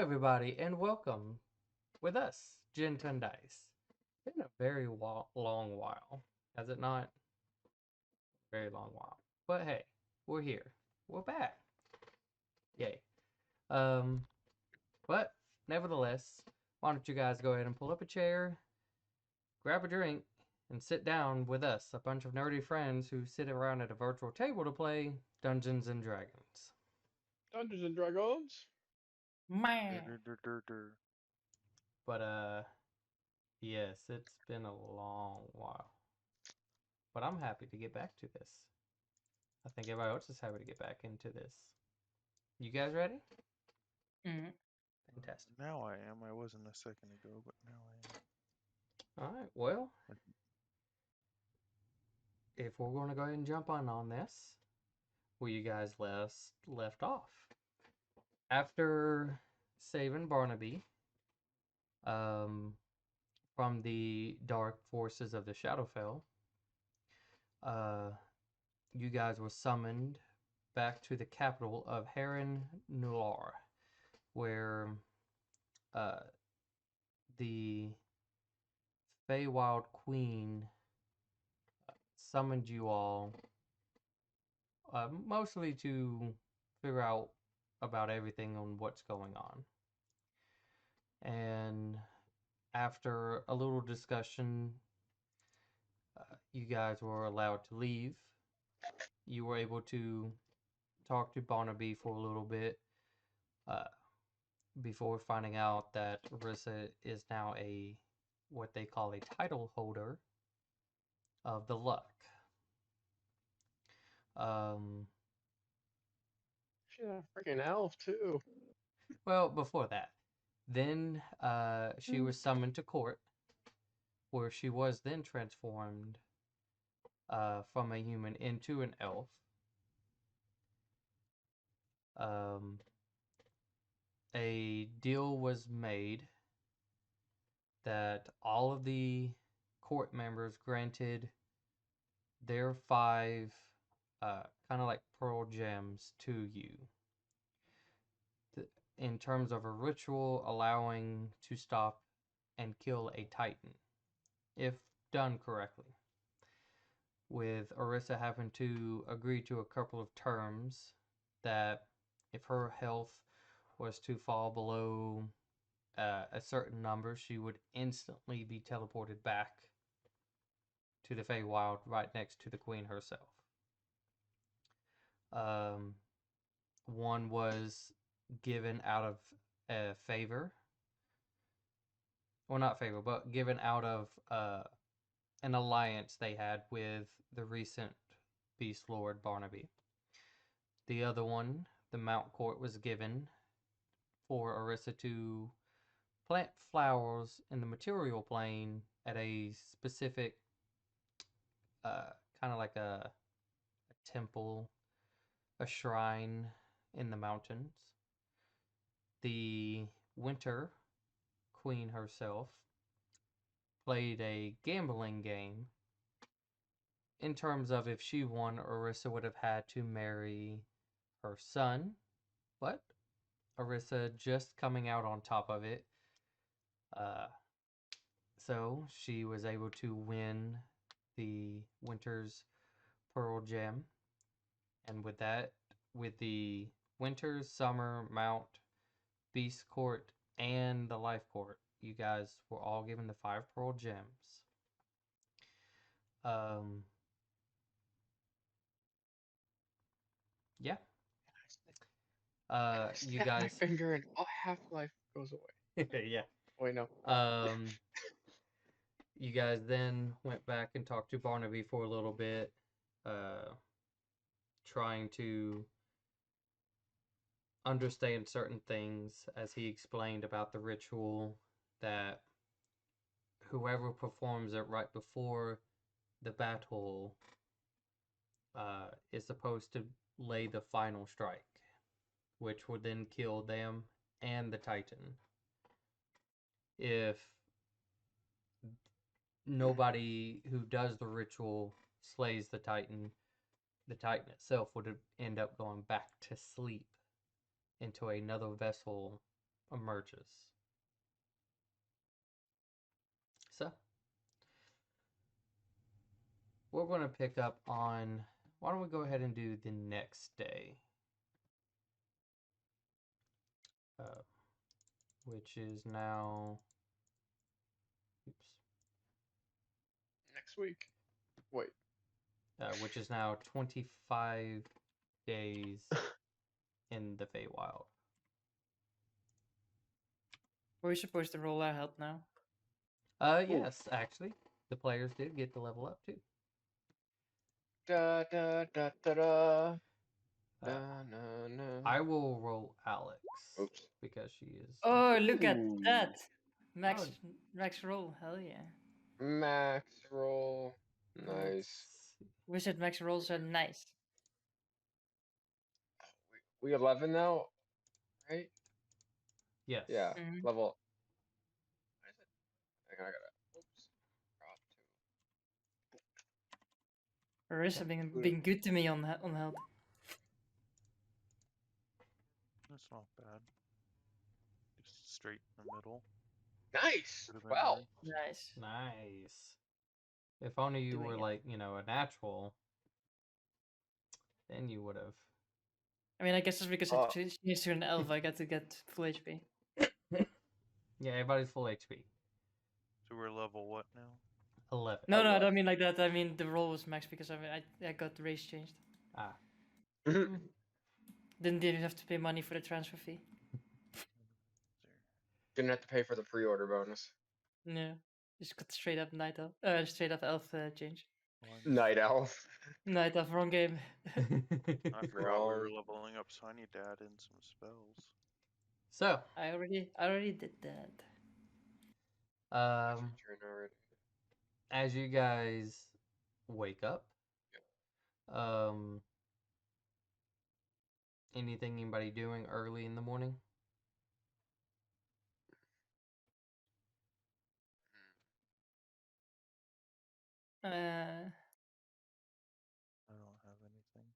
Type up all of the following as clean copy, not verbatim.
everybody, and welcome with us, Ginton Dice. Been a very long while, has it not? Very long while. But hey, we're here. We're back. Yay. Um, but nevertheless, why don't you guys go ahead and pull up a chair, grab a drink, and sit down with us, a bunch of nerdy friends who sit around at a virtual table to play Dungeons and Dragons. Dungeons and Dragons. Man. But yes, it's been a long while. But I'm happy to get back to this. I think everybody else is happy to get back into this. You guys ready? Mm. Fantastic. Now I am. I wasn't a second ago, but now I am. All right. Well, if we're going to go ahead and jump on this, where you guys left off after saving Barnaby, um, from the dark forces of the Shadowfell, uh, you guys were summoned back to the capital of Heron Nular, where uh, the Feywild Queen summoned you all mostly to figure out about everything on what's going on. And after a little discussion, you guys were allowed to leave. You were able to talk to Barnaby for a little bit uh, before finding out that Rissa is now a what they call a title holder of the Luck. Um, She's a freaking elf too. well, before that, then she was summoned to court, where she was then transformed from a human into an elf. Um, a deal was made that all of the court members granted their five kind of like pearl gems to you in terms of a ritual allowing to stop and kill a titan if done correctly, with Orissa having to agree to a couple of terms that if her health was to fall below a certain number, she would instantly be teleported back to the Feywild right next to the Queen herself. Um, one was given out of a favor. Well, not favor, but given out of an alliance they had with the recent Beast Lord Barnaby. The other one, the Mount Court, was given for Orissa to plant flowers in the material plane at a specific, kind of like a temple, a shrine in the mountains. The Winter Queen herself played a gambling game in terms of if she won, Orissa would have had to marry her son, but Orissa just coming out on top of it. Uh, so she was able to win the Winter's Pearl Gem. And with that, with the Winter, Summer, Mount, Beast Court, and the Life Court, you guys were all given the 5 Pearl Gems. Um, yeah. You Snap my guys, finger and all half life goes away. yeah. Wait, no. You guys then went back and talked to Barnaby for a little bit, uh, trying to understand certain things as he explained about the ritual that whoever performs it right before the battle is supposed to lay the final strike, which would then kill them and the Titan. If nobody who does the ritual slays the Titan itself would end up going back to sleep into another vessel emerges. So, we're going to pick up on. Why don't we go ahead and do the next day? Which is now. Oops. Next week. Wait. Which is now 25 days in the Feywild. We're supposed to roll our health now. Yes, actually, the players did get to level up too. Da da da da da. Uh, Na, na. I will roll Alex Oops. because she is. Oh, look at Ooh. that! Max, Oh. max roll. Hell yeah. Max roll. Nice. Let's- Wizard max rolls are nice. We 11 now, right? Yes. Yeah. Mhm. Level. What is it? Hang on, I gotta. Oops. Drop Marissa being good to me on health. That's not bad. Just straight in the middle. two. Nice. Could have been Wow. worse. Nice. Nice. If only you Doing were it. like, a natural, then you would have. I mean, I guess it's because Uh, I changed to an elf. I got to get full HP. Yeah, everybody's full HP. So we're level what now? 11. No, I 11. don't mean like that. I mean the roll was max because I got the race changed. Ah. Didn't even have to pay money for the transfer fee. Didn't have to pay for the pre-order bonus. No, just got straight up straight up elf change. One. Night elf. Night elf, wrong game. I forgot we were Wrong. leveling up, so I need to add in some spells. So, I already did that. Turn already. as you guys wake up, anything anybody doing early in the morning? Uh, I don't have anything.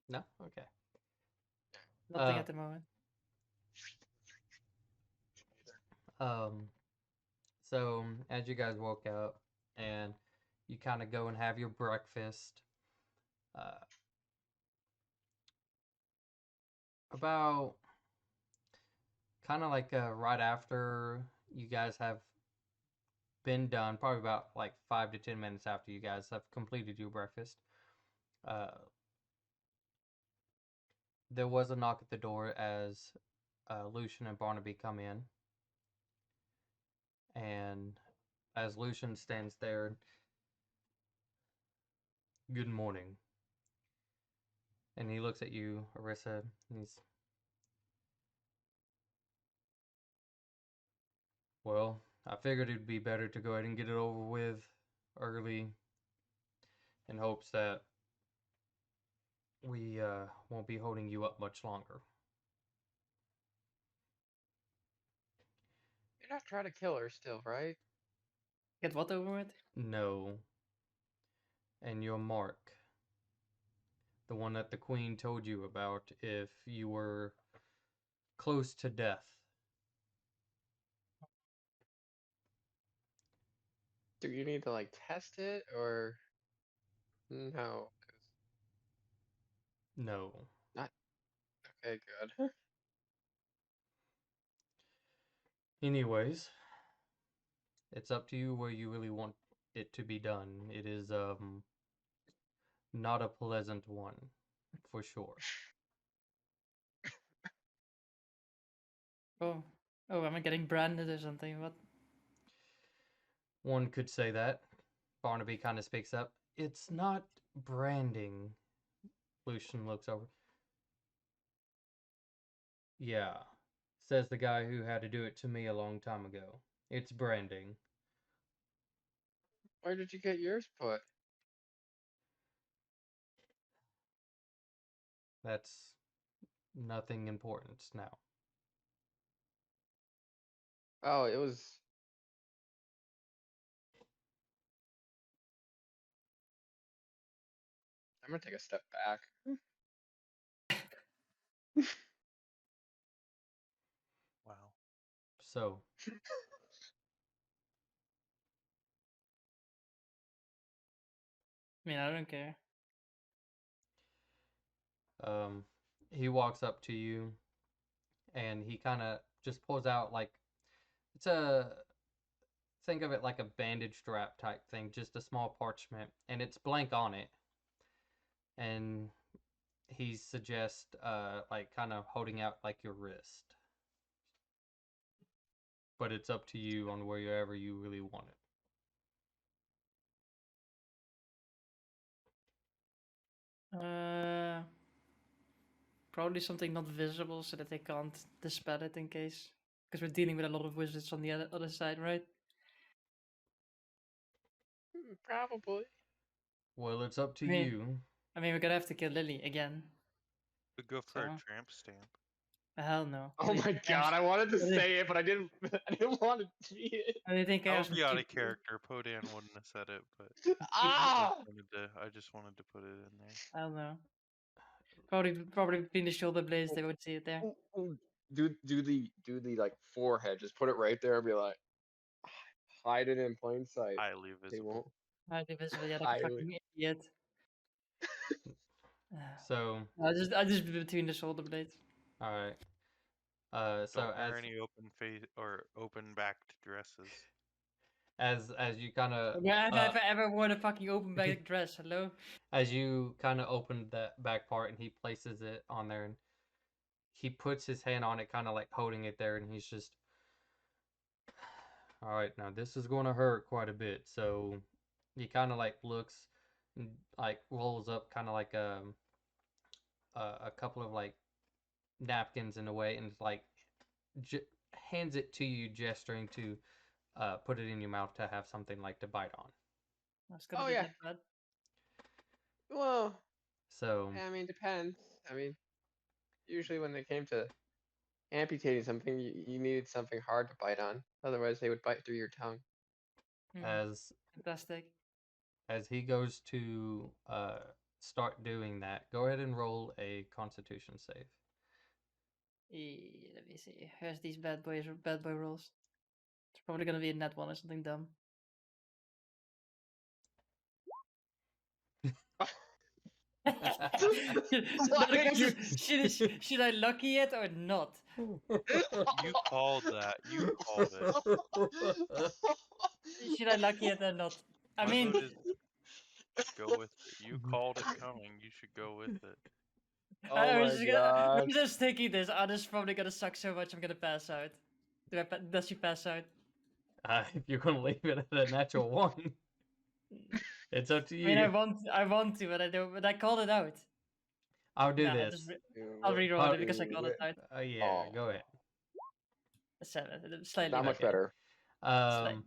No? Okay. nothing Uh, at the moment. so as you guys woke up and you kind of go and have your breakfast, about kind of like right after you guys have been done, probably about like 5 to 10 minutes after you guys have completed your breakfast, uh, there was a knock at the door as Lucian and Barnaby come in. And as Lucian stands there, good morning. And he looks at you, Arissa, and he's, well, I figured it'd be better to go ahead and get it over with early in hopes that we won't be holding you up much longer. You're not trying to kill her still, right? Get what over with? No. And your mark. The one that the Queen told you about if you were close to death. Do you need to like test it or no? No. Not okay. Good. Anyways, it's up to you where you really want it to be done. It is not a pleasant one, for sure. Oh, am I getting branded or something? What? One could say that. Barnaby kind of speaks up. It's not branding. Lucian looks over. Yeah, says the guy who had to do it to me a long time ago. It's branding. Where did you get yours put? That's nothing important now. Oh, it was. gonna take a step back. Wow. So, I mean, I don't care. he walks up to you and he kind of just pulls out like it's a think of it like a bandage strap type thing, just a small parchment, and it's blank on it. And he suggests like kind of holding out like your wrist. But it's up to you on wherever you really want it. Probably something not visible so that they can't dispel it in case. Because we're dealing with a lot of wizards on the other side, right? Probably. Well, it's up to I mean, you. we're gonna have to kill Lily again. Could go for a So, tramp stamp. hell no. Oh my god, I wanted to what do you- say it, but I didn't. I didn't want to see it. What do you think I That have would be out of to character. Podan wouldn't have said it, but Ah! I just wanted to put it in there. I don't know. Probably between the shoulder blades they would see it there. Ooh, do the like forehead. Just put it right there and be like, hide it in plain sight. Highly They visible. won't. Highly visible, yeah, like a Highly. fucking idiot. So, I just between the shoulder blades. all right. So Don't wear any open face or open backed dresses. as you kind of Have I ever worn a fucking open back dress? Hello. as you kind of open that back part and he places it on there and he puts his hand on it, kind of like holding it there, and he's just, all right, now this is going to hurt quite a bit. So he kind of like looks and like rolls up kind of like a couple of like napkins in a way and like hands it to you, gesturing to put it in your mouth to have something like to bite on. That's gonna Oh be yeah. that bad. Well, So I mean, depends. I mean, usually when they came to amputating something, you needed something hard to bite on. Otherwise, they would bite through your tongue. as Fantastic. as he goes to start doing that, go ahead and roll a Constitution save. Let me see. Here's these bad boy rolls. It's probably gonna be a net one or something dumb. Why The did question you? is, should I lucky it or not? You called that. You called it. Should I lucky it or not? I My mean, vote is go with it. You called it coming. You should go with it. Oh my god. I'm just thinking this. Anna's probably gonna suck so much I'm gonna pass out. Does she pass out? If you're gonna leave it at a natural one, it's up to I mean, you. I want to, but I don't. But I called it out. I'll do Nah, this. I'll reroll it because I called it out. Yeah, go ahead. A 7, slightly Not much Okay. better. Um,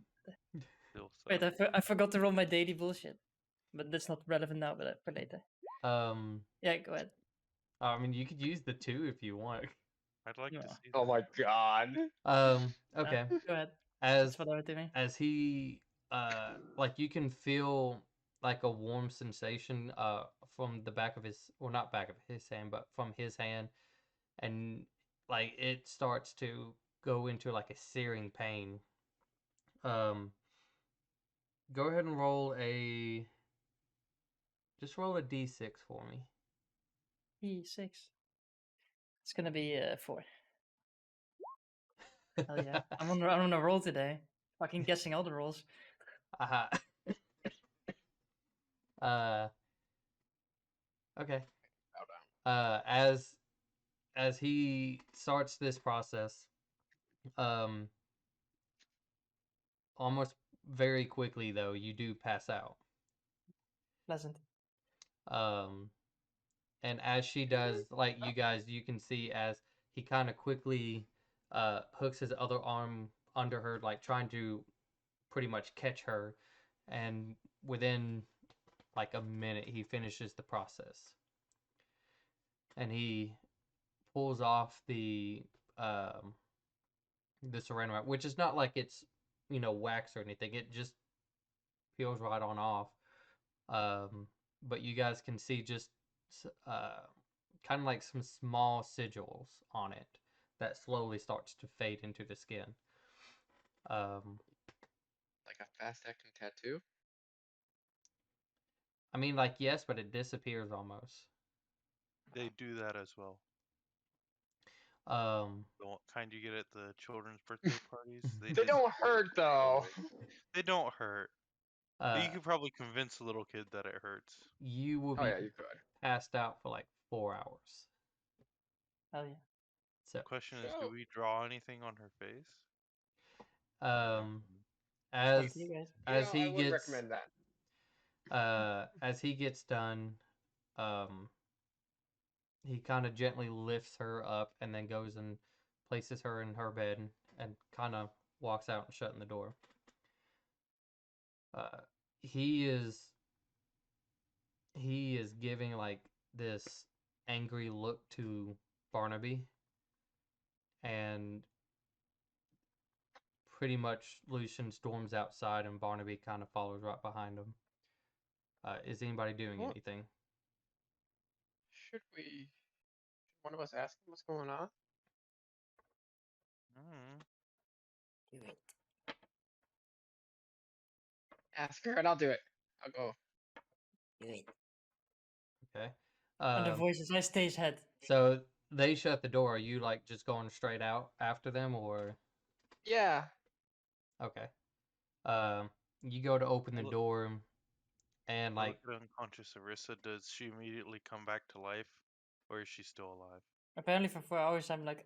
Still Wait, suck. I forgot to roll my daily bullshit, but that's not relevant now. But for later. Yeah, go ahead. I mean, you could use the 2 if you want. I'd like to No. see Oh that. my god. Okay. Go ahead. As That's whatever to me. as he like you can feel like a warm sensation from the back of his, well, not back of his hand, but from his hand, and like it starts to go into like a searing pain. Um, go ahead and just roll a d6 for me. E6. It's gonna be 4. Hell yeah! I'm on a roll today. Fucking guessing all the rolls. Aha. uh, okay. As he starts this process, um, almost very quickly though, you do pass out. Pleasant. And as she does, like you guys, you can see as he kind of quickly hooks his other arm under her, like trying to pretty much catch her, and within like a minute, he finishes the process, and he pulls off the saran wrap, which is not like it's wax or anything. It just peels right on off. but you guys can see just kind of like some small sigils on it that slowly starts to fade into the skin. Like a fast-acting tattoo. I mean, like, yes, but it disappears almost. They do that as well. Um, The kind you get at the children's birthday parties. They disappear don't hurt pretty though. quick. They don't hurt. But uh, you could probably convince a little kid that it hurts. you will Oh be yeah, you could. passed out for like 4 hours. Hell yeah. So, Question is, do So, we draw anything on her face? um, It's up as to you guys. as I he would gets recommend that. as he gets done, um, he kind of gently lifts her up and then goes and places her in her bed and kind of walks out and shutting the door. Uh, he is he is giving like this angry look to Barnaby, and pretty much Lucian storms outside and Barnaby kind of follows right behind him. Is anybody doing Well, anything? should one of us ask him what's going on? Mm. Do it. Ask her and I'll do it. I'll go. Do it. Okay. And the voices, I stage head. So they shut the door. Are you like just going straight out after them, or Yeah. okay? Um, you go to open the Look, door, and I like look at unconscious Arissa. Does she immediately come back to life? Or is she still alive? Apparently for 4 hours I'm like,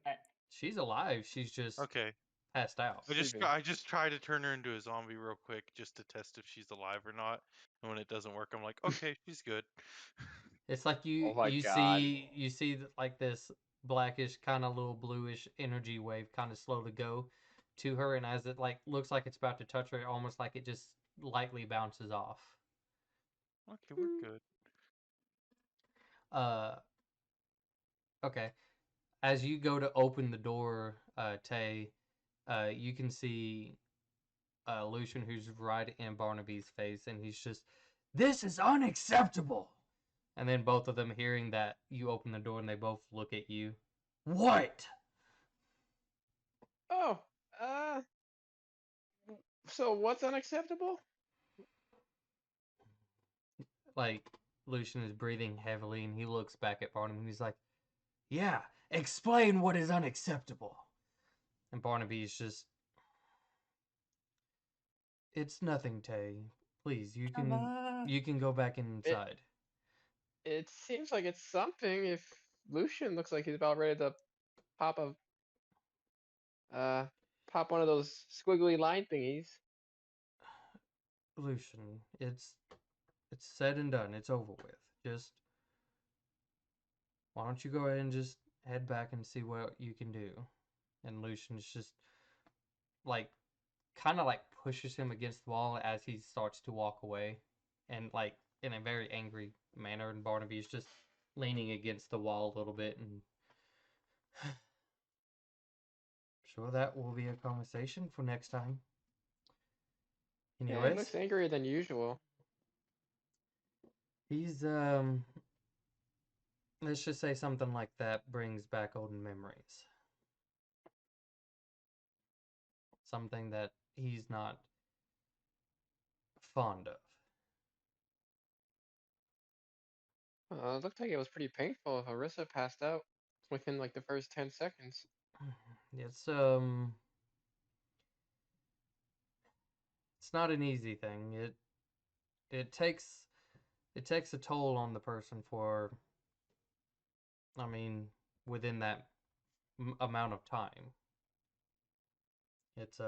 she's alive. She's just Okay. passed out. Sleeping. I just try to turn her into a zombie real quick just to test if she's alive or not. And when it doesn't work, I'm like, okay, she's good. It's like Oh my you God. see like this blackish kind of little bluish energy wave kind of slowly go to her, and as it like looks like it's about to touch her, almost like it just lightly bounces off. Okay, we're good. Uh, okay. As you go to open the door, Tay, you can see Lucian, who's right in Barnaby's face, and he's just, "This is unacceptable." And then both of them, hearing that you open the door, and they both look at you. What? Oh. Uh. So what's unacceptable? Like, Lucian is breathing heavily, and he looks back at Barnaby, and he's like, "Yeah, explain what is unacceptable." And Barnaby's just, "It's nothing, Tay. Please, come on. you can go back It inside." it seems like it's something. If Lucian looks like he's about ready to pop a uh pop one of those squiggly line thingies. Lucian, it's said and done. It's over with. Just why don't you go ahead and just head back and see what you can do? And Lucian's just like kind of like pushes him against the wall as he starts to walk away, and like in a very angry manner. And Barnaby's just leaning against the wall a little bit, and sure that will be a conversation for next time. Yeah, he Anyways, looks angrier than usual. he's let's just say something like that brings back old memories. Something that he's not fond of. It looked like it was pretty painful if Arissa passed out within like the first 10 seconds. It's it's not an easy thing. It takes it takes a toll on the person for, I mean, within that amount of time. It's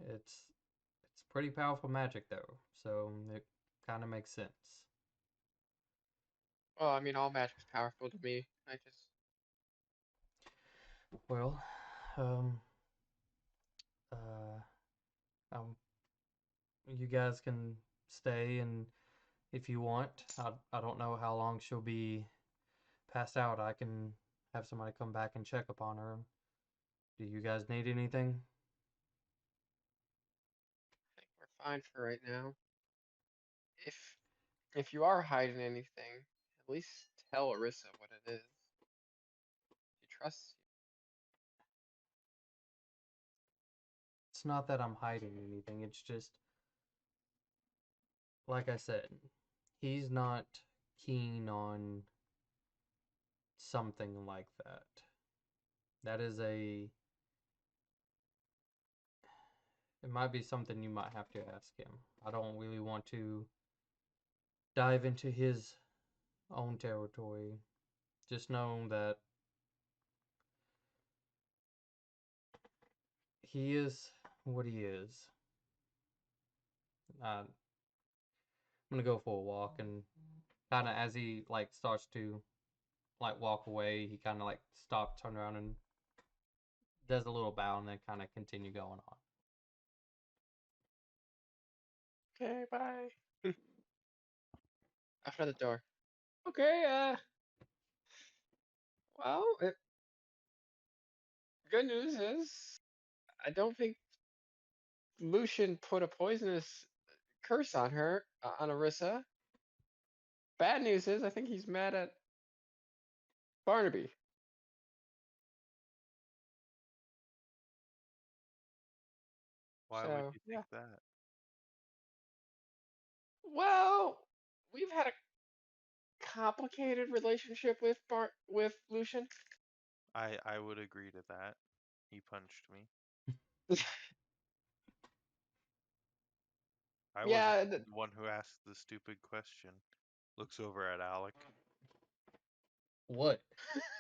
it's pretty powerful magic though, so it kind of makes sense. Well, I mean, all magic's powerful to me. I just Well, um, uh, um, you guys can stay, and if you want, I don't know how long she'll be passed out. I can have somebody come back and check upon her. Do you guys need anything? think we're fine for right now. if if you are hiding anything, at least tell Arissa what it is. She trusts It's not that I'm hiding anything. It's just, like I said, he's not keen on something like that. That is a. It might be something you might have to ask him. I don't really want to dive into his own territory. Just know that he is what he is. I'm gonna go for a walk, and kind of as he like starts to like walk away, he kind of like stops, turn around, and does a little bow, and then kind of continue going on. you. Okay, bye. After the door. Okay, well, good news is I don't think Lucian put a poisonous curse on her, on Arissa. Bad news is I think he's mad at Barnaby. Why would So you think yeah. that? Well, we've had a complicated relationship with Lucian. I would agree to that. He punched me. I wasn't Yeah, the one who asked the stupid question. Looks over at Alec. What?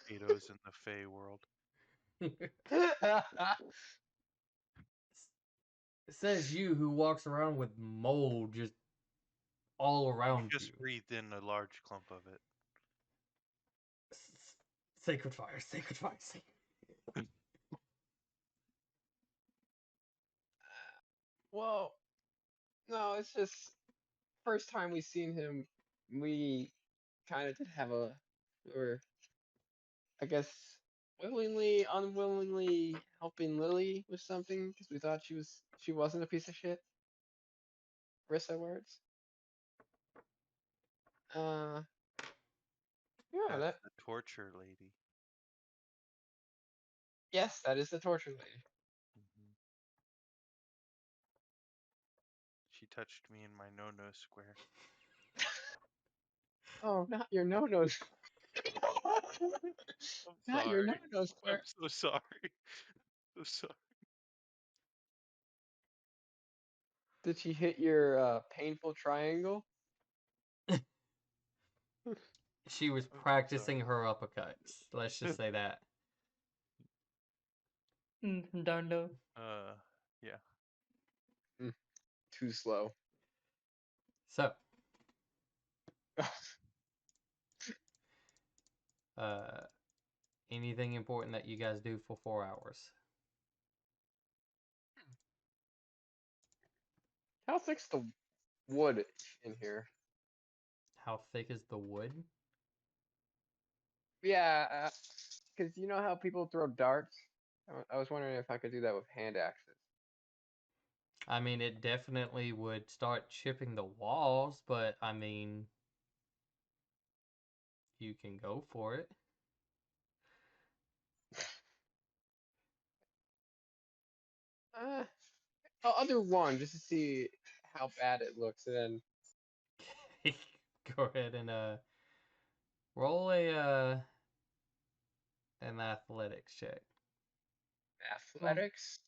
Potatoes in the Fey world. Says you who walks around with mold just all You around you. just breathed in a large clump of it. Sacred fire, sacred fire, sacred. well, no, it's just first time we seen him, we kind of did have or I guess willingly, unwillingly helping Lily with something because we thought she wasn't a piece of shit. Rissa words. Uh, yeah, That's that the torture lady. yes, that is the torture lady. Hmm. She touched me in my no-no square. Oh, not your no-nos. I'm Not your sorry. no-no I'm square. so sorry. I'm sorry. Did she hit your painful triangle? She was I'm so practicing sorry. her uppercuts. Let's just say that. Down low. Yeah. Too slow. So, uh, anything important that you guys do for 4 hours? How thick's the wood in here? How thick is the wood? Yeah, because you know how people throw darts? I was wondering if I could do that with hand axes. I mean, it definitely would start chipping the walls, but I mean, you can go for it. Uh, I'll do one just to see how bad it looks, and then Go ahead and roll a an athletics check. athletics.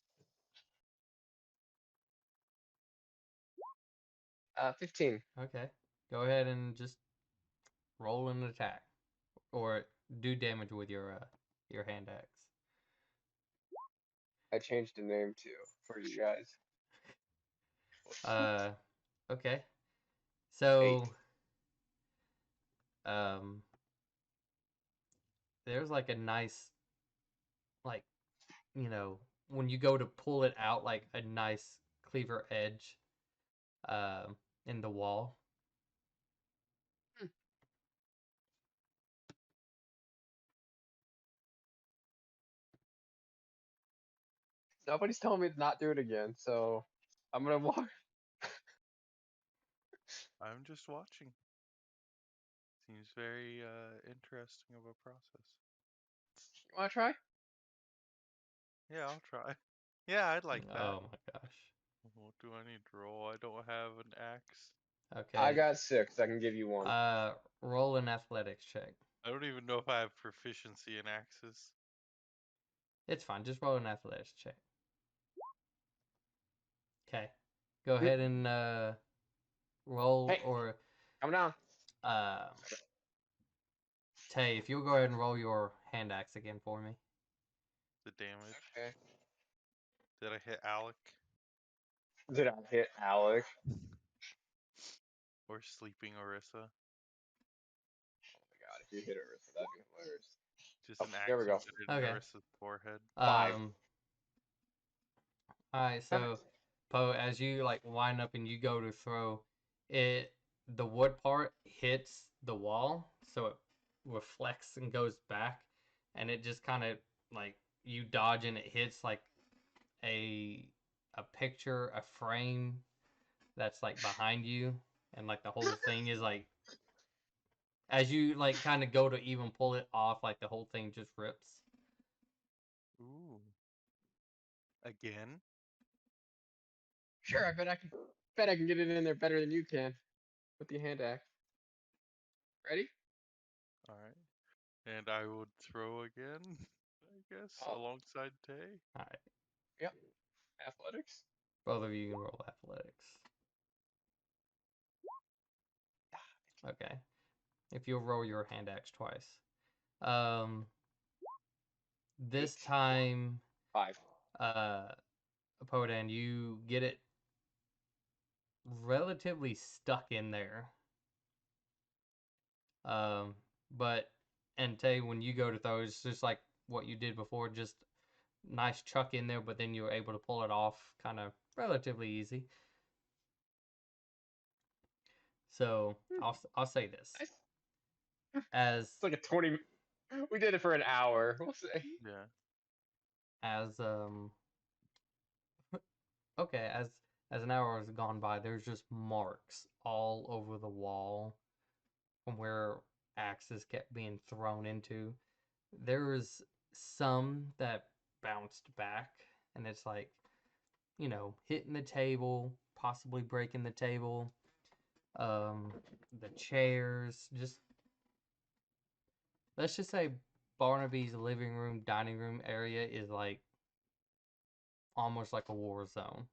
15. Okay. Go ahead and just roll an attack or do damage with your hand axe. I changed the name too for you guys. Uh okay. 8. So um there's like a nice like when you go to pull it out, like a nice cleaver edge in the wall. Hmm. Nobody's telling me to not do it again, so I'm gonna walk. I'm just watching. Seems very interesting of a process. You want to try? Yeah, I'll try. Yeah, I'd like that. Oh my gosh. What do I need to roll? I don't have an axe. I Okay. got 6. I can give you one. Roll an athletics check. I don't even know if I have proficiency in axes. It's fine. Just roll an athletics check. Okay. Go Mm. ahead and roll, Hey, or come down. uh, Tay, if you'll go ahead and roll your hand axe again for me. The damage. Okay. Did I hit Alec? Did I hit Alec? Or sleeping Orissa? Oh my god, if you hit her, that'd be hilarious. Just Oh, an there we axe go. embedded in Okay. Orissa's forehead. 5. Alright, so Poe, as you like wind up and you go to throw it, the wood part hits the wall, so it reflects and goes back, and it just kind of like you dodge and it hits like a picture, a frame that's like behind you, and like the whole thing is like as you like kind of go to even pull it off, like the whole thing just rips. Ooh. Again? Sure, I bet I can get it in there better than you can with the hand axe. Ready? Alright. And I would throw again, I guess, Oh, alongside Tay. Alright, yep. Athletics. both of you can roll athletics. Okay. If you'll roll your hand axe twice. Um, this 8. time, 5. uh, Podan, you get it relatively stuck in there. Um, but and Tay, when you go to throw, it's just like what you did before, just nice chuck in there, but then you're able to pull it off kind of relatively easy. So I'll say this Nice. as It's like a 20. We did it for an hour. We'll say. Yeah. as okay, as an hour has gone by, there's just marks all over the wall from where axes kept being thrown into. There's some that bounced back, and it's like, hitting the table, possibly breaking the table. The chairs, just let's just say Barnaby's living room, dining room area is like almost like a war zone.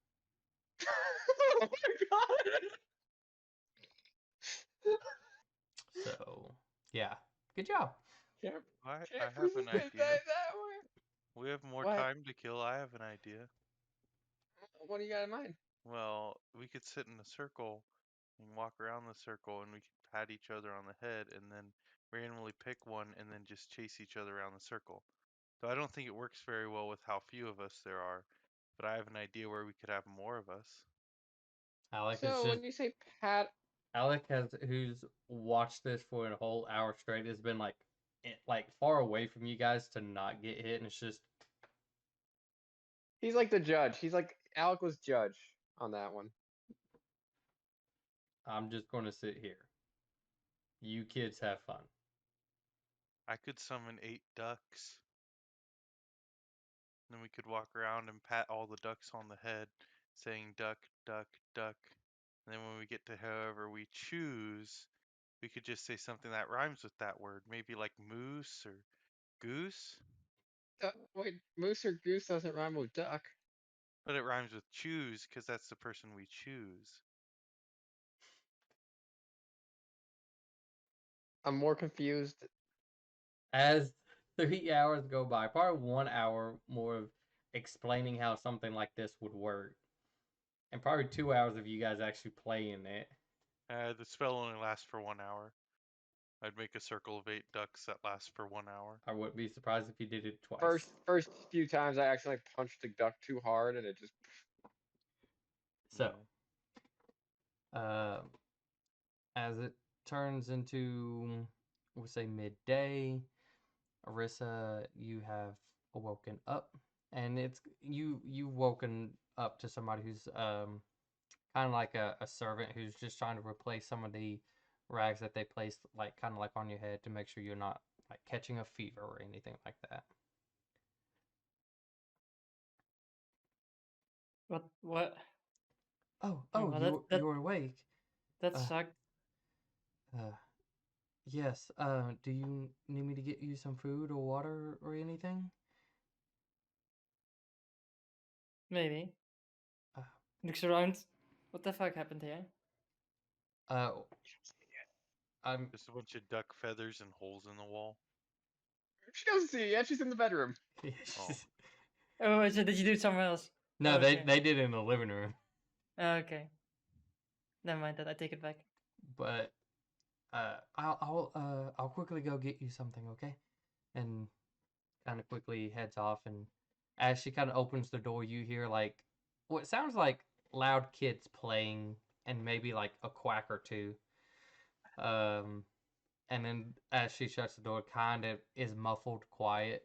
Oh my god. So, yeah. Good job. Can't, I can't have an participate idea. that way. We have more What? time to kill. I have an idea. What do you got in mind? Well, we could sit in a circle and walk around the circle and we could pat each other on the head and then randomly pick one and then just chase each other around the circle. So I don't think it works very well with how few of us there are, but I have an idea where we could have more of us. Alec is So just when you say pat, Alec who's watched this for a whole hour straight, has been like far away from you guys to not get hit, and it's just he's like the judge. He's like Alec was judge on that one. I'm just going to sit here. You kids have fun. I could summon 8 ducks. Then we could walk around and pat all the ducks on the head, saying duck, duck, duck. And then when we get to however we choose, we could just say something that rhymes with that word. Maybe like moose or goose. Wait, moose or goose doesn't rhyme with duck. But it rhymes with choose because that's the person we choose. I'm more confused. As 3 hours go by, probably 1 hour more of explaining how something like this would work, and probably 2 hours of you guys actually playing it. The spell only lasts for 1 hour. I'd make a circle of 8 ducks that lasts for 1 hour. I wouldn't be surprised if you did it twice. First few times I actually punched the duck too hard and it just. So, as it turns into, we'll say midday, Arissa, you have awoken up, and it's you've woken up to somebody who's kind of like a servant who's just trying to replace some of the rags that they placed, like kind of like on your head to make sure you're not like catching a fever or anything like that. What? Oh, Oh, oh, well, that that you're awake. that Uh, sucked. uh, yes. Do you need me to get you some food or water or anything? Maybe. Uh, Looks around. What the fuck happened here? uh, I'm. Just a bunch of duck feathers and holes in the wall. She doesn't see it yet. She's in the bedroom. Oh. Oh, so did you do it somewhere else? No, Okay. they did it in the living room, Okay. Never mind that. I take it back. but I'll quickly go get you something, okay? And kind of quickly heads off, and as she kind of opens the door, you hear like what sounds like loud kids playing, and maybe like a quack or two. Um, and then as she shuts the door, kind of is muffled quiet.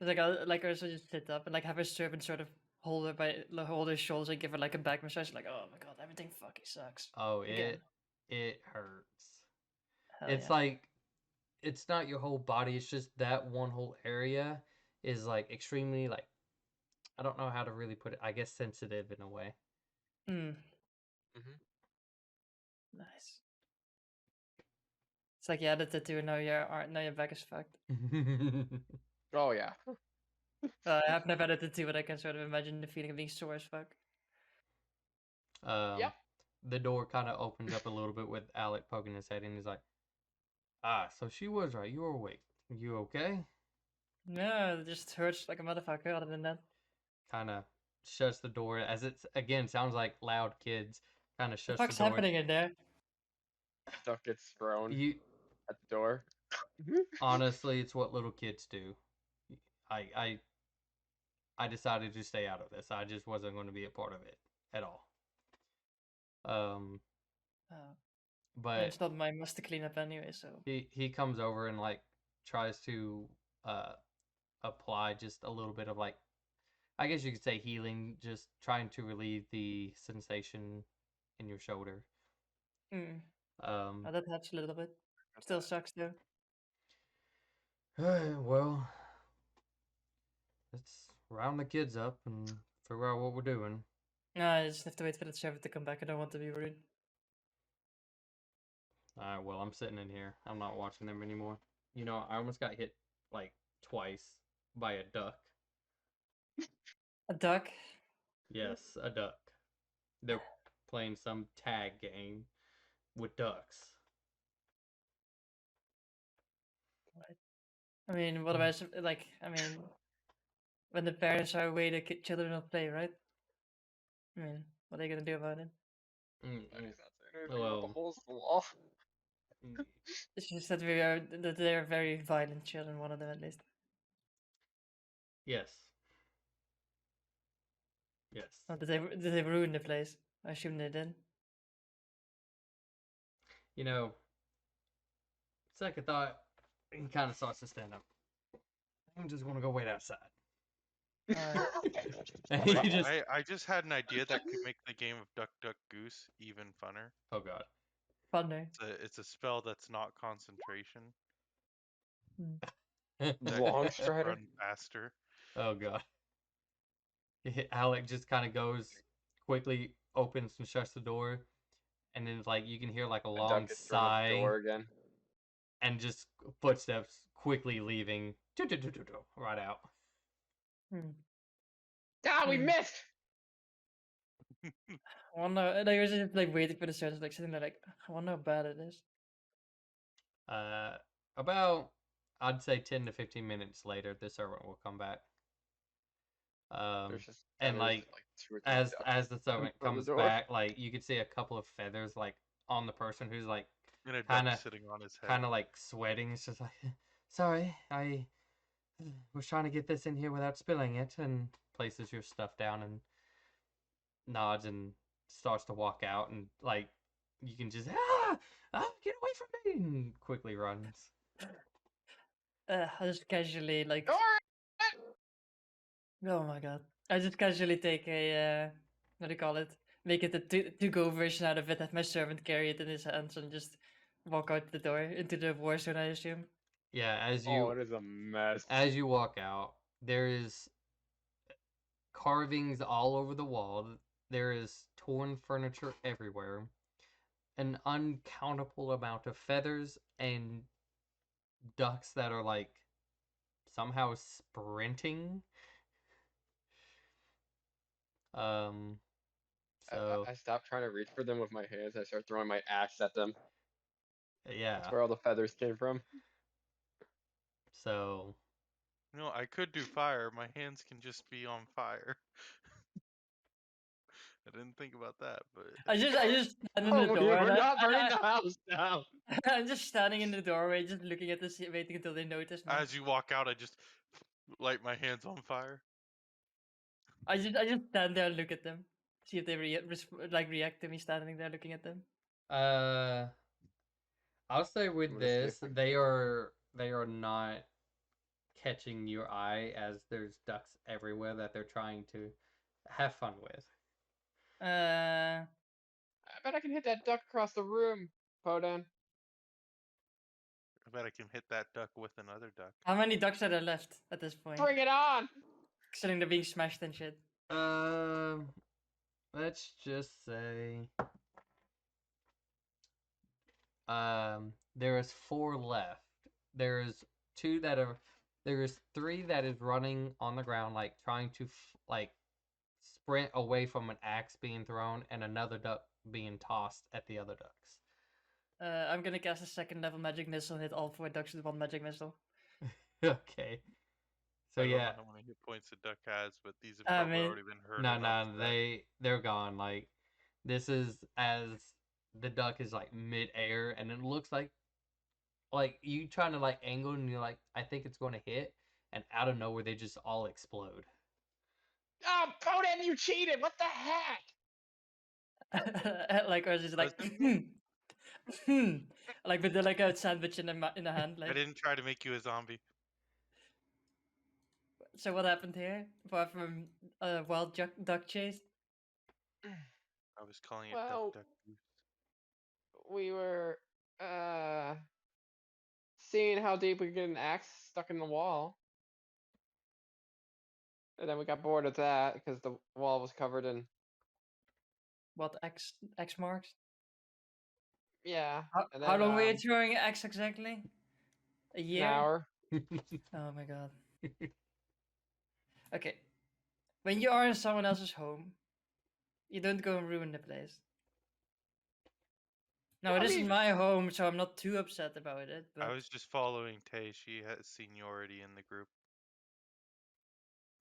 It's like I like also just sit up and like have her servant sort of hold her by hold her shoulders and give her like a back massage. Like, oh my god, everything fucking sucks. Oh, Again. it hurts. Hell It's yeah. like it's not your whole body, it's just that one whole area is like extremely like I don't know how to really put it. I guess sensitive in a way. Hmm. Mm-hmm. Nice. It's like yeah, the tattoo. Now your back is fucked. Oh yeah. I've never had a tattoo, but I can sort of imagine the feeling of being sore as fuck. um, Yep. the door kind of opens up a little bit with Alec poking his head in. He's like, "Ah, so she was right. You were awake. You okay?" No, it just hurts like a motherfucker. Other than that, Kind of shuts the door as it's again sounds like loud kids. Kind of the shuts the fuck's door. happening in there? Duck gets thrown You at the door. honestly, it's what little kids do. I I I decided to stay out of this. I just wasn't going to be a part of it at all. Um, Oh. And but it's not my must to clean up anyway, so. he comes over and like tries to uh apply just a little bit of like I guess you could say healing, just trying to relieve the sensation in your shoulder. Hmm. Um, Oh, that helps a little bit. Still sucks though. well, let's round the kids up and figure out what we're doing. No, I just have to wait for the servant to come back. I don't want to be rude. Alright, well, I'm sitting in here. I'm not watching them anymore. You know, I almost got hit like twice by a duck. A duck? Yes, a duck. They're playing some tag game with ducks. What? I mean, what about like? I mean, when the parents are away, the children will play, right? I mean, what are you gonna do about it? Mm, He's not saying anything about the Well, holes in the wall. mm, It's just that that they're very violent children. One of them at least. yes. Yes. Oh, did they ruin the place? I assume they did. You know, second thought, he kind of starts to stand up. I'm just gonna go wait outside. Alright. And he Wow. just, I just had an idea that could make the game of Duck Duck Goose even funner. oh god. Thunder. It's a spell that's not concentration Hmm. that Long can strider. run faster. Oh god. Alec just kind of goes quickly, opens and shuts the door, and then like you can hear like a A duck long gets thrown at the sigh, door again. and just footsteps quickly leaving, right out. Hmm. Ah, we Hmm. missed! I wonder. And I was just like waiting for the servant, like sitting there, like I wonder how bad it is. Uh, about I'd say 10 to 15 minutes later, the servant will come back. There's just And feathers, like like 2 or 3 as ducks as the in servant front of comes the door. back, like you could see a couple of feathers like on the person who's like And a kind duck of sitting on his head. kind of like sweating. It's just like, sorry, I was trying to get this in here without spilling it, and places your stuff down and nods and starts to walk out, and like you can just get away from me, and quickly runs. I just casually like Door! Oh my god. I just casually take a what do you call it? Make it a to-go version out of it, have my servant carry it in his hands and just walk out the door into the war zone, I assume. Yeah, Oh, it is a mess. as you walk out, there is carvings all over the wall. There is torn furniture everywhere. An uncountable amount of feathers and ducks that are like somehow sprinting. Um, so I stopped trying to reach for them with my hands. I start throwing my axe at them. yeah, That's where all the feathers came from. so No, I could do fire. My hands can just be on fire. I didn't think about that, but I just stand in the Oh, door we're and not burning the house down. I'm just standing in the doorway, just looking at this, waiting until they notice me. as you walk out, I just light my hands on fire. I just stand there and look at them, see if they react to me standing there looking at them. uh, I'll say I'm with gonna see this, if I can they are not catching your eye as there's ducks everywhere that they're trying to have fun with. Uh, I bet I can hit that duck across the room, Podan. I bet I can hit that duck with another duck. how many ducks are there left at this point? Bring it on! Considering they're being smashed and shit. Let's just say there is 4 left. There is 2 that are there is 3 that is running on the ground like trying to like sprint away from an axe being thrown and another duck being tossed at the other ducks. I'm gonna cast a second level magic missile and hit all 4 ducks with 1 magic missile. Okay. So I don't yeah, know how many hit points a duck has, but these have I probably mean, already been hurt no, enough that they're gone. Like this is as the duck is like mid-air and it looks like you trying to like angle and you're like I think it's going to hit and out of nowhere they just all explode. Oh, Podan, you cheated! What the heck? like, or is it like, like with the, like a sandwich in the hand, I like. didn't try to make you a zombie. So what happened here? Apart from a wild duck chase? I was calling it Well, duck goose. we were seeing how deep we could get an axe stuck in the wall. And then we got bored of that because the wall was covered in What X marks? yeah. How, And how then long were you throwing X exactly? A an year? hour. Oh my god. Okay. When you are in someone else's home, you don't go and ruin the place. No, Well, it I isn't mean, my home, so I'm not too upset about it. I But was just following Tay. She has seniority in the group.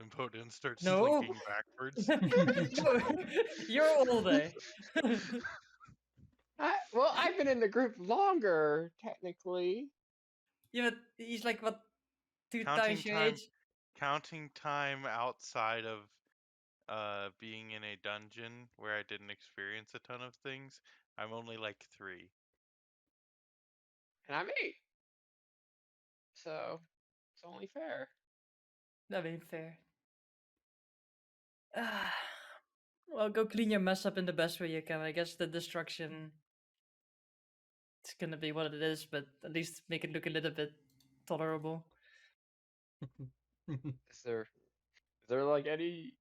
And Bodin starts no, slinking backwards. no, you're older. well, I've been in the group longer, technically. Yeah, but he's like what, two counting times your time age? counting time outside of being in a dungeon where I didn't experience a ton of things, I'm only like 3. And I'm 8. So it's only fair. That ain't fair. Well, go clean your mess up in the best way you can. I guess the destruction it's gonna be what it is, but at least make it look a little bit tolerable. Is there like any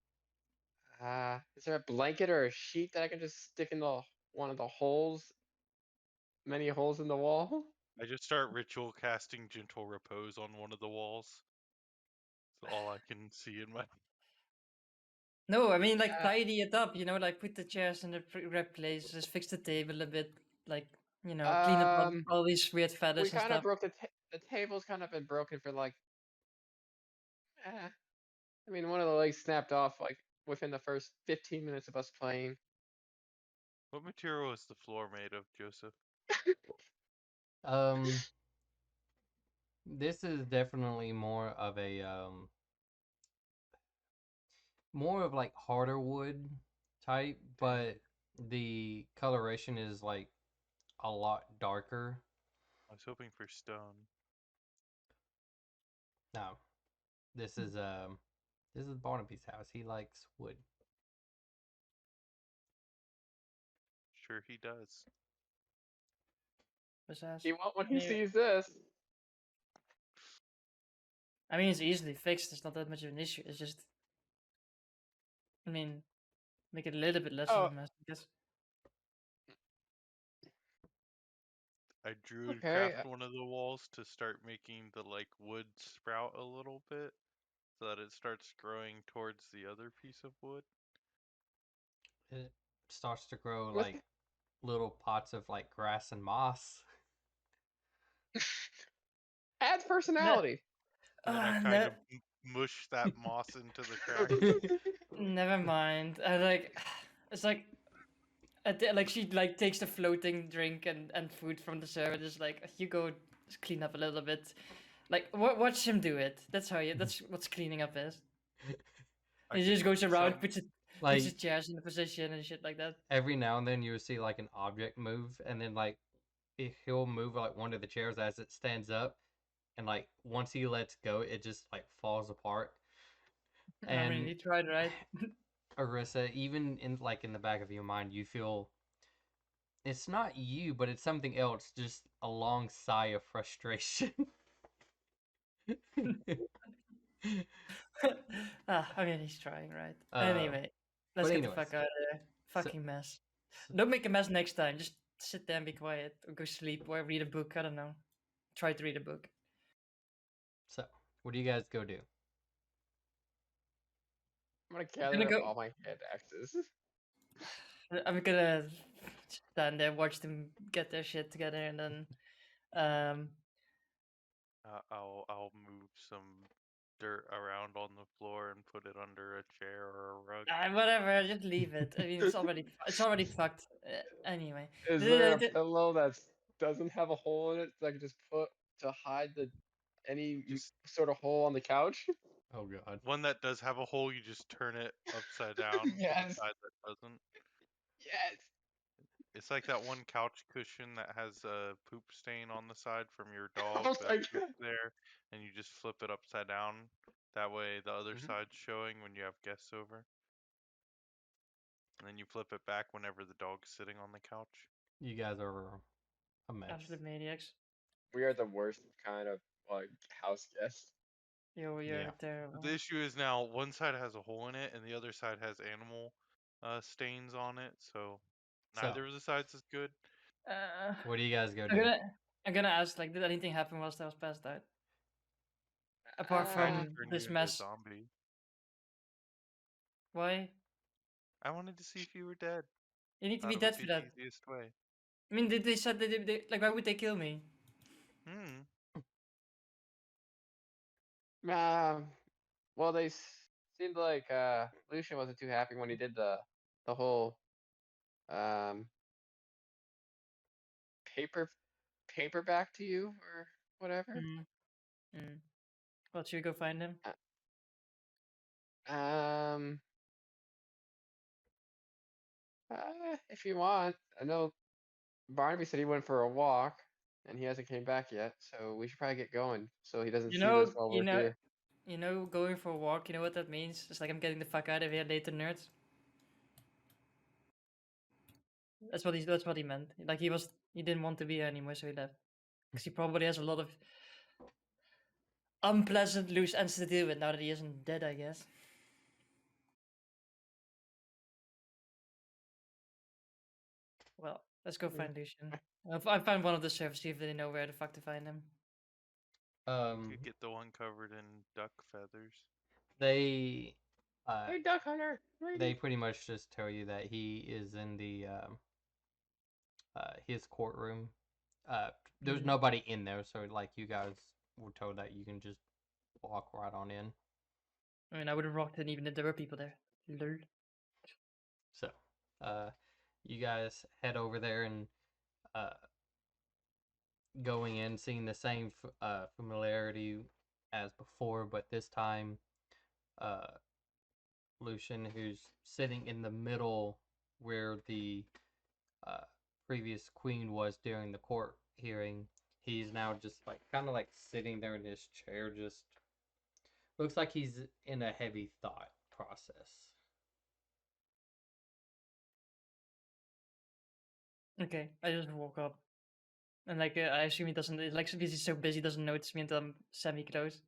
is there a blanket or a sheet that I can just stick in the one of the holes, many holes in the wall? I just start ritual casting gentle repose on one of the walls. It's all I can see in my No, I mean like Uh, tidy it up, like put the chairs in the right places, fix the table a bit, like clean up um, all these weird we feathers and kind of stuff. broke the table's kind of been broken for like I mean one of the legs snapped off like within the first 15 minutes of us playing. What material is the floor made of, Joseph? um this is definitely more of like harder wood type, but the coloration is like a lot darker. I was hoping for stone. No, this is This is Barnaby's house. He likes wood. Sure he does. Pizzazz. He won't when he Anyway, sees this. I mean, it's easily fixed. It's not that much of an issue. It's just, I mean, make it a little bit less of Oh, a mess, I guess. I drew and okay. craft one of the walls to start making the like wood sprout a little bit, so that it starts growing towards the other piece of wood. It starts to grow With like little pots of like grass and moss. adds No, personality. And then I kind no, of mush that moss into the cracks. never mind. I like, it's like, like she like takes the floating drink and food from the server. Just like you go just clean up a little bit. Like watch him do it. That's how you. That's what's cleaning up is. I He could just goes around, some puts his Like chairs in the position and shit like that. every now and then you will see like an object move, and then like he'll move like one of the chairs as it stands up, and like once he lets go, it just like falls apart. I mean, And he tried, right? Arissa, even in like in the back of your mind, you feel it's not you, but it's something else, just a long sigh of frustration. I mean, he's trying, right? uh, Anyway, let's but get the fuck anyways, out of there. so, Fucking mess. so Don't make a mess next time. Just sit there and be quiet, or go sleep, or read a book. I don't know. Try to read a book. so what do you guys go do? I'm gonna I'm gonna gather up go. all my hand axes. I'm gonna stand there, watch them get their shit together, and then um, I'll move some dirt around on the floor and put it under a chair or a rug. whatever. Just leave it. I mean, it's already fucked. Anyway, Is there a pillow that doesn't have a hole in it that I can just put to hide the any Just sort of hole on the couch? Oh god. one that does have a hole, you just turn it upside down to the Yes. side that doesn't. Yes. It's like that one couch cushion that has a poop stain on the side from your dog Oh my that god. pooped there, and you just flip it upside down. That way, the other Mhm. side's showing when you have guests over. And then you flip it back whenever the dog's sitting on the couch. You guys are a mess. absolute maniacs. We are the worst kind of like house guests. You're Yeah. terrible. The issue is now one side has a hole in it, and the other side has animal stains on it, so So neither of the sides is good. Uh, what do you guys go I'm do? gonna I'm gonna ask like, did anything happen whilst I was passed out? Apart Tried to Uh, from turn you this into a mess. zombie. Why? I wanted to see if you were dead. You need to Thought be it would dead be for the that. easiest way. I mean, they said they like, why would they kill me? Hmm. um, well, seemed like Lucian wasn't too happy when he did the whole um paper paperback to you or whatever. Mm. Mm. Well, should we go find him? Um, if you want, I know Barnaby said he went for a walk and he hasn't came back yet, so we should probably get going so he doesn't You see this know, while you we're know, here. you know, going for a walk. You know what that means? It's like I'm getting the fuck out of here, later, nerds. That's what he meant. Like he didn't want to be here anymore, so he left. Because he probably has a lot of unpleasant loose ends to deal with now that he isn't dead, I guess. Well, let's go find Lucian. I found one of the servers, see if they know where the fuck to find him. You could get the one covered in duck feathers. They Hey, Duck Hunter. they pretty much just tell you that he is in the his courtroom. There's Mm. nobody in there, so like you guys were told that you can just walk right on in. I mean, I would have rocked it even if there were people there. Lol. So, you guys head over there and uh, going in, seeing the same familiarity as before, but this time, uh, Lucian, who's sitting in the middle where the uh, previous queen was during the court hearing, he's now just like kind of like sitting there in his chair, just Looks like he's in a heavy thought process. Okay, I just walk up. And like, I assume he doesn't, like, because he's so busy, he doesn't notice me until I'm semi-close.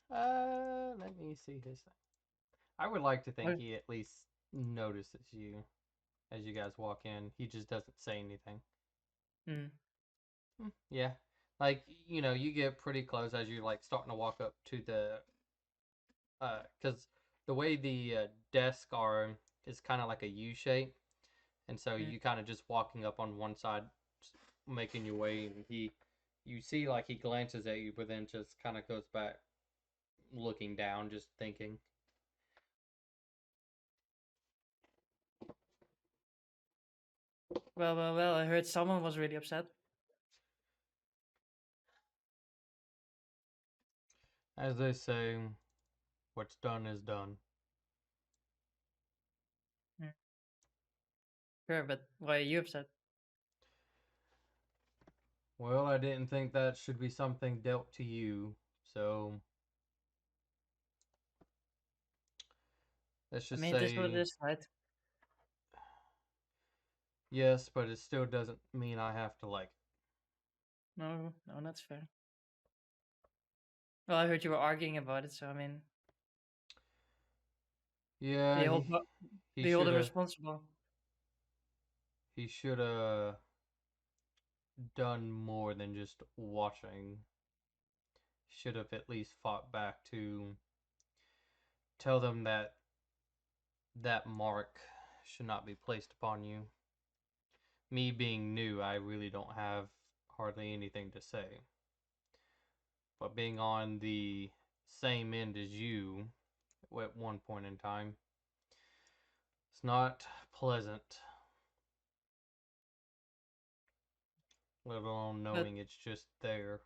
Let me see his thing. I would like to think Oh. he at least notices you as you guys walk in. He just doesn't say anything. Hmm. Yeah. Like, you get pretty close as you're like starting to walk up to the because the way the desks are is kind of like a U shape, and so Hmm. you kind of just walking up on one side, making your way, and you see like he glances at you, but then just kind of goes back, looking down, just thinking. Well, I heard someone was really upset. As they say, what's done is done. Hmm. Sure, but why are you upset? Well, I didn't think that should be something dealt to you, so let's I just mean, it is what it say is, right? yes, but it still doesn't mean I have to like. No, that's fair. Well, I heard you were arguing about it, so I mean, Yeah, they hold he they hold should it have responsible. he should have done more than just watching. Should have at least fought back to tell them that that mark should not be placed upon you. Me being new, I really don't have hardly anything to say. But being on the same end as you at one point in time, it's not pleasant, let alone But knowing it's just there.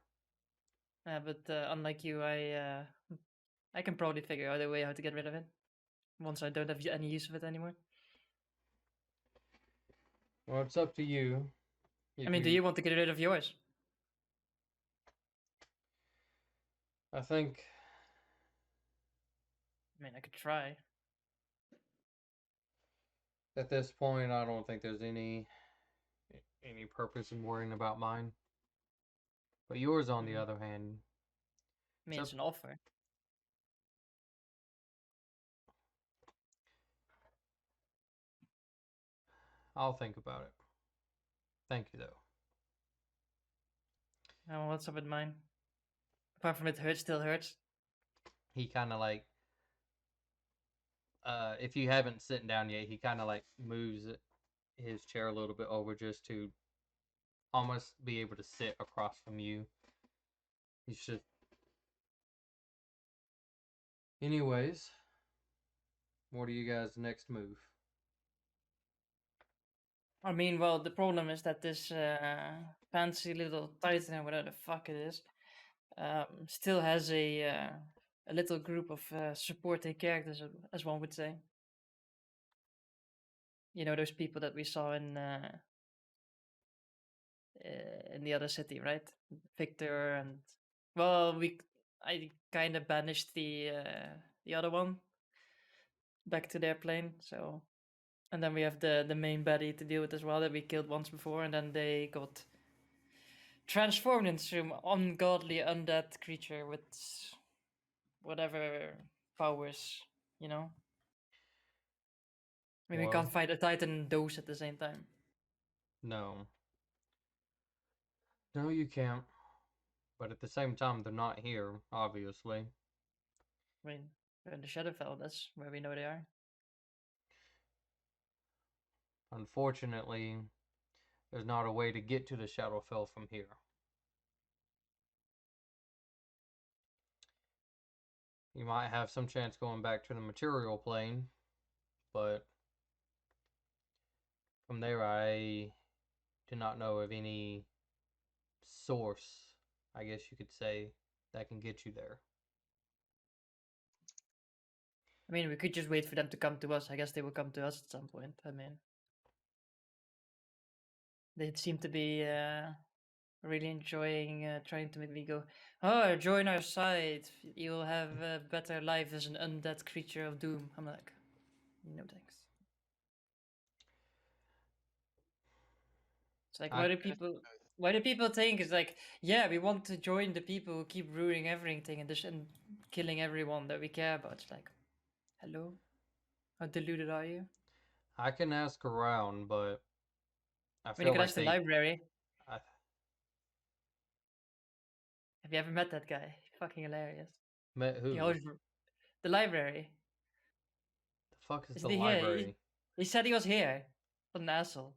unlike you, I can probably figure out a way how to get rid of it once I don't have any use of it anymore. Well, it's up to you. I If mean, do you, you want to get rid of yours? I think I mean, I could try. at this point, I don't think there's any purpose in worrying about mine. But yours, on the Mm. other hand, I it's mean, up. it's an offer. I'll think about it. Thank you, though. What's up with mine? Apart from it hurts, still hurts. He kind of like, if you haven't sitting down yet, he kind of like moves his chair a little bit over just to almost be able to sit across from you. He's just. Anyways, what are you guys' next move? I mean, well, the problem is that this fancy little titan, whatever the fuck it is, still has a little group of supporting characters, as one would say. You know, those people that we saw in the other city, right? Victor and well, I kind of banished the other one back to their plane. So, and then we have the main baddie to deal with as well that we killed once before, and then they got transformed into some ungodly undead creature with whatever powers, you know. I mean, we Well, can't fight a titan and those at the same time. no. No, you can't. But at the same time, they're not here, obviously. I mean, they're in the Shadowfell. That's where we know they are. Unfortunately, there's not a way to get to the Shadowfell from here. You might have some chance going back to the material plane, but from there, I do not know of any source, I guess you could say, that can get you there. I mean, we could just wait for them to come to us. I guess they will come to us at some point. I mean, they seem to be really enjoying trying to make me go, oh, join our side. You'll have a better life as an undead creature of doom. I'm like, no thanks. It's like, I why do people think it's like, yeah, we want to join the people who keep ruining everything and killing everyone that we care about? It's like, hello, how deluded are you? I can ask around, but I I mean, you feel could like ask the library. I, Have you ever met that guy? Fucking hilarious. met He who? always the library. The fuck is the Isn't he here? library? He said he was here. What an asshole.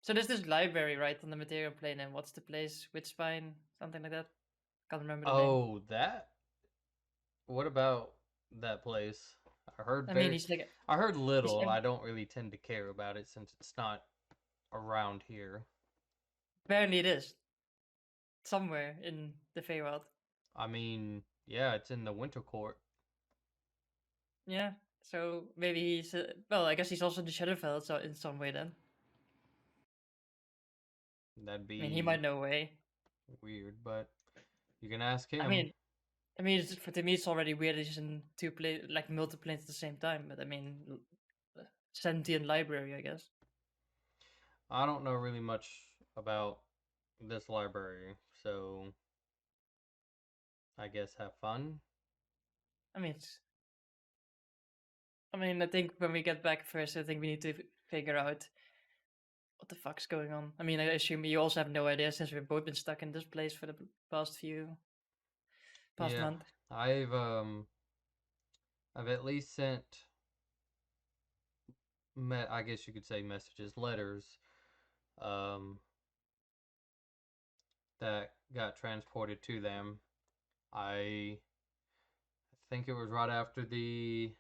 So there's this library right on the material plane, and what's the place? Witchspine, something like that. Can't remember the name. Oh, that. What about that place? I heard I mean, very. he's like, I heard he's little. I don't really tend to care about it since it's not around here. apparently it is somewhere in the Feywild. I mean, yeah, it's in the Winter Court. Yeah. So maybe he's well. I guess he's also the Shadowfell, so in some way then. That'd I mean, he might be know a way. weird, but you can ask I him. mean, for to me, it's already weird. He's in like multiple planes at the same time. But I mean, sentient library, I guess. I don't know really much about this library, so I guess have fun. I mean, I think when we get back first, I think we need to figure out what the fuck's going on. I mean, I assume you also have no idea since we've both been stuck in this place for the past Yeah, month. I've at least sent I guess you could say messages, letters, um, that got transported to them. I think it was right after the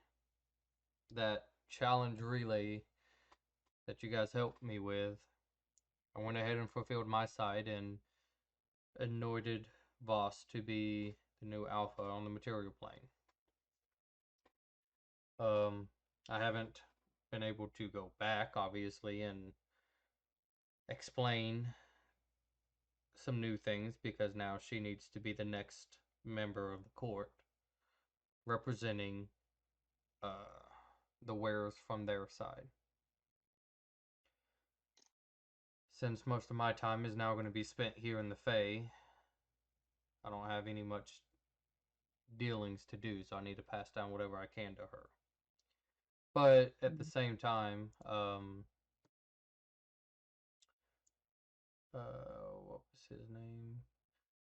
that challenge relay that you guys helped me with. I went ahead and fulfilled my side and anointed Voss to be the new alpha on the material plane. I haven't been able to go back, obviously, and explain some new things because now she needs to be the next member of the court representing uh, the wearers from their side. Since most of my time is now going to be spent here in the Fae, I don't have any much dealings to do, so I need to pass down whatever I can to her. But at the same time, what was his name?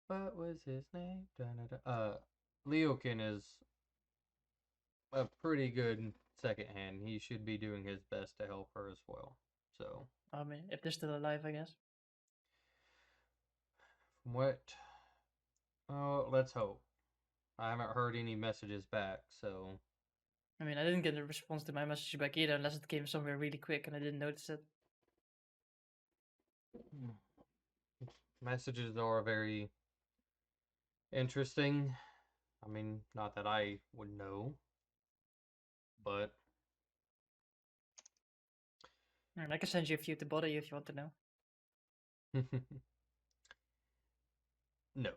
What was his name? Da-da-da. Leokin is a pretty good second hand. He should be doing his best to help her as well. So, I mean, if they're still alive, I guess. from what? Oh, let's hope. I haven't heard any messages back, so. I mean, I didn't get a response to my message back either, unless it came somewhere really quick and I didn't notice it. Messages are very interesting. I mean, not that I would know, but. And I can send you a few to bother you if you want to know. No.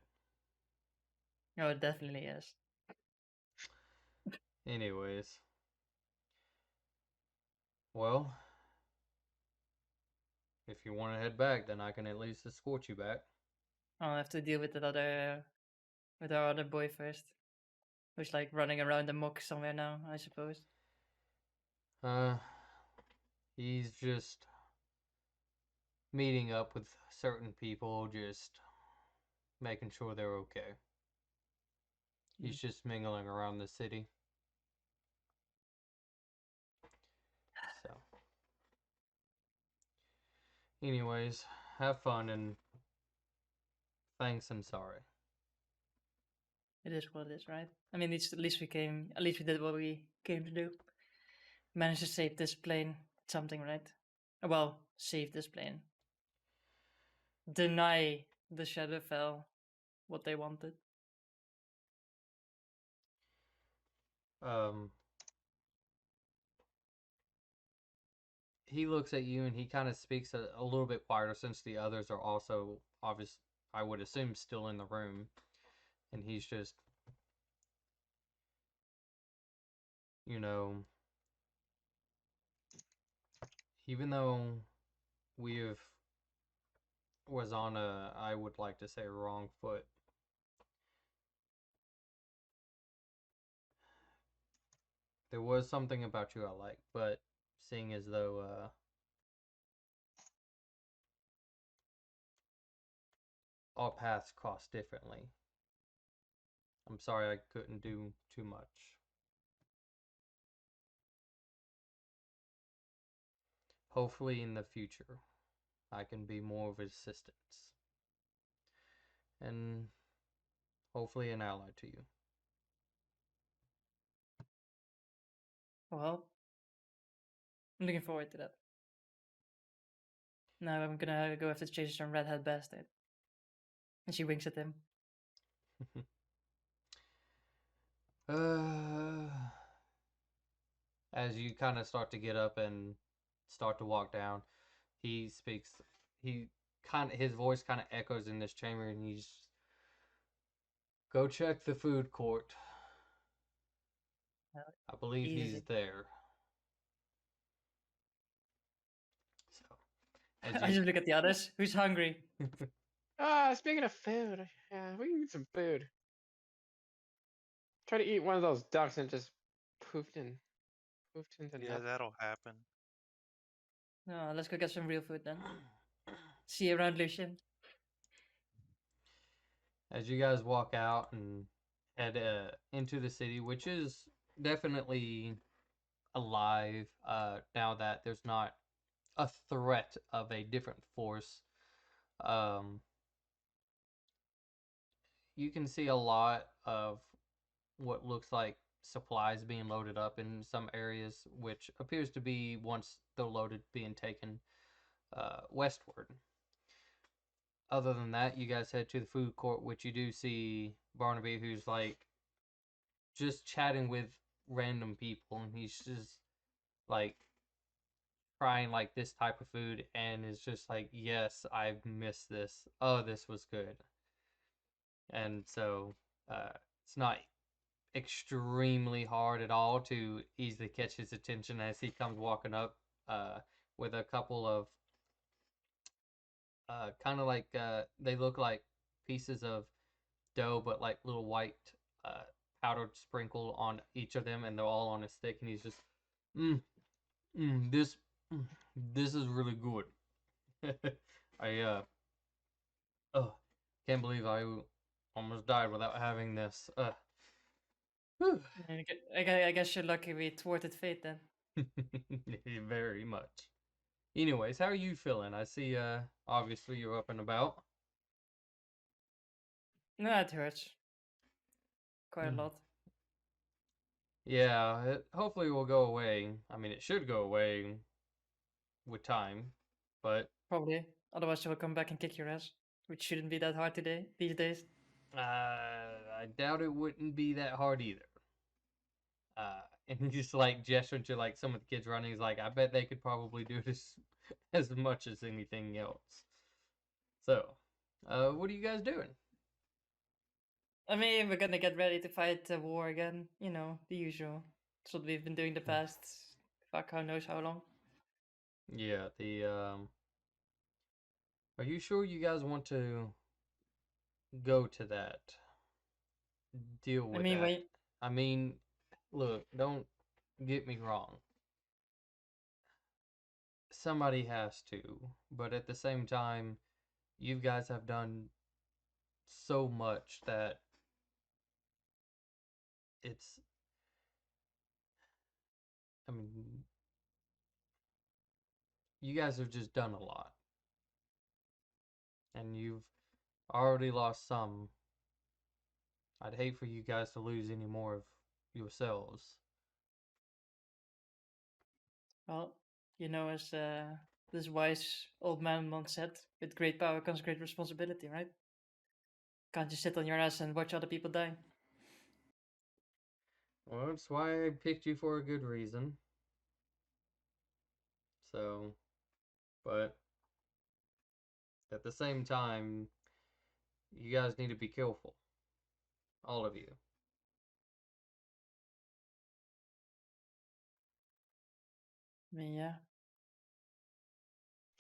Oh, it definitely is. Anyways. Well, if you want to head back, then I can at least escort you back. I'll have to deal with that other, with our other boy first, who's like running around the muck somewhere now, I suppose. Uh, he's just meeting up with certain people, just making sure they're okay. He's just mingling around the city. So, anyways, have fun and thanks and sorry. It is what it is, right? I mean, at least we did what we came to do. Managed to save this plane. Something, right? Well, save this plane. Deny the Shadowfell what they wanted. Um, he looks at you and he kind of speaks a little bit quieter since the others are also obvious, I would assume, still in the room, and he's just, you know, even though we've was on a, I would like to say, wrong foot. There was something about you I like, but seeing as though all paths cross differently, I'm sorry I couldn't do too much. Hopefully in the future, I can be more of assistance. And hopefully an ally to you. Well, I'm looking forward to that. Now I'm gonna go have to chase some redhead bastard. And she winks at him. uh, as you kind of start to get up and start to walk down, he speaks. He his voice kind of echoes in this chamber, and he's, go check the food court. I believe he's Easy. there. So, as I you just look at the others. Who's hungry? Speaking of food, yeah, we can get some food. Try to eat one of those ducks and just poofed into Yeah, nothing. that'll happen. No, let's go get some real food then. See you around, Lucian. as you guys walk out and head into the city, which is definitely alive now that there's not a threat of a different force. Um, you can see a lot of what looks like supplies being loaded up in some areas, which appears to be, once they're loaded, being taken westward. Other than that, you guys head to the food court, which you do see Barnaby, who's like just chatting with random people, and he's just like trying like this type of food, and is just like, yes, I've missed this. Oh, this was good. And so it's not extremely hard at all to easily catch his attention as he comes walking up with a couple of kind of like they look like pieces of dough, but like little white uh, powdered sprinkle on each of them, and they're all on a stick. And he's just, mm, this, mm, this is really good. I oh, can't believe I almost died without having this. I guess you're lucky we thwarted fate then. Very much. Anyways, how are you feeling? I see obviously you're up and about. No, it hurts. Quite a lot. Yeah, it hopefully will go away. I mean, it should go away with time, but Probably. Otherwise she'll come back and kick your ass. Which shouldn't be that hard these days. I doubt it wouldn't be that hard either. And he's just like gesturing to like some of the kids running. He's like, I bet they could probably do this as much as anything else. So, what are you guys doing? I mean, we're gonna get ready to fight the war again. You know, the usual. That's what we've been doing the past fuck who knows how long. Yeah, the are you sure you guys want to go to that? Deal I with mean, that? when I mean, look, don't get me wrong. Somebody has to, but at the same time, you guys have done so much that it's, I mean, you guys have just done a lot, and you've already lost some. I'd hate for you guys to lose any more of yourselves. well, you know, as this wise old man once said, with great power comes great responsibility, right? Can't just sit on your ass and watch other people die. Well, that's why I picked you for a good reason. So, but At the same time, you guys need to be careful. All of you. I mean, yeah.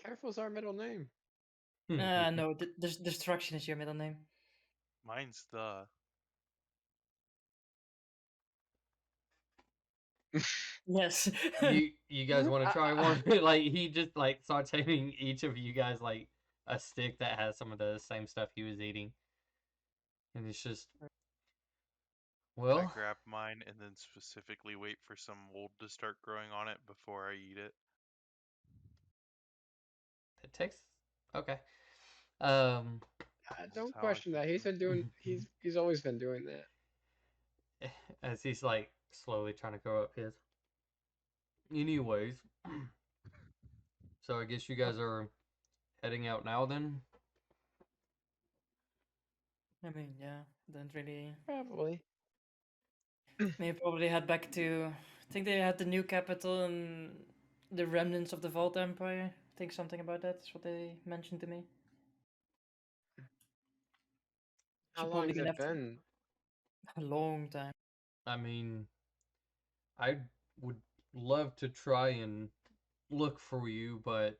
Careful's our middle name. No, destruction is your middle name. Mine's the. Yes. You guys want to try I- one? Like he just like starts handing each of you guys like a stick that has some of the same stuff he was eating, and it's just I well, grab mine and then specifically wait for some mold to start growing on it before I eat it. it takes okay. Um, This is don't how I question that. He's function. been doing. He's always been doing that. as he's like slowly trying to grow up his. Anyways, so I guess you guys are heading out now then. I mean, yeah. Don't really. Probably. Maybe probably head back to. I think they had the new capital and the remnants of the Vault Empire. I think something about that is what they mentioned to me. How So long probably has gonna it have to been? a long time. I mean, I would love to try and look for you, but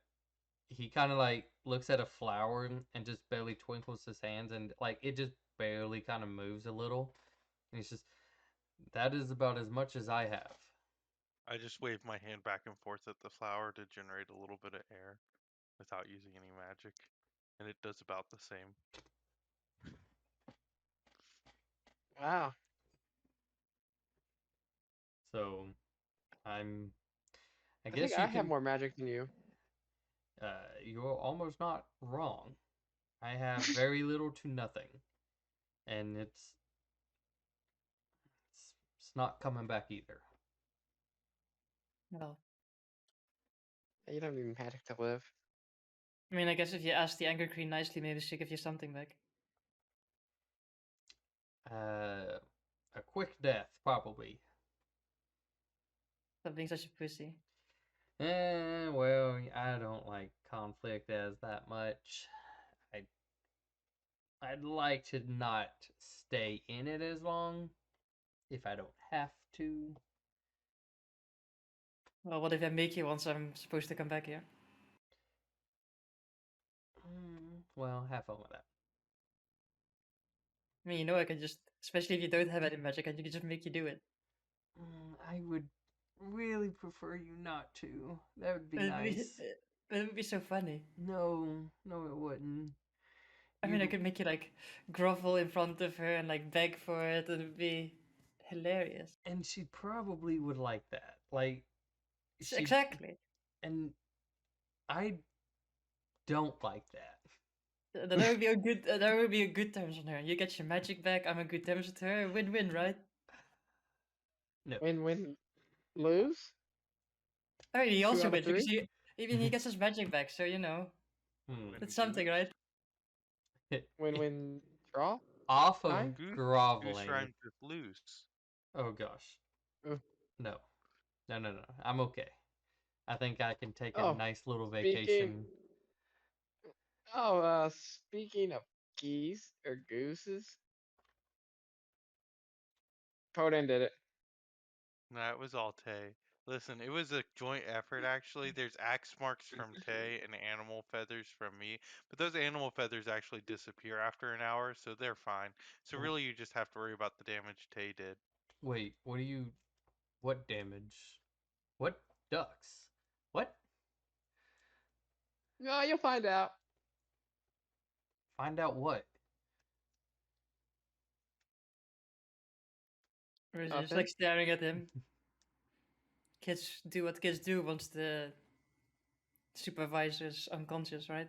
he kind of like looks at a flower and just barely twinkles his hands, and like it just barely kind of moves a little. And he's just, that is about as much as I have. I just wave my hand back and forth at the flower to generate a little bit of air without using any magic, and it does about the same. Wow. So I'm, I I think guess I you have can, more magic than you. you're almost not wrong. I have very little to nothing, and it's not coming back either. Well, You don't need magic to live. I mean, I guess if you ask the Anger Queen nicely, maybe she'll give you something back. A quick death, probably. Stop being such a pussy. Well, I don't like conflict as that much. I I'd like to not stay in it as long if I don't have to. Well, what if I make you once I'm supposed to come back here? Well, have fun with that. I mean, you know, I can just, especially if you don't have any magic, I can just make you do it. I would really prefer you not to. That would be But it'd be, nice. but it would be so funny. No, no, it wouldn't. I mean, I You could make you like grovel in front of her and like beg for it, and it'd be hilarious. and she probably would like that. Like she Exactly. and I don't like that. That would be a good. That would be a good terms on her. You get your magic back. I'm a good terms with her. Win-win, right? No. Win lose. I mean, he 2 also out of wins because 3. he gets his magic back. So you know, Hmm. it's something, right? Win draw. Off of Time. Goose groveling. rhymes with loose. Oh gosh. Ugh. No. No, no, no. I'm okay. I think I can take a Oh, nice little speaking. vacation. Speaking of geese or gooses, Poden did it. That was all Tay. Listen, it was a joint effort actually. There's axe marks from Tay and animal feathers from me, but those animal feathers actually disappear after an hour, so they're fine. So really you just have to worry about the damage Tay did. Wait, what damage? What ducks? What? No, you'll find out. Find out what? Or is it just Nothing. like staring at him? Kids do what kids do once the supervisor's unconscious, right?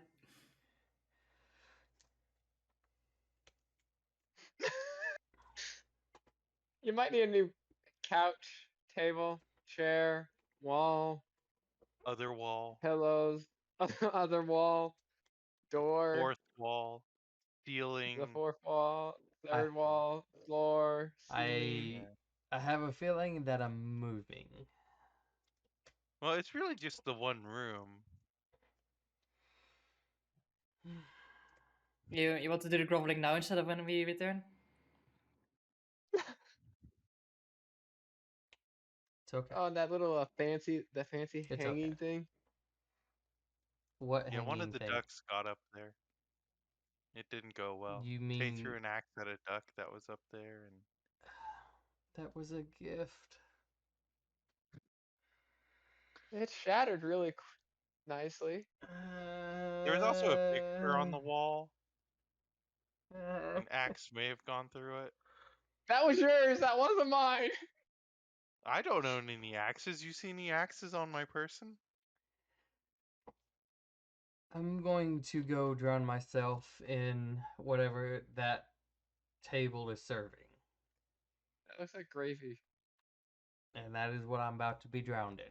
You might need a new couch, table, chair, wall, Other wall, pillows, other wall, door, fourth wall, the ceiling. fourth wall, I third wall, floor, ceiling. I Yeah. I have a feeling that I'm moving. Well, it's really just the one room. You want to do the groveling now instead of when we return? It's okay. Oh, that little fancy It's okay. hanging thing. What Yeah, one of hanging the thing? ducks got up there. It didn't go well. You Tay mean threw an axe at a duck that was up there, and that was a gift? It shattered really nicely. there was also a picture on the wall. Uh, An axe may have gone through it. That was yours. That wasn't mine. I don't own any axes. You see any axes on my person? I'm going to go drown myself in whatever that table is serving. That looks like gravy. And that is what I'm about to be drowned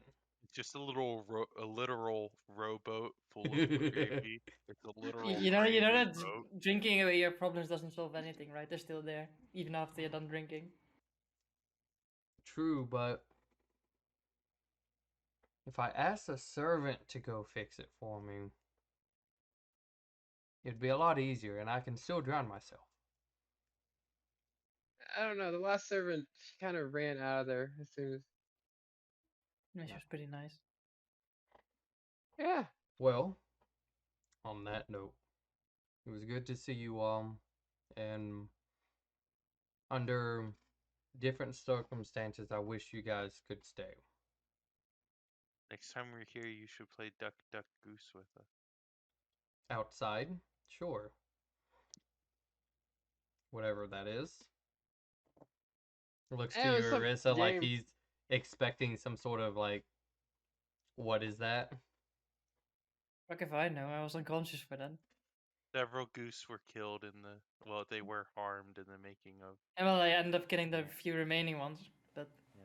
It's just a literal rowboat full of in. gravy. It's a literal You know gravy that boat. drinking away your problems doesn't solve anything, right? They're still there, even after you're done drinking. True, but if I asked a servant to go fix it for me, it'd be a lot easier and I can still drown myself. I don't know. The last servant kind of ran out of there as soon as. Yeah, she was pretty nice. Yeah. Well, on that note, it was good to see you all, and under different circumstances, I wish you guys could stay. Next time we're here, you should play Duck Duck Goose with us. Outside? Sure. Whatever that is. Looks to And it you, was some Arissa, like game. he's expecting some sort of like, what is that? Fuck if I know, I was unconscious for that. Several goose were killed well, they were harmed in the making of. And well, I ended up getting the few remaining ones, but Yeah.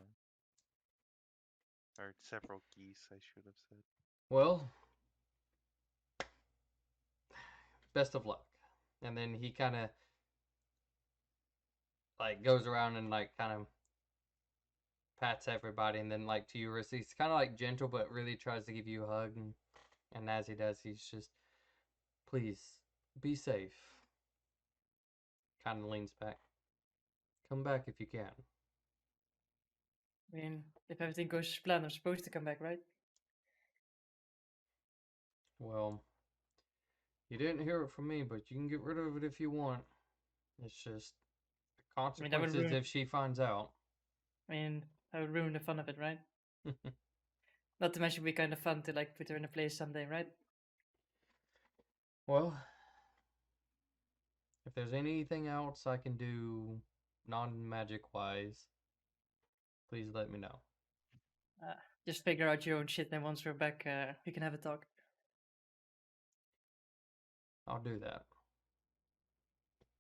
Or several geese, I should have said. Well, best of luck. And then he kind of like goes around and like kind of pats everybody, and then like to you, Arissa, he's kind of like gentle, but really tries to give you a hug. And as he does, he's just, please be safe. Kind of leans back. Come back if you can. I mean, if everything goes as planned, I'm supposed to come back, right? Well, you didn't hear it from me, but you can get rid of it if you want. It's just the I mean, that would consequences ruin. if she finds out. I mean, that would ruin the fun of it, right? Not to mention, it'd be kind of fun to like put her in a place someday, right? Well, if there's anything else I can do non-magic wise, please let me know. Uh, just figure out your own shit, and once we're back, we can have a talk. I'll do that.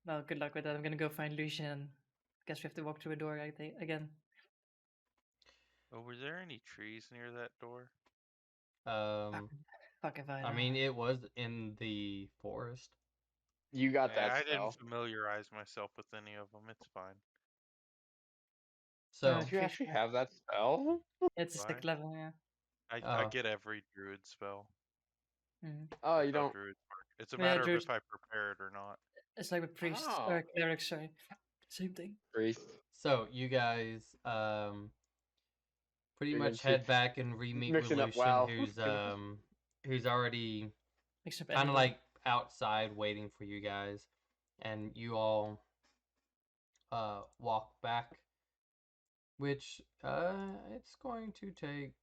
Well, good luck with that. I'm gonna go find Lucian. And guess we have to walk through a door again. Oh, were there any trees near that door? Fuck if I know. I mean, it was in the forest. You got that I didn't spell. familiarize myself with any of them. It's fine. No, So, Did you pretty actually sure. have that spell? It's a Do I? stick level, yeah. I get every druid spell. Mm. Oh, That's you how don't. druids work. It's a Yeah, matter of Druid. if I prepare it or not. It's like with priests Oh, or clerics. Sorry, same thing. priest. so you guys, pretty You're gonna much see head back and re-meet with mixing up Lucian, WoW. who's already Mix up kind of anything. like outside waiting for you guys, and you all walk back, which it's going to take,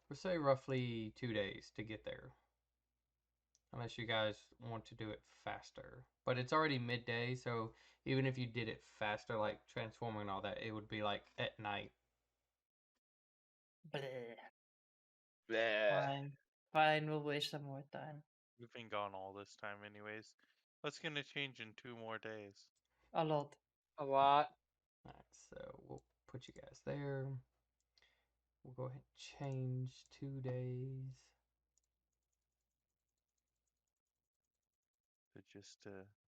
we'll say, roughly 2 days to get there, unless you guys want to do it faster. But it's already midday, so even if you did it faster, like transforming and all that, it would be like at night. Bleh. Bleh. Fine, fine. We'll waste some more time. We've been gone all this time, anyways. What's gonna change in 2 more days? A lot. A lot. Alright, so we'll put you guys there. We'll go ahead and change 2 days. So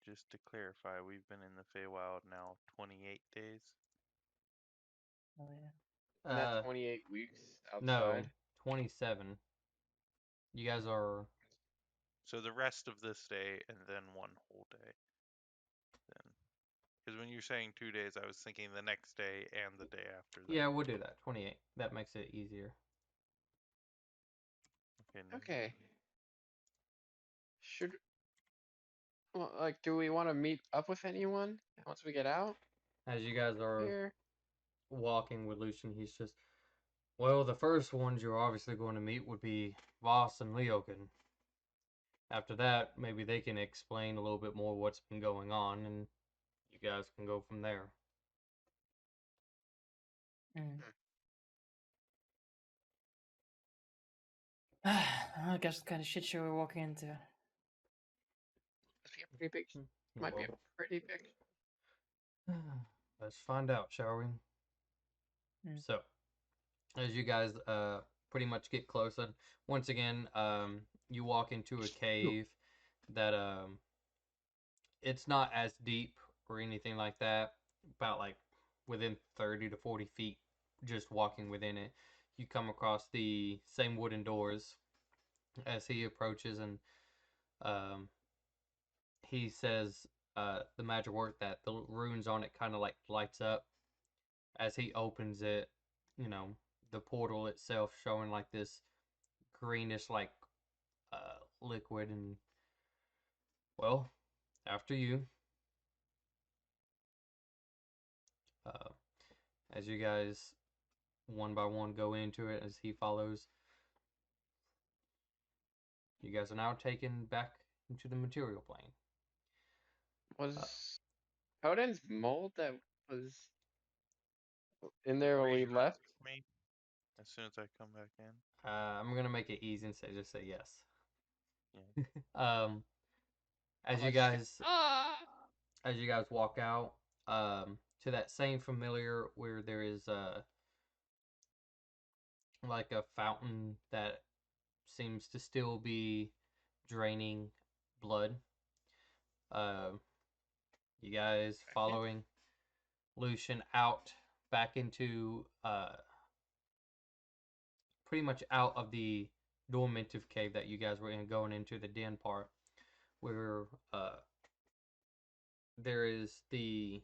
just to clarify, we've been in the Feywild now 28 days. Oh yeah. And that 28 weeks No, outside. 27. You guys are So the rest of this day and then one whole day. Then, because when you're saying 2 days, I was thinking the next day and the day after that. Yeah, we'll do that. 28. That makes it easier. Okay. Noted. Okay. Should well, like, do we want to meet up with anyone once we get out As you guys are here? walking with Lucian, he's just, well, the first ones you're obviously going to meet would be Voss and Leokin. After that, maybe they can explain a little bit more what's been going on, and you guys can go from there. Mm. I guess what kind of shit show we're walking into. Must be a pretty big. Might be a pretty big. Let's find out, shall we? Mm. So, as you guys pretty much get closer, once again, you walk into a cave that it's not as deep or anything like that. About like within 30 to 40 feet, just walking within it, you come across the same wooden doors. As he approaches, and um, he says the magic word, that the runes on it kind of like lights up as he opens it. You know, the portal itself showing like this greenish like liquid, and well, after you. Uh, as you guys one by one go into it, as he follows, you guys are now taken back into the material plane. Was Odin's mold that was in there when we left? Me. As soon as I come back in. I'm gonna make it easy and say just say yes. Yeah. As Oh, you it's just guys as you guys walk out to that same familiar where there is like a fountain that seems to still be draining blood. Uh, you guys following Lucian out back into pretty much out of the dormitive cave that you guys were in, going into the den part, where there is the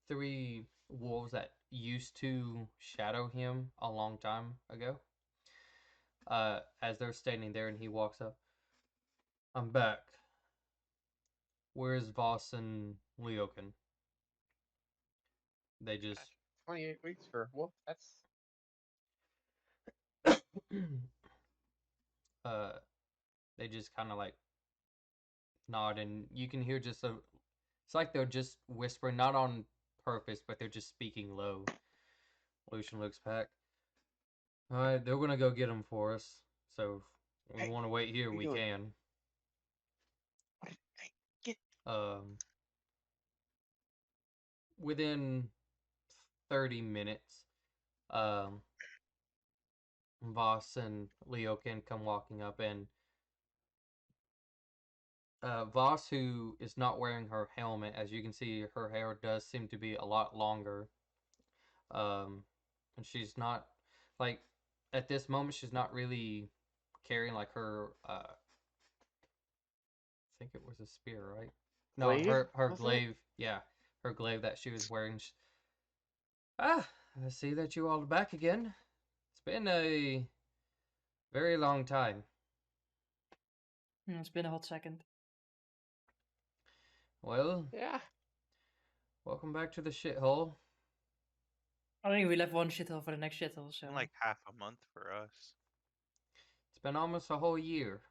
three wolves that used to shadow him a long time ago. As they're standing there, and he walks up, I'm back. Where's Voss and Leokin? They just 28 weeks for wolf. That's uh they just kind of like nod, and you can hear just a, it's like they're just whispering, not on purpose, but they're just speaking low. Lucian looks back. All right, they're gonna go get them for us, so if we Hey, want to wait here, what are we you doing? can. Hey, get um Within 30 minutes, um Voss and Leokin come walking up, and Voss, who is not wearing her helmet, as you can see, her hair does seem to be a lot longer. And she's not, like, at this moment, she's not really carrying, like, her, I think it was a spear, right? No, glaive, her was it? glaive, yeah, her glaive that she was wearing. I see that you all are back again. It's been a very long time. It's been a hot second. Well, Yeah. welcome back to the shithole. I think we left one shithole for the next shithole, so. In like half a month for us. It's been almost a whole year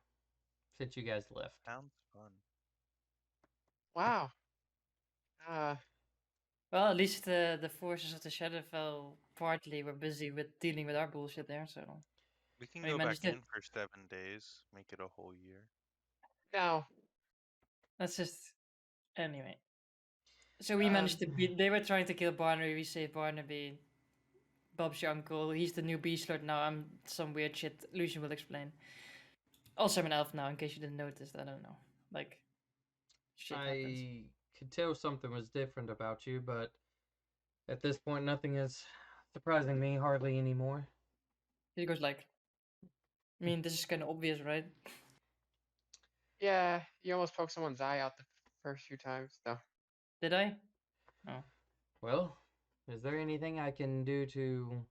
since you guys left. Sounds fun. Wow. Well, at least the forces of the Shadowfell partly were busy with dealing with our bullshit there, so. We can We go back managed it. in for 7 days, make it a whole year. Now, That's just. Anyway. So we managed to beat. They were trying to kill Barnaby, we saved Barnaby. Bob's your uncle, he's the new Beast Lord now, I'm some weird shit Lucian will explain. Also, I'm an elf now, in case you didn't notice, I don't know. Like, shit happens. I could tell something was different about you, but at this point, nothing is surprising me hardly anymore. He goes like, I mean, this is kind of obvious, right? Yeah, you almost poked someone's eye out the first few times. No. Did I? Oh. Well, is there anything I can do to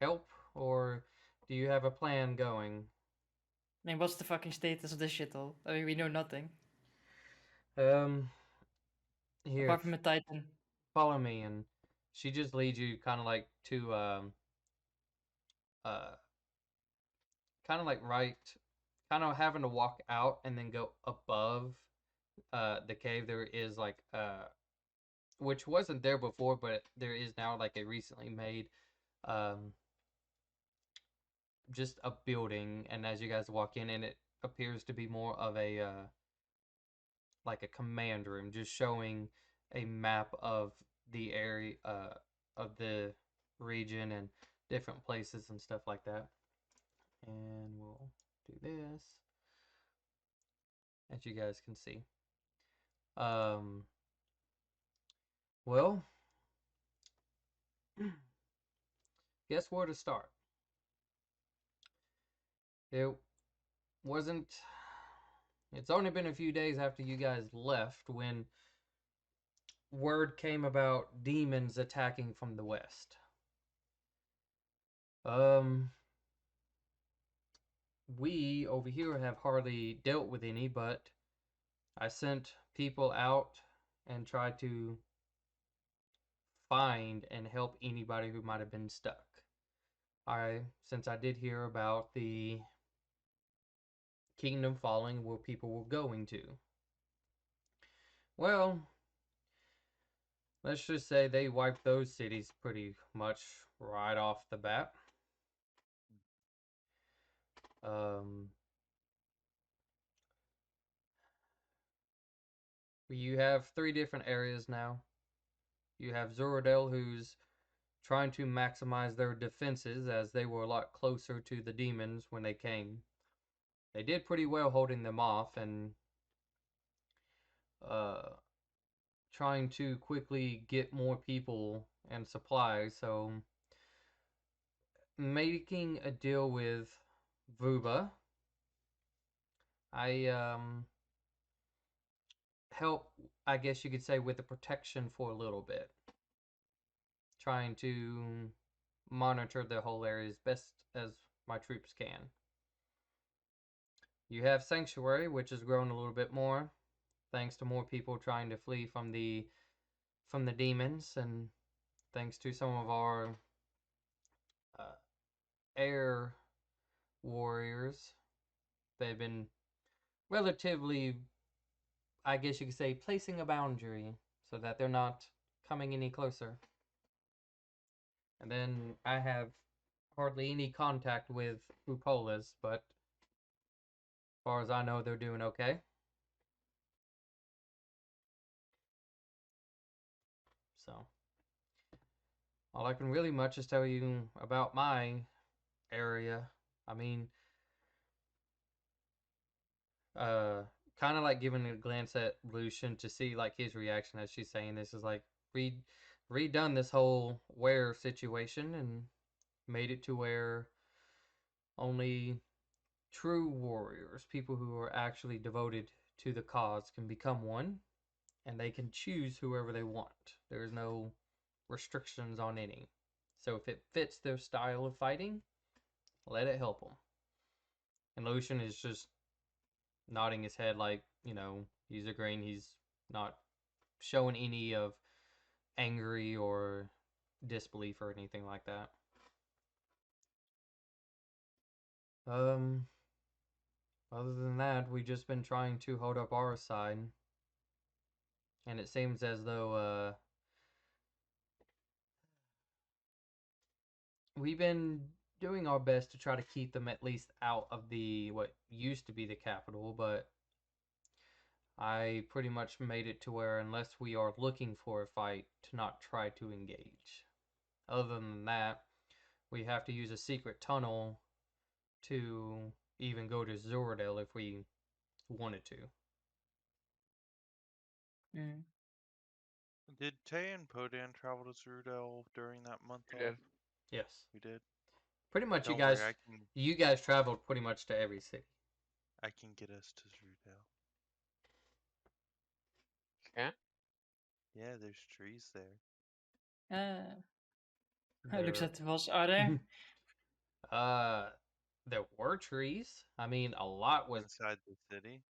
help, or do you have a plan going? I mean, what's the fucking status of this shithole? I mean, we know nothing Um, Here, apart from a titan. follow me, and she just leads you kind of like to uh kind of like right, kind of having to walk out and then go above the cave. There is like which wasn't there before, but there is now like a recently made um just a building, and as you guys walk in, and it appears to be more of a like a command room, just showing a map of the area of the region and different places and stuff like that. And we'll do this, as you guys can see. Um, well, guess where to start. It wasn't. It's only been a few days after you guys left when word came about demons attacking from the west. Um, we over here have hardly dealt with any, but I sent people out and tried to find and help anybody who might have been stuck. Since I did hear about the kingdom falling where people were going to. Well, let's just say they wiped those cities pretty much right off the bat. Um, you have three different areas now. You have Zorodel, who's trying to maximize their defenses as they were a lot closer to the demons when they came. They did pretty well holding them off and uh, trying to quickly get more people and supplies. So, making a deal with Vuba, I help, I guess you could say, with the protection for a little bit, trying to monitor the whole area as best as my troops can. You have Sanctuary, which has grown a little bit more, thanks to more people trying to flee from the demons, and thanks to some of our uh, air warriors. They've been relatively, I guess you could say, placing a boundary so that they're not coming any closer. And then I have hardly any contact with Upolas, but as far as I know, they're doing okay. So, all I can really much is tell you about my area. I mean, uh, kind of like giving a glance at Lucian to see like his reaction as she's saying this is like redone this whole where situation and made it to where only true warriors, people who are actually devoted to the cause, can become one, and they can choose whoever they want. There's no restrictions on any. So if it fits their style of fighting, let it help them. And Lucian is just nodding his head like, he's agreeing. He's not showing any of angry or disbelief or anything like that. Um, Other than that, we've just been trying to hold up our side, and it seems as though we've been doing our best to try to keep them at least out of the what used to be the capital, but I pretty much made it to where unless we are looking for a fight, to not try to engage. Other than that, we have to use a secret tunnel to even go to Zorodel if we wanted to. Mm. Did Tay and Podan travel to Zerudel during that month We off? did. Yes. We did. Pretty much Don't worry, I can you guys traveled pretty much to every city. I can get us to Zerudel. Can't. Yeah, there's trees there. Looks There, at the boss. Are there? uh, there were trees. I mean, a lot was. Inside the city.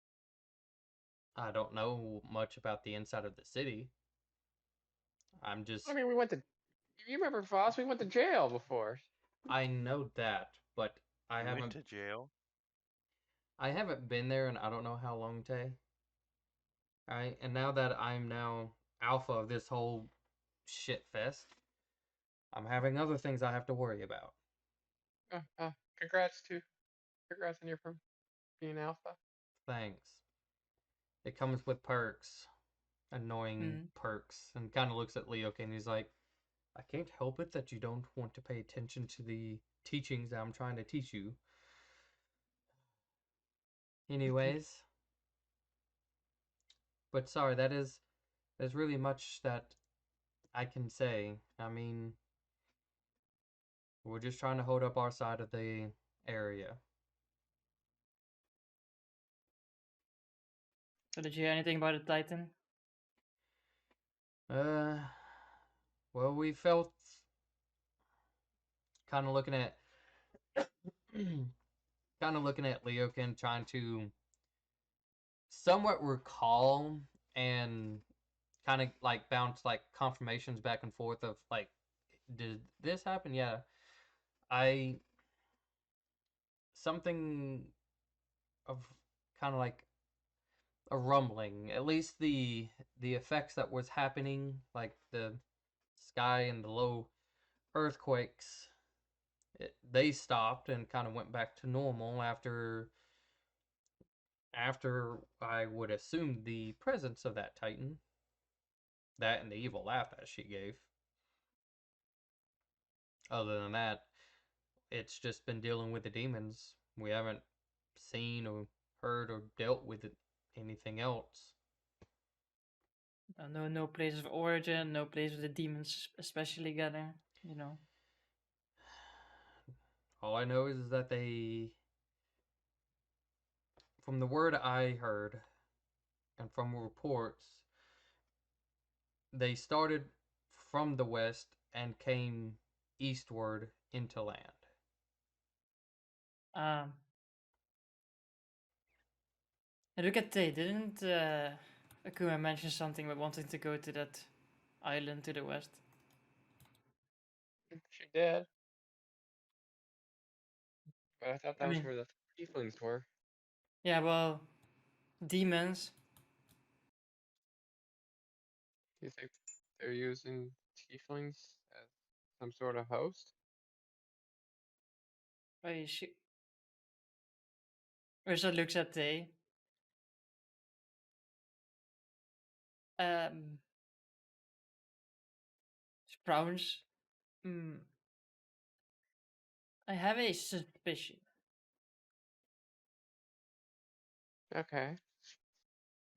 I don't know much about the inside of the city. I'm I just. mean, we went to. You remember Voss? We went to jail before. I know that, but I You went haven't. to jail? I haven't been there in I don't know how long, Tay. Right, and now that I'm now alpha of this whole shit fest, I'm having other things I have to worry about. Congrats to. Congrats on your from being alpha. Thanks. It comes with perks, annoying Mm. perks, and kind of looks at Leoka and he's like, I can't help it that you don't want to pay attention to the teachings that I'm trying to teach you. Anyways, but sorry, there's really much that I can say. I mean, we're just trying to hold up our side of the area. So did you hear anything about the Titan? Uh, well, we felt kind of looking at kind of looking at Leokin trying to somewhat recall and kind of like bounce like confirmations back and forth of like, did this happen? Yeah, I something of kind of like a rumbling. At least the effects that was happening, like the sky and the low earthquakes, they stopped and kind of went back to normal after I would assume the presence of that Titan. That and the evil laugh that she gave. Other than that, it's just been dealing with the demons. We haven't seen or heard or dealt with anything else. No place of origin, no place where the demons especially gather. You know. All I know is that they, from the word I heard and from reports, they started from the west and came eastward into land. Um. Look at Tay. Didn't Akuma mention something about wanting to go to that island to the west? She did. But I thought I that was mean, where the tieflings were. yeah. Well, demons. Do you think they're using tieflings as some sort of host? Oh, she. Ursa looks at Tay. Um. Frowns. Hmm. I have a suspicion. Okay.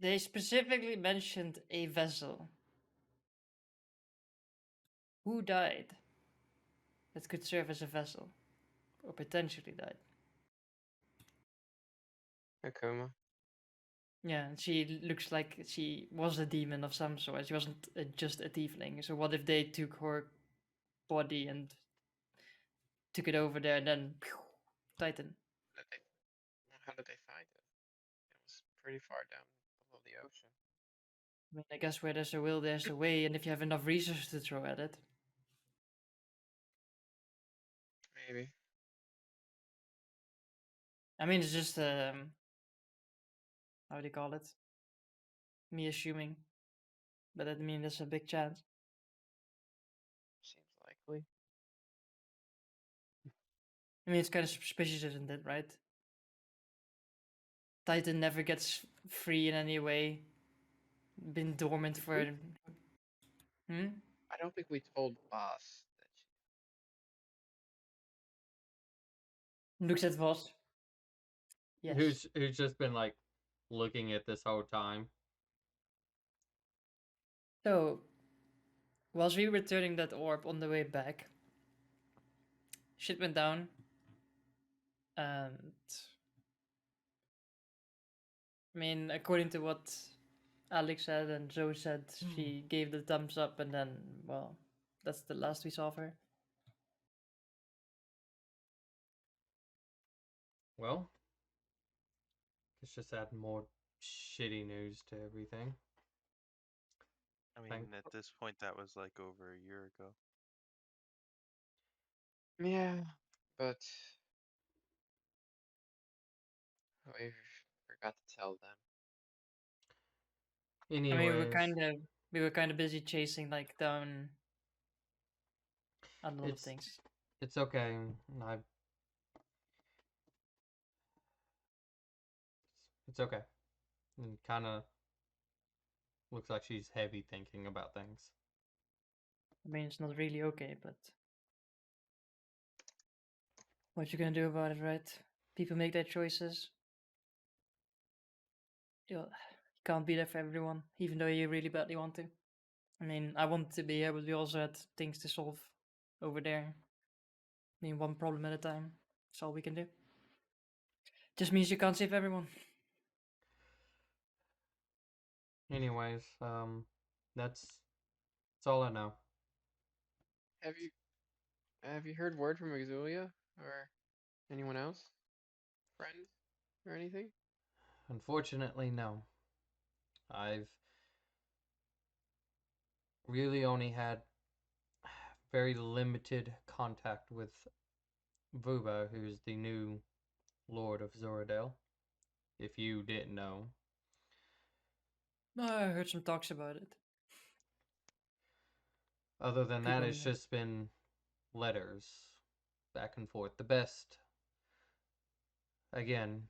They specifically mentioned a vessel. Who died? That could serve as a vessel, or potentially died. Akuma. Yeah, and she looks like she was a demon of some sort. She wasn't just a tiefling. So what if they took her body and took it over there, and then pew, Titan? Did they, how did they find it? It was pretty far down below the ocean. I mean, I guess where there's a will, there's a way, and if you have enough resources to throw at it. Maybe. I mean, it's just how do you call it? Me assuming, but I mean, there's a big chance. Seems likely. I mean, it's kind of suspicious, isn't it? Right? Titan never gets free in any way. Been dormant for. Hmm? I don't think we told Boss that Looks at Voss. Yes. Who's just been like looking at this whole time. So, whilst we were returning that orb on the way back, shit went down, and I mean, according to what Alex said and Zoe said she gave the thumbs up, and then, well, that's the last we saw of her. Well, it's just add more shitty news to everything. I mean, Thank- at this point, that was like over a year ago. Yeah, but we forgot to tell them. I mean, Anyways, we were kind of busy chasing like down a lot of it's things. it's okay. I it's okay. And kind of looks like she's heavy thinking about things. I mean, it's not really okay, but what you gonna do about it, right? People make their choices. You can't be there for everyone, even though you really badly want to. I mean, I want to be here, but we also had things to solve over there. I mean, one problem at a time. That's all we can do. Just means you can't save everyone. Anyways, that's all I know. Have you heard word from Exulia or anyone else? Friends or anything? Unfortunately, no. I've really only had very limited contact with Vuba, who's the new Lord of Zoradale. If you didn't know, No, I heard some talks about it. other than that, People, it's just been letters back and forth. The best, again,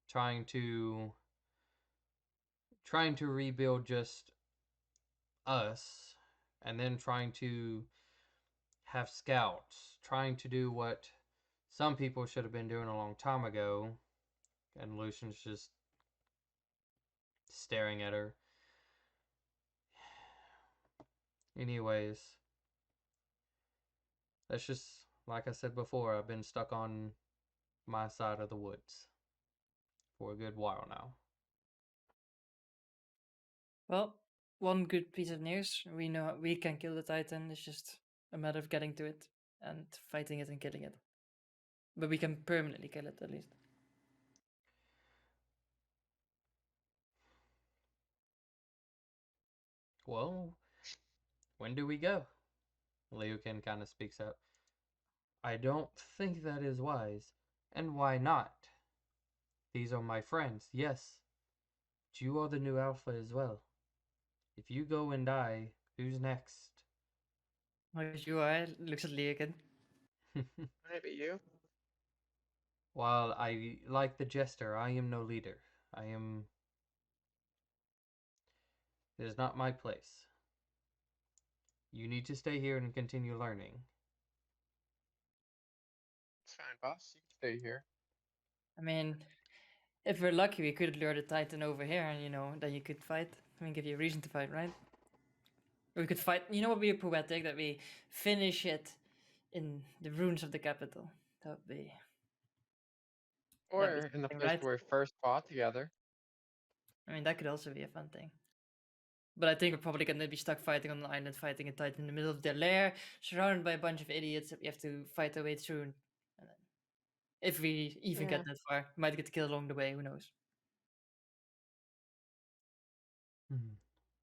trying to rebuild just us, and then trying to have scouts, trying to do what some people should have been doing a long time ago, and Lucian's just staring at her. Anyways, that's just like I said before, I've been stuck on my side of the woods for a good while now. well, one good piece of news: we know we can kill the Titan. It's just a matter of getting to it and fighting it and killing it. But we can permanently kill it at least. Well, when do we go? Liukin kind of speaks up. I don't think that is wise. And why not? These are my friends, yes. But you are the new Alpha as well. If you go and die, who's next? As you are, looks at Lee again. Maybe you. While I like the jester, I am no leader. I am. It is not my place. You need to stay here and continue learning. It's fine, boss. You can stay here. I mean, if we're lucky, we could lure the Titan over here, and then you could fight. I mean, give you a reason to fight, right? Or we could fight. You know what would be poetic? That we finish it in the ruins of the capital. That would be Or in the something, place right? where we first fought together. I mean, that could also be a fun thing. But I think we're probably gonna be stuck fighting on an island, fighting a Titan in the middle of their lair, surrounded by a bunch of idiots that we have to fight our way through. And then, if we even Yeah. get that far, we might get killed along the way. Who knows?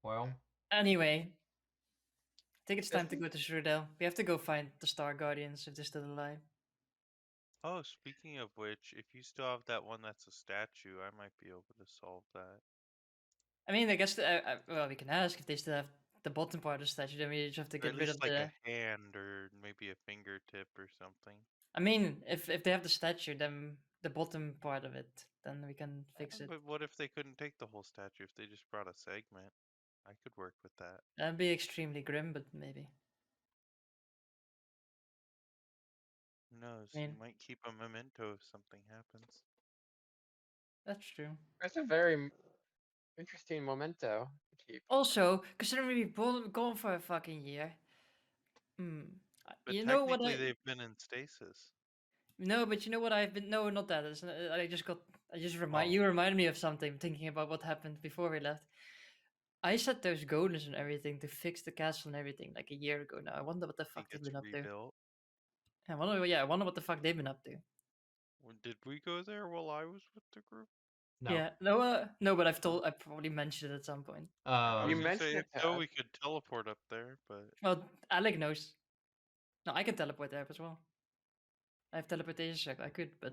Well, Anyway, I think it's time to Giston? go to Shrudel. We have to go find the Star Guardians if they're still alive. Oh, speaking of which, if you still have that one that's a statue, I might be able to solve that. I mean, I guess well, we can ask if they still have the bottom part of the statue. Then we just have to Or get at rid least of like the. a hand or maybe a fingertip or something. I mean, if they have the statue, then the bottom part of it, then we can fix it. But what if they couldn't take the whole statue? If they just brought a segment, I could work with that. That'd be extremely grim, but maybe. Who knows? I You mean, might keep a memento if something happens. that's true. That's a very interesting memento to keep. Also, considering we've gone for a fucking year, hmm. But You know what technically, I? they've been in stasis. No, but you know what I've been. No, not that. I just got. I just Oh. You reminded me of something. Thinking about what happened before we left. I set those golems and everything to fix the castle and everything like a year ago now. I wonder what the Think fuck they've it's been up to. rebuilt. I wonder what the fuck they've been up to. Did we go there while I was with the group? No. Yeah, no, but I probably mentioned it at some point. I was You gonna say mentioned if it to so, us. we could teleport up there, but Well, Alec knows. No, I can teleport there as well. I have teleportation check. I could, but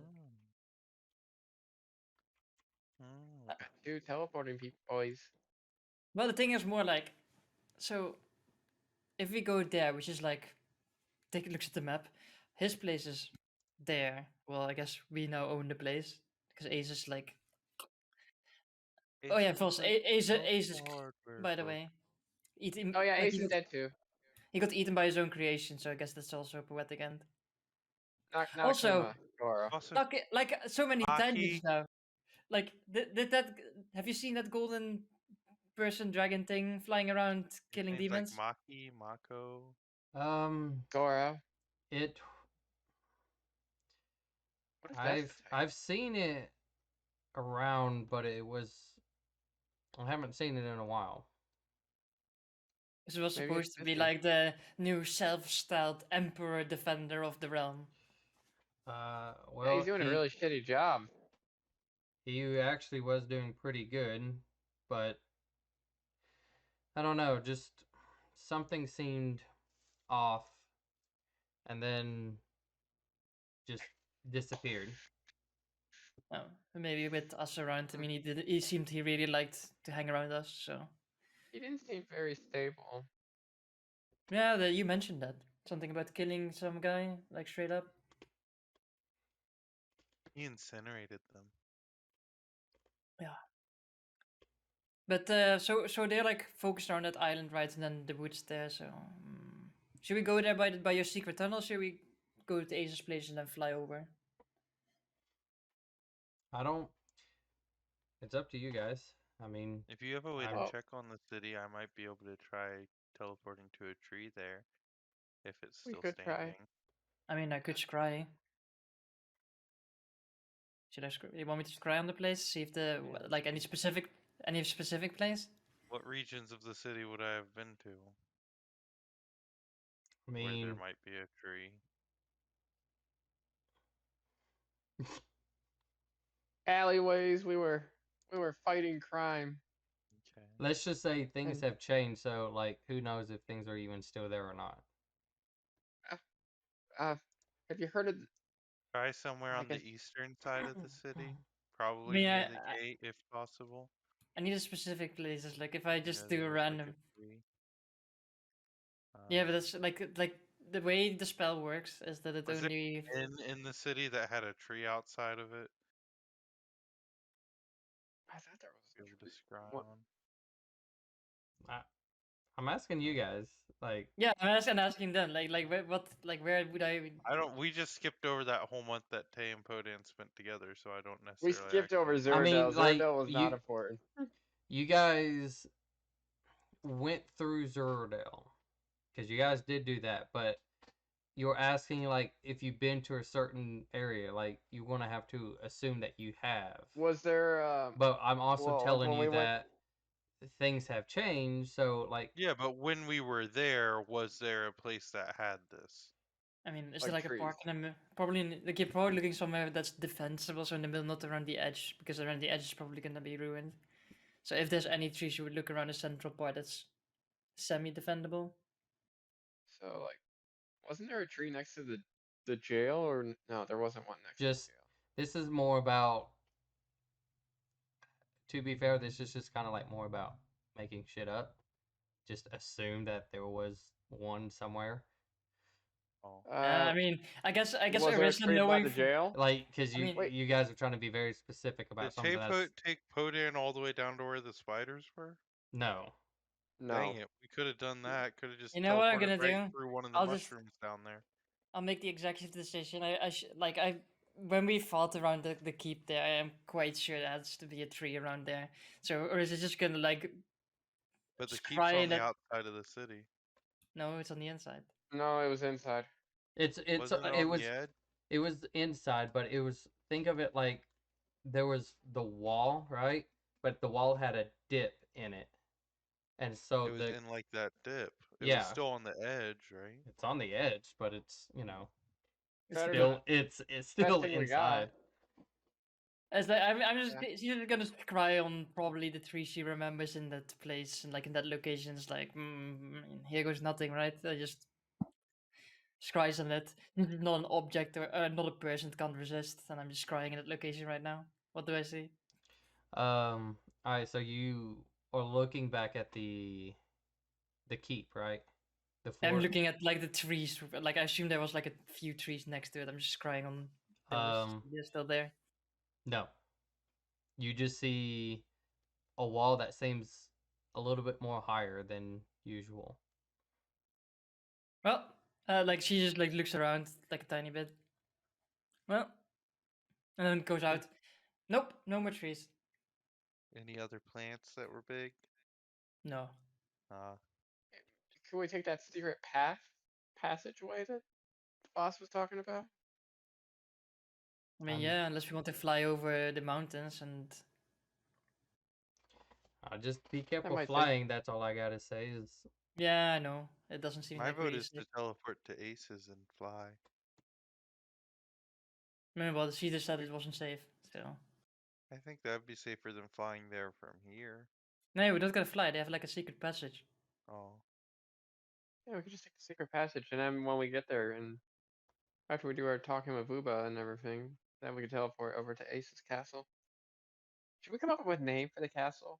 Oh. Two teleporting people, boys. well, the thing is more like, so if we go there, which is like, take a look at the map. His place is there. Well, I guess we now own the place because Ace is like. Oh Ace yeah, is false. like Ace is. hardware By the folk. way, eating Oh yeah, like Ace is dead too. he got eaten by his own creation, so I guess that's also a poetic end. Also, Nakama, Goro. Also, like so many Maki. tangents now. Like did that? Have you seen that golden person dragon thing flying around His killing name's like demons? Maki, Mako. Goro. It. What if that's the type? I've seen it around, but I haven't seen it in a while. This was Maybe it's supposed to be Misty. like the new self-styled emperor defender of the realm. Yeah, Well, he's doing a really shitty job. he actually was doing pretty good, but I don't know, just something seemed off, and then just disappeared. Oh, maybe with us around. I mean, he seemed he really liked to hang around us. So He didn't seem very stable. yeah, you mentioned that something about killing some guy like straight up. He incinerated them. Yeah. But so they're like focused on that island, right, and then the woods there. So should we go there by your secret tunnel? Should we go to Ace's place and then fly over? I don't. It's up to you guys. I mean, If you have a way I'm- to check on the city, I might be able to try teleporting to a tree there if it's We still could try. standing. I mean, I could scry. Should I scry? You want me to scry on the place? See if the Yeah, like any specific place? What regions of the city would I have been to I where there mean, might be a tree? Alleyways, we were fighting crime. Okay. let's just say things And- have changed. So, like, who knows if things are even still there or not? Have you heard of? Try somewhere I on the guess eastern side of the city, I probably mean, near the gate if possible. I need a specific places. Like if I just do a There's like random. a tree. Yeah, but that's like the way the spell works is that it Was there only. an inn in the city that had a tree outside of it? I thought there was. Be able to scry What? on. I'm asking you guys. Like, Yeah, I'm asking them like where would I? I don't. We just skipped over that whole month that Tay and Podan spent together, so I don't We necessarily. skipped over actually- I Zerdel. mean, like, Zerdel was not important. you guys went through Zerdale because you guys did do that, but you're asking like if you've been to a certain area, like you want to have to assume that you have. Was there? But I'm also well, like telling when you we went- that things have changed. So like, Yeah, but when we were there, was there a place that had this? I mean, is Like there like trees. a park in the probably like you're probably looking somewhere that's defensible, so in the middle, not around the edge, because around the edge is probably gonna be ruined. So if there's any trees, you would look around the central part that's semi-defendable. So like, wasn't there a tree next to the jail, or no? There wasn't one next just to the jail. this is more about. To be fair, this is just kind of like more about making shit up. Just assume that there was one somewhere. Oh, I mean, I guess was there a Arisa tree by knowing the from- jail? Like, because I mean- Wait. you guys are trying to be very specific about did something Tay that's take Podan all the way down to where the spiders were? no. No. Dang it, we could have done that. Could have just You know what I'm teleported gonna right do? through one of the I'll just- mushrooms down there. I'll make the executive decision. When we fought around the keep there, I am quite sure there has to be a tree around there. So, or is it just gonna like? But the Just keep's cry on the that- outside of the city. No, it's on the inside. No, it was inside. It's Wasn't it it on was the edge? it was inside, but it was think of it like there was the wall, right? But the wall had a dip in it. and so It was in like that dip. It was yeah, still on the edge, right? it's on the edge, but it's it's Better But than still it's best still thing we got. inside. it's like I'm just Yeah. she's just gonna cry on probably the tree she remembers in that place and like in that location. It's like here goes nothing, right? I just cries on it. Not an object or not a person that can't resist, and I'm just crying in that location right now. What do I see? All right, so you are looking back at the keep, right? The I'm fort. looking at like the trees. Like I assume there was like a few trees next to it. I'm just crying on those. Um, They're still there. no, you just see a wall that seems a little bit more higher than usual. Well, like she just like looks around like a tiny bit. Well, and then goes Is out. Nope, no more trees. any other plants that were big? No. Uh, Can we take that secret passageway that the boss was talking about? I mean, I'm yeah, unless we want to fly over the mountains and I'll just be That careful might take. flying. That's all I gotta say. Is yeah, I know it doesn't seem my like vote really is safe. to teleport to Aces and fly. Remember, the Cedar said it wasn't safe. So I think that'd be safer than flying there from here. no, we don't gotta fly. They have like a secret passage. Oh, Yeah, we could just take the secret passage, and then when we get there, and after we do our talking with Booba and everything, then we can teleport over to Ace's castle. Should we come up with a name for the castle?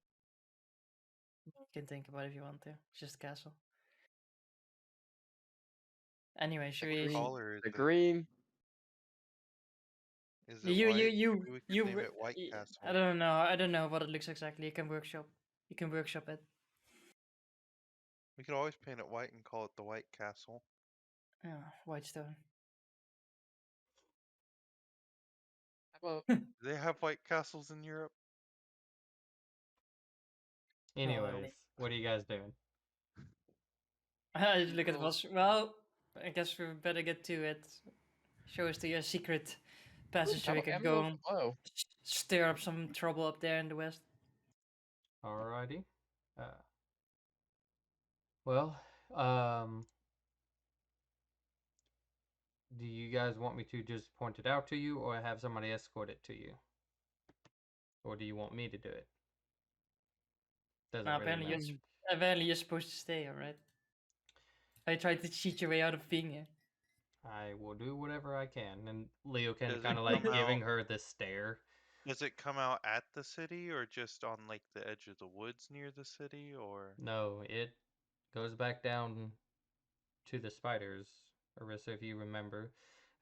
You can think about it if you want to. It's just a castle. Anyway, should what we? color is The it? green. Is it white? Maybe we could name it White I Castle. don't know. I don't know what it looks exactly. You can workshop. You can workshop it. We could always paint it white and call it the White Castle. Yeah, white stone. Well, Do they have White Castles in Europe? anyways, what are you guys doing? I just look at Well- what's well. I guess we better get to it. Show us the secret passage so we can go and Hello. stir up some trouble up there in the west. Alrighty. Well, um, do you guys want me to just point it out to you, or have somebody escort it to you, or do you want me to do it? Doesn't really Apparently, matter. apparently you're supposed to stay. All right. I tried to cheat your way out of being here. I will do whatever I can. And Leo can Does it kind of like come giving out- her this stare. Does it come out at the city or just on like the edge of the woods near the city or No, it goes back down to the spiders, Arissa, if you remember.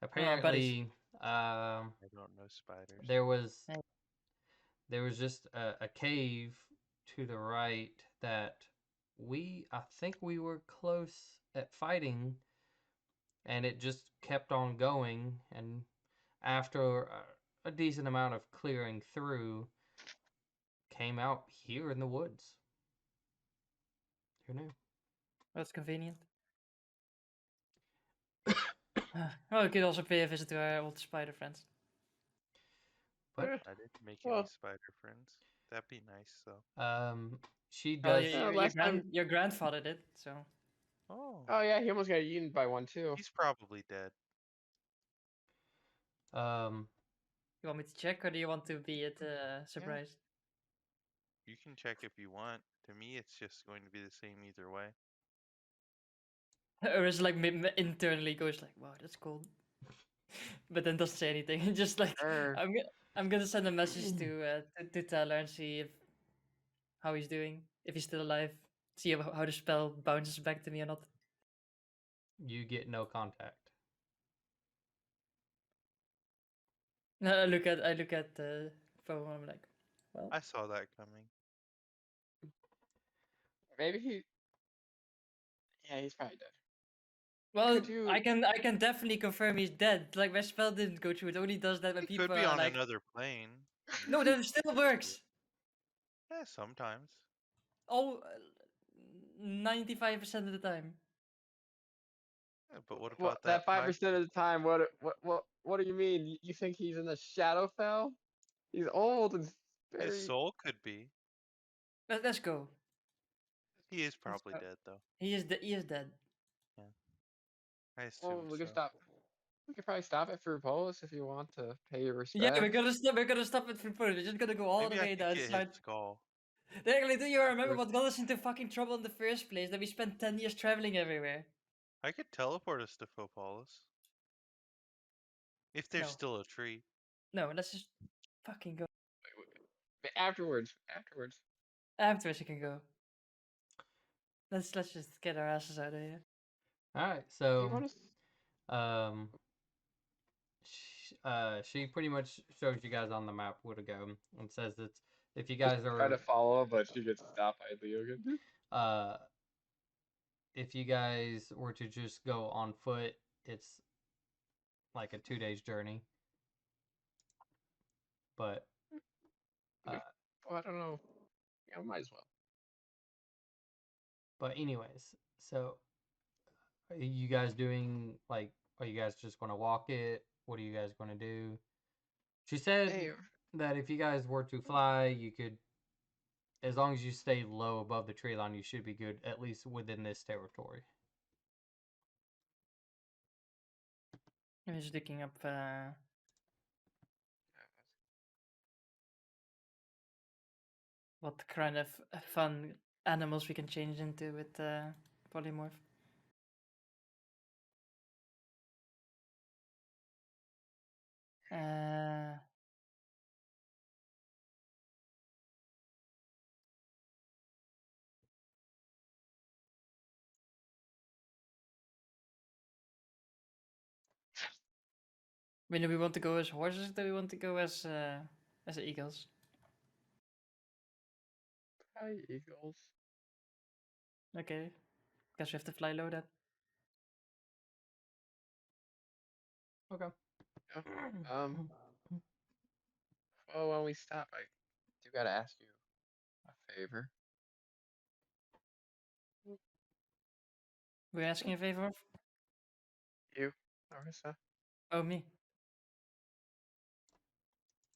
Apparently, I don't know spiders. there was Hey. there was just a cave to the right that I think we were close at fighting, and it just kept on going. And after a decent amount of clearing through, came out here in the woods. Who knew? That's convenient. Oh, we could also pay a visit to our old spider friends. But Eh, I didn't make Well- any spider friends. That'd be nice though. she Well, does. last time- your grandfather did. So Oh, Oh yeah, he almost got eaten by one too. he's probably dead. Um, you want me to check, or do you want to be at surprised? You can check if you want. To me, it's just going to be the same either way. Or is like internally goes like, "Wow, that's cool," but then doesn't say anything. Just like Err. I'm gonna send a message to tell her and see if how he's doing, if he's still alive. See how the spell bounces back to me or not. you get no contact. No, I look at the phone. I'm like, well, I saw that coming. Maybe he. Yeah, he's probably dead. well, could you- I can definitely confirm he's dead. Like my spell didn't go through. It only does that when He people could be are on like, another plane. no, that still works. Yeah, sometimes. Oh, 95% of the time. Yeah, but what Well, about that 5% of the time. What do you mean? You think he's in the Shadowfell? He's old and His very. soul could be. Let's go. He is He's probably pro- dead though. He is he is dead. I Well, assumed we could so. stop. We could probably stop it for Polis if you want to pay your Yeah, respects. we're gonna stop it from further. We're just gonna go all Maybe the I way could down. get his Start. skull. Actually, do you remember what got us into fucking trouble in the first place? That we spent 10 years traveling everywhere. I could teleport us to Phopolis. If there's No, still a tree. no, let's just fucking go. Afterwards. Afterwards, you can go. Let's just get our asses out of here. All right, Do you so want to? she pretty much shows you guys on the map where to go and says that if you Just guys try to are follow, but she gets stopped by Leogan. uh if you guys were to just go on foot, it's like a 2 days journey. But Well, I don't know. Yeah, might as well. but anyways, so are you guys doing like? Are you guys just gonna walk it? What are you guys gonna do? She said Hey, that if you guys were to fly, you could, as long as you stay low above the tree line, you should be good, at least within this territory. I'm just looking up what kind of fun animals we can change into with polymorph. Uh, do we want to go as horses? Or do we want to go as eagles? hi, Eagles. Okay, guess we have to fly low then. Okay. Yeah. Well, when we stop, I do gotta ask you a favor. We're asking a favor of? You, Larissa. Oh, me.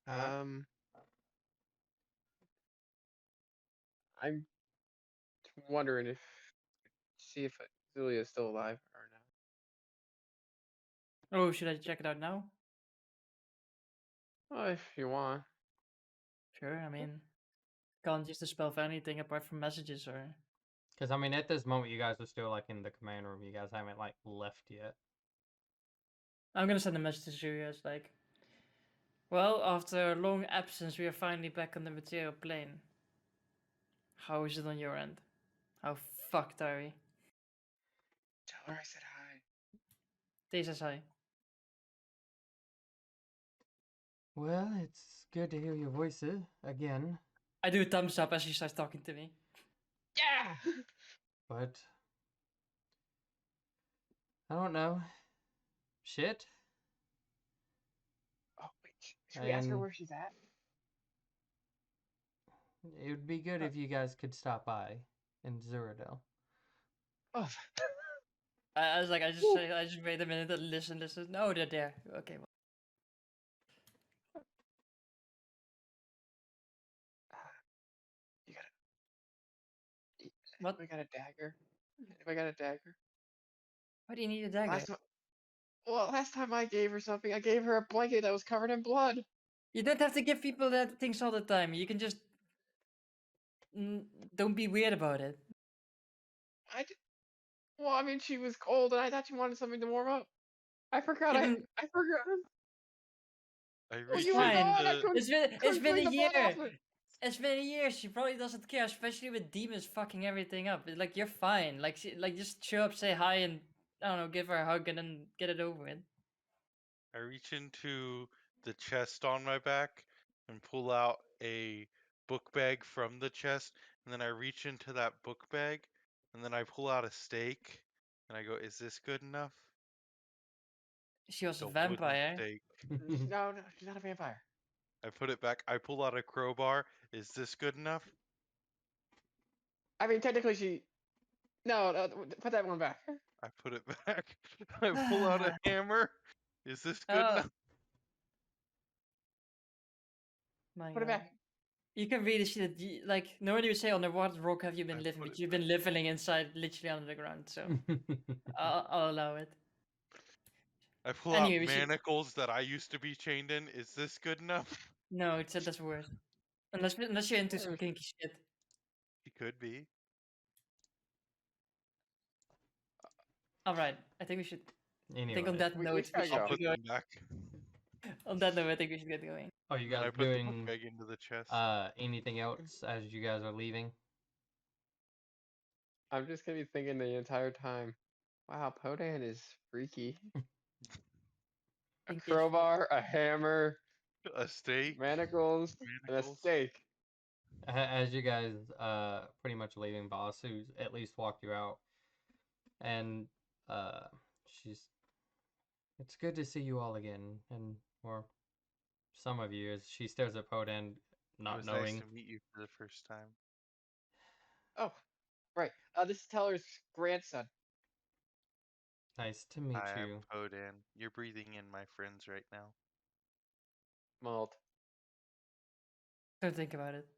Alright. I'm wondering if see if Zulia is still alive or Oh, should I check it out now? not. Well, if you want. Sure, I mean, can't use the spell for anything apart from messages or... Because, I mean, at this moment, you guys are still, like, in the command room. You guys haven't, like, left yet. I'm gonna send a message to Julia. It's like, well, after a long absence, we are finally back on the material plane. How is it on your end? How fucked are we? Tell her I said hi. Tay says hi. Well, it's good to hear your voices again. I do a thumbs up as she starts talking to me. Yeah! But I don't know. Shit. Oh, wait. Should we ask her And where she's at? it would be good if you guys could stop by in Zuradel. Oh, I was like, I just wait a minute and listen. No, they're there. Okay. Well. you gotta. What? I got a dagger. If I got a dagger. Why do you need a dagger? Last time I gave her something, I gave her a blanket that was covered in blood. You don't have to give people that things all the time. You can just don't be weird about it. Well, I mean, she was cold, and I thought she wanted something to warm up. I forgot. Even I forgot. I Well, reach you were gone. I into couldn't. it's been a Clean the blood year. off it. It's been a year. She probably doesn't care, especially with demons fucking everything up. Like you're fine. Like just show up, say hi, and I don't know, give her a hug, and then get it over with. I reach into the chest on my back and pull out a book bag from the chest, and then I reach into that book bag, and then I pull out a steak, and I go, "Is this good enough?" She was a The wooden vampire. steak. No, she's not a vampire. I put it back. I pull out a crowbar. Is this good enough? I mean, technically, she. No, put that one back. I put it back. I pull out a hammer. Is this good Oh enough? my Put it god. back. You can really see that, like, normally you say, "On what rock have you been I living?" put But it you've been living inside, literally under the ground. So I'll allow it. I pull out Anyway, we should. manacles that I used to be chained in. Is this good enough? No, it's that's worse. Unless you're into some kinky shit. He could be. All right, I think we should. I think on Anyway, that We note, just we gotta should I'll go. get put going. them back. On that note, I think we should get going. are you And then guys I put the book doing bag into the chest. anything else as you guys are leaving? I'm just gonna be thinking the entire time. Wow, Podan is freaky. A Pinkish. crowbar, a hammer, A steak. manacles, and a Manacles. stake. As you guys pretty much leaving, boss who's at least walked you out, and uh she's it's good to see you all again, and or some of you, as she stares at Podan, It not was nice knowing. to meet you for the first time. Oh, right. This is Teller's grandson. Nice to meet Hi, I'm you. Podan. You're breathing in my friends right now. Malt. Don't think about it.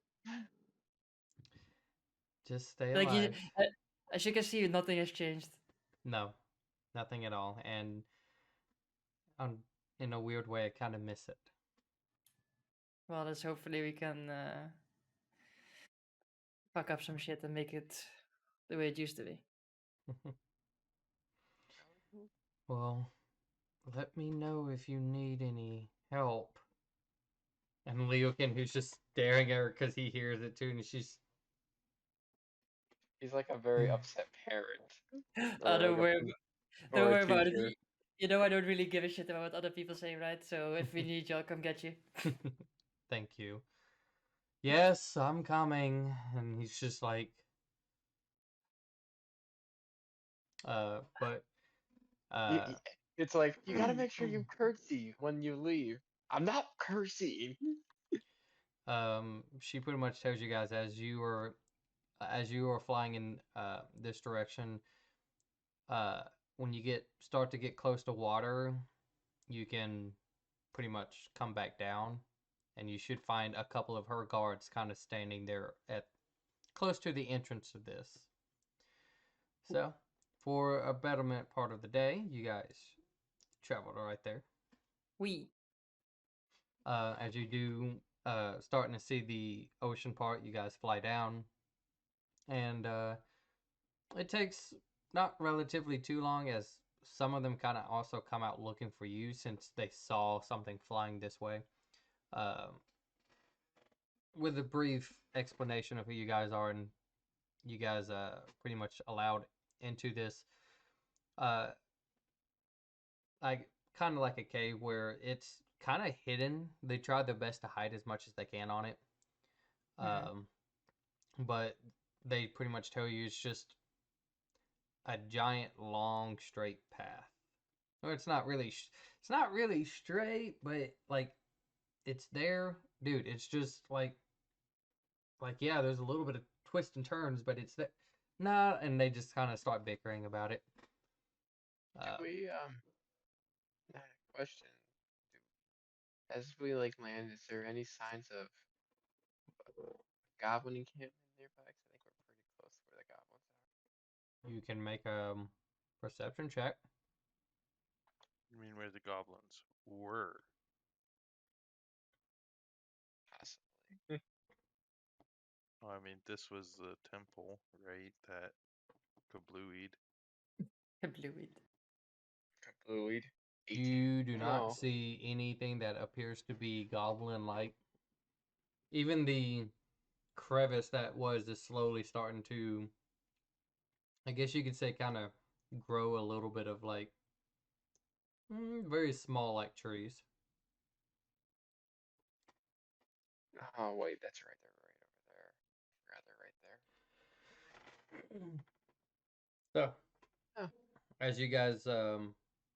Just stay Like you, alive. as you can see, nothing has changed. No, nothing at all, and in a weird way, I kind of miss it. Well, let's hopefully we can fuck up some shit and make it the way it used to be. Well, let me know if you need any help. And Leokin, who's just staring at her because he hears it too, and she's He's like a very upset parent. Uh, Or like don't worry, don't or a worry about it. teacher. You know I don't really give a shit about what other people say, right? So if we need you, I'll come get you. Thank you. Yes, I'm coming. And he's just like, but, You, uh, y- it's like, you gotta make sure you curtsy when you leave. I'm not cursying. she pretty much tells you guys as you are flying in this direction, uh, when you start to get close to water, you can pretty much come back down, and you should find a couple of her guards kind of standing there at close to the entrance of this. So, for a betterment part of the day, you guys traveled right there. We. As you do, starting to see the ocean part, you guys fly down, and it takes not relatively too long, as some of them kind of also come out looking for you since they saw something flying this way. Um, with a brief explanation of who you guys are, and you guys pretty much allowed into this uh like kind of like a cave where it's kind of hidden. They try their best to hide as much as they can on it. Um but they pretty much tell you it's just a giant long straight path. Well, it's not really straight, but like it's there, dude. It's just like yeah, there's a little bit of twists and turns, but it's that nah, and they just kind of start bickering about it. Do Uh, we question? As we like land, is there any signs of goblin encampment nearby? 'Cause I think we're pretty close to where the goblins you can make a perception check. You mean where the goblins were? are, possibly. Well, I mean, this was the temple, right? That kablooied. Blueweed. Kablooied. 18. You do not No. see anything that appears to be goblin-like. Even the crevice that was is slowly starting to, I guess you could say, kind of grow a little bit of like very small like trees. Oh wait, that's right. They're right over there. Forgot they're right So, there. Oh. as you guys,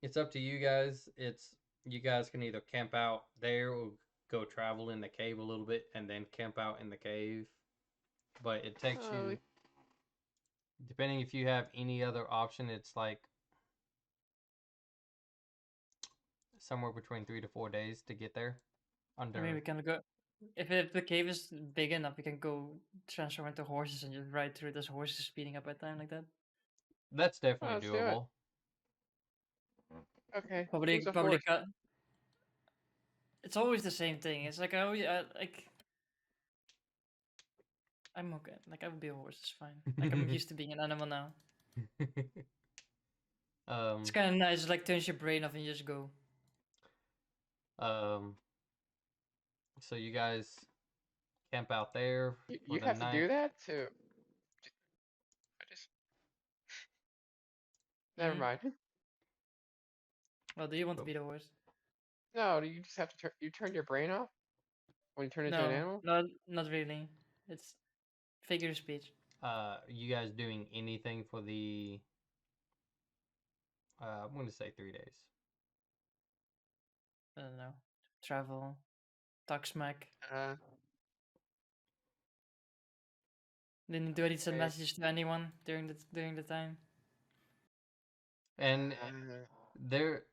it's up to you guys. It's you guys can either camp out there or go travel in the cave a little bit and then camp out in the cave. But it takes you, depending if you have any other option, it's like somewhere between 3 to 4 days to get there. I mean, Under we can go. If the cave is big enough, we can go transform into horses and just ride through those horses speeding up by time like that. That's Well, definitely let's do it. doable. Okay. Probably Who's a probably horse? cut. It's always the same thing. It's like like I'm okay. Like I would be a horse. It's fine. Like I'm used to being an animal now. It's um, kind of nice. It like turns your brain off and you just go. um, so you guys camp out there for You the have to night. do that to. I just. Never Hmm? mind. Well, do you want to Go. be the horse? No, you just have to turn. You turn your brain off when you turn into an No, animal. not really. It's figure of speech. You guys doing anything for the? I'm going to say 3 days. I don't know. Travel, talk smack. Uh, Then do I need to send okay. messages to anyone during the time? And Uh, there,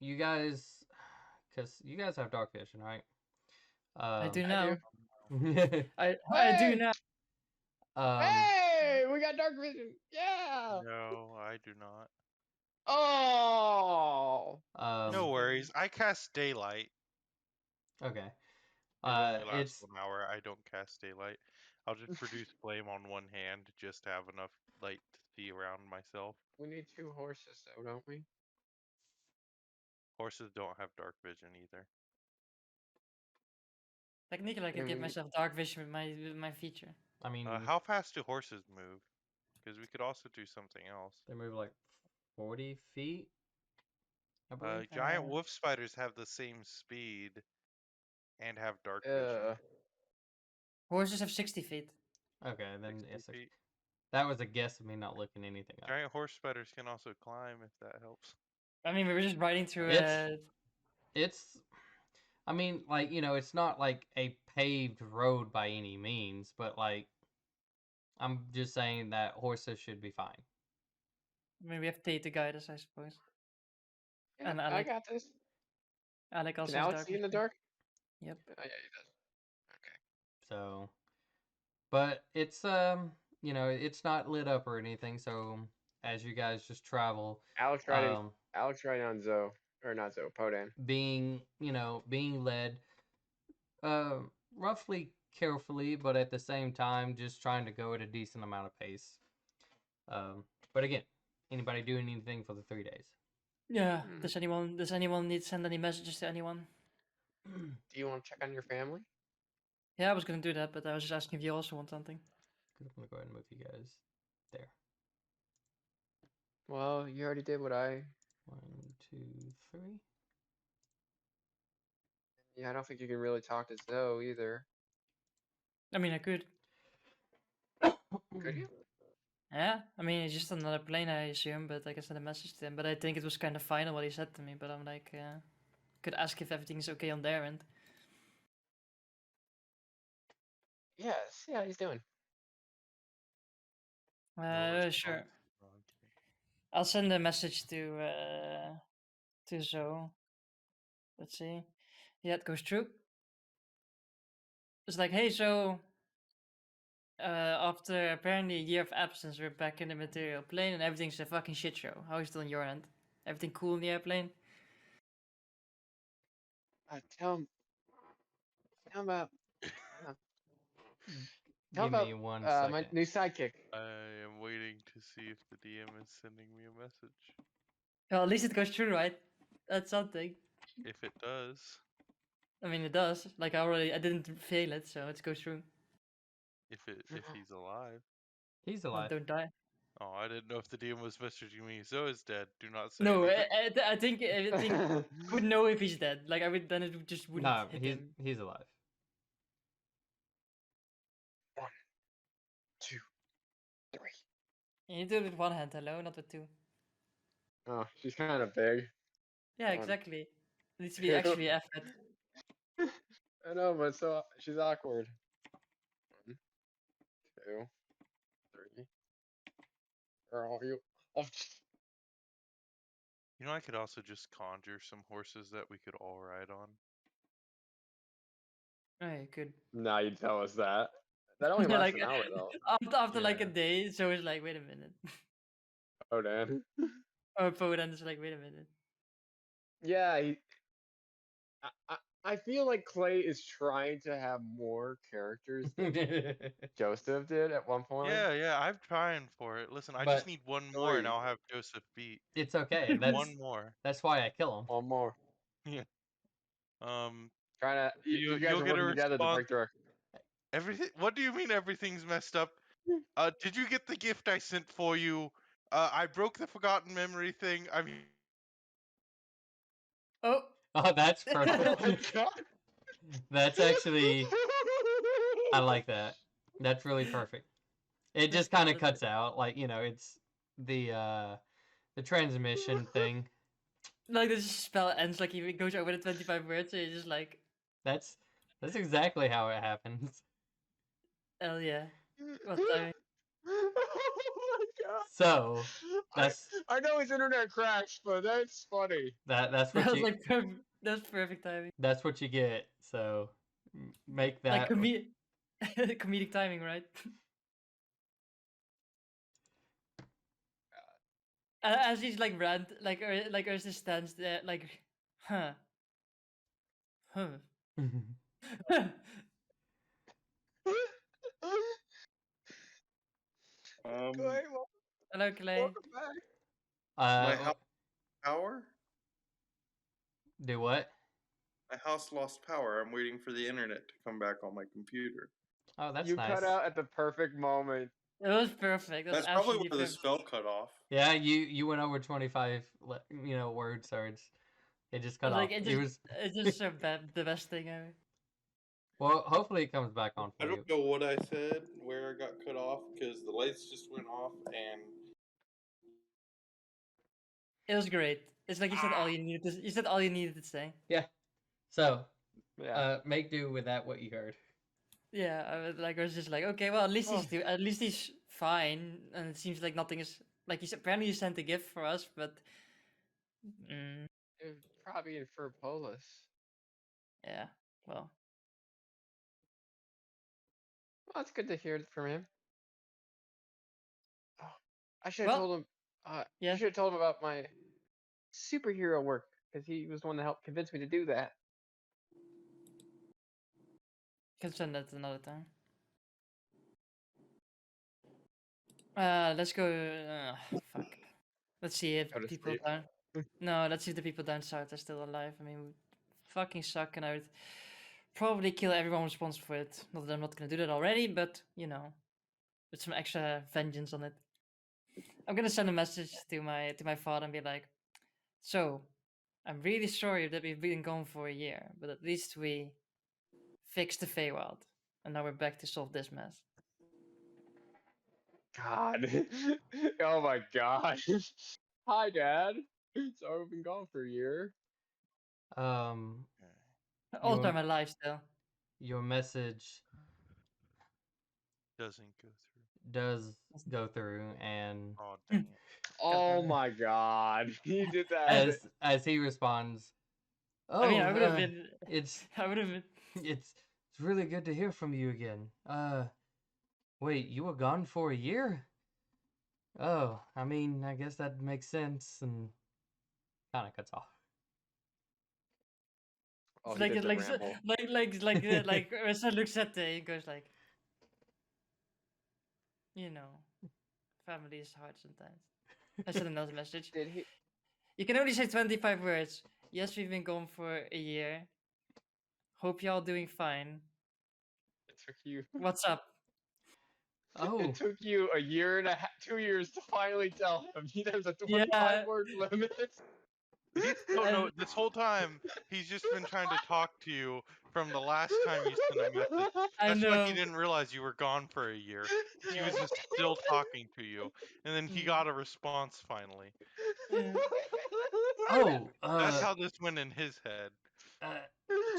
you guys, because you guys have dark vision, right? I do I do. now. I do Hey! now. um, Hey! We got dark vision. Yeah. No, I do not. Oh. No um, worries. I cast daylight. okay. It only lasts It's 1 hour. I don't cast daylight. I'll just produce flame on one hand just to have enough light to see around myself. We need 2 horses though, don't we? Horses don't have dark vision either. Technically, I could And give we need. myself dark vision with my feature. I mean, How fast do horses move? Because we could also do something else. they move like 40 feet, I believe. Giant wolf spiders have the same speed and have dark vision. Horses have 60 feet. Okay, then 60 yes, feet. that was a guess of me not looking anything up. Giant horse spiders can also climb if that helps. I mean, we were just riding through. It's I mean, like, it's not like a paved road by any means, but like I'm just saying that horses should be fine. I mean, we have Tate to guide us, I suppose. Yeah, And I Alec. got this. Alec Can also has Alex dark see in the vision. dark? Yep. Oh yeah, he does. Okay. So, but it's it's not lit up or anything, so as you guys just travel, Alex riding. um Alex riding on Zoe, or not Zoe, Podan. being led roughly carefully, but at the same time just trying to go at a decent amount of pace. But again, anybody doing anything for the 3 days? Yeah. Hmm. Does anyone need to send any messages to anyone? Do you want to check on your family? Yeah, I was gonna do that, but I was just asking if you also want something. I'm gonna go ahead and move you guys there. Well, you already did what I. 1, 2, 3. Yeah, I don't think you can really talk to Zoe either. I mean, I could. Could you? Yeah. I mean, it's just another plane, I assume, but I can send a message to him. But I think it was kind of final what he said to me. But I'm like, could ask if everything's okay on their end. Yes. Yeah, he's doing. No Sure. response. Okay. I'll send a message to Zoe. Let's see. Yeah, it goes through. It's like, hey, so after apparently a year of absence, we're back in the material plane and everything's a fucking shit show. How is it on your end? Everything cool in the airplane? Tell him about. Uh, tell him Give me about 1 my second. new sidekick. I am waiting to see if the DM is sending me a message. Well, at least it goes through, right? That's something. If it does. I mean, it does. Like I didn't fail it, so it goes through. If he's alive. He's Well, alive. don't die. Oh, I didn't know if the DM was messaging me. Zoe's dead. Do not say No, anything. I think I would know if he's dead. Like I would, then it just wouldn't No, hit he's him. he's alive. 1, 2, 3. And you do it with one hand, hello, not with two. Oh, she's kind of big. Yeah, 1, exactly. It needs to be 2. actually effort. I know, but she's awkward. 1, 2, 3. Where are you? Oh, You know, I could also just conjure some horses that we could all ride on. Oh, good. Now you tell us that. That only Yeah, lasts like an hour though. after like a Yeah. day, so it's like, wait a minute. Oh damn. Or Poden is like, wait a minute. Yeah, I feel like Clay is trying to have more characters than Joseph did at one point. Yeah, I'm trying for it. Listen, I just But need one more, and 3. I'll have Joseph beat. it's okay. One more. That's why I kill him. One more. Yeah. Um, Trying to. You guys you'll are get a working together to response. break the record. Everything. What do you mean everything's messed up? Did you get the gift I sent for you? I broke the forgotten memory thing. I mean, Oh. Oh, that's Oh perfect. my god. That's actually, I like that. That's really perfect. It The just kind of spell cuts out, like, it's the transmission thing. like this spell ends like it goes over the 25 words, so you're just like, That's that's exactly how it happens. hell yeah. What timing? Oh my god. So I that's I know his internet crashed, but that's funny. that's That what was you like perfect. That's perfect timing. that's what you get. So make Like that. comedic timing, right? As he's like rant, like Ursa stands there, like, huh, huh. Clay, Hello, Clay. welcome back. My uh, house power? do what? My house lost power. I'm waiting for the internet to come back on my computer. Oh, that's You nice. cut out at the perfect moment. It was perfect. That's Probably absolutely where the perfect. spell cut off. Yeah, you went over 25, words, so it just cut Like off. it's just so bad, the best thing ever. Well, hopefully it comes back on I for you. don't know what I said, where I got cut off, because the lights just went off, and It was great. It's like you said all you needed. You said all you needed to say. Yeah. So, Yeah. make do with that what you heard. Yeah, I was just like, okay, well, Oh. at least he's fine, and it seems like nothing is like you said. Apparently, you sent a gift for us, but It was probably in Furpolis. yeah, well, Well, it's good to hear it from him. Oh, I should have well, told him. yeah, You should have told him about my superhero work because he was the one that helped convince me to do that. can send that another time. Let's go. Fuck. Let's see if Go to people sleep. down. No, let's see if the people down south are still alive. I mean, we fucking suck, and I would probably kill everyone responsible for it. Not that I'm not gonna do that already, but with some extra vengeance on it. I'm gonna send a message to my father and be like, so I'm really sorry that we've been gone for a year, but at least we fixed the Feywild, and now we're back to solve this mess. God. Oh my God. Hi, Dad. Sorry we've been gone for a year. Um, Also, your I'm alive still. your message doesn't go through. does go through, and Oh dang it! Oh my God. He did that. as he responds, I mean, "Oh, I would have been. it's I would have been. it's really good to hear from you again. Wait, you were gone for a year? Oh, I mean, I guess that makes sense." And kind of cuts off. Oh, It's he like did the like ramble. like Ursa looks at the and goes like, family is hard sometimes. I sent another message. Did he? You can only say 25 words. Yes, we've been gone for a year. Hope y'all doing fine. It took you. What's up? Oh, It took you a year and a half, 2 years to finally tell him. There's a 25 Yeah. word limit. No, no. This whole time he's just been trying to talk to you from the last time you sent a message. I That's why he know. didn't realize you were gone for a year. He was Yeah. just still talking to you, and then he Mm. got a response finally. Yeah. oh, That's how this went in his head.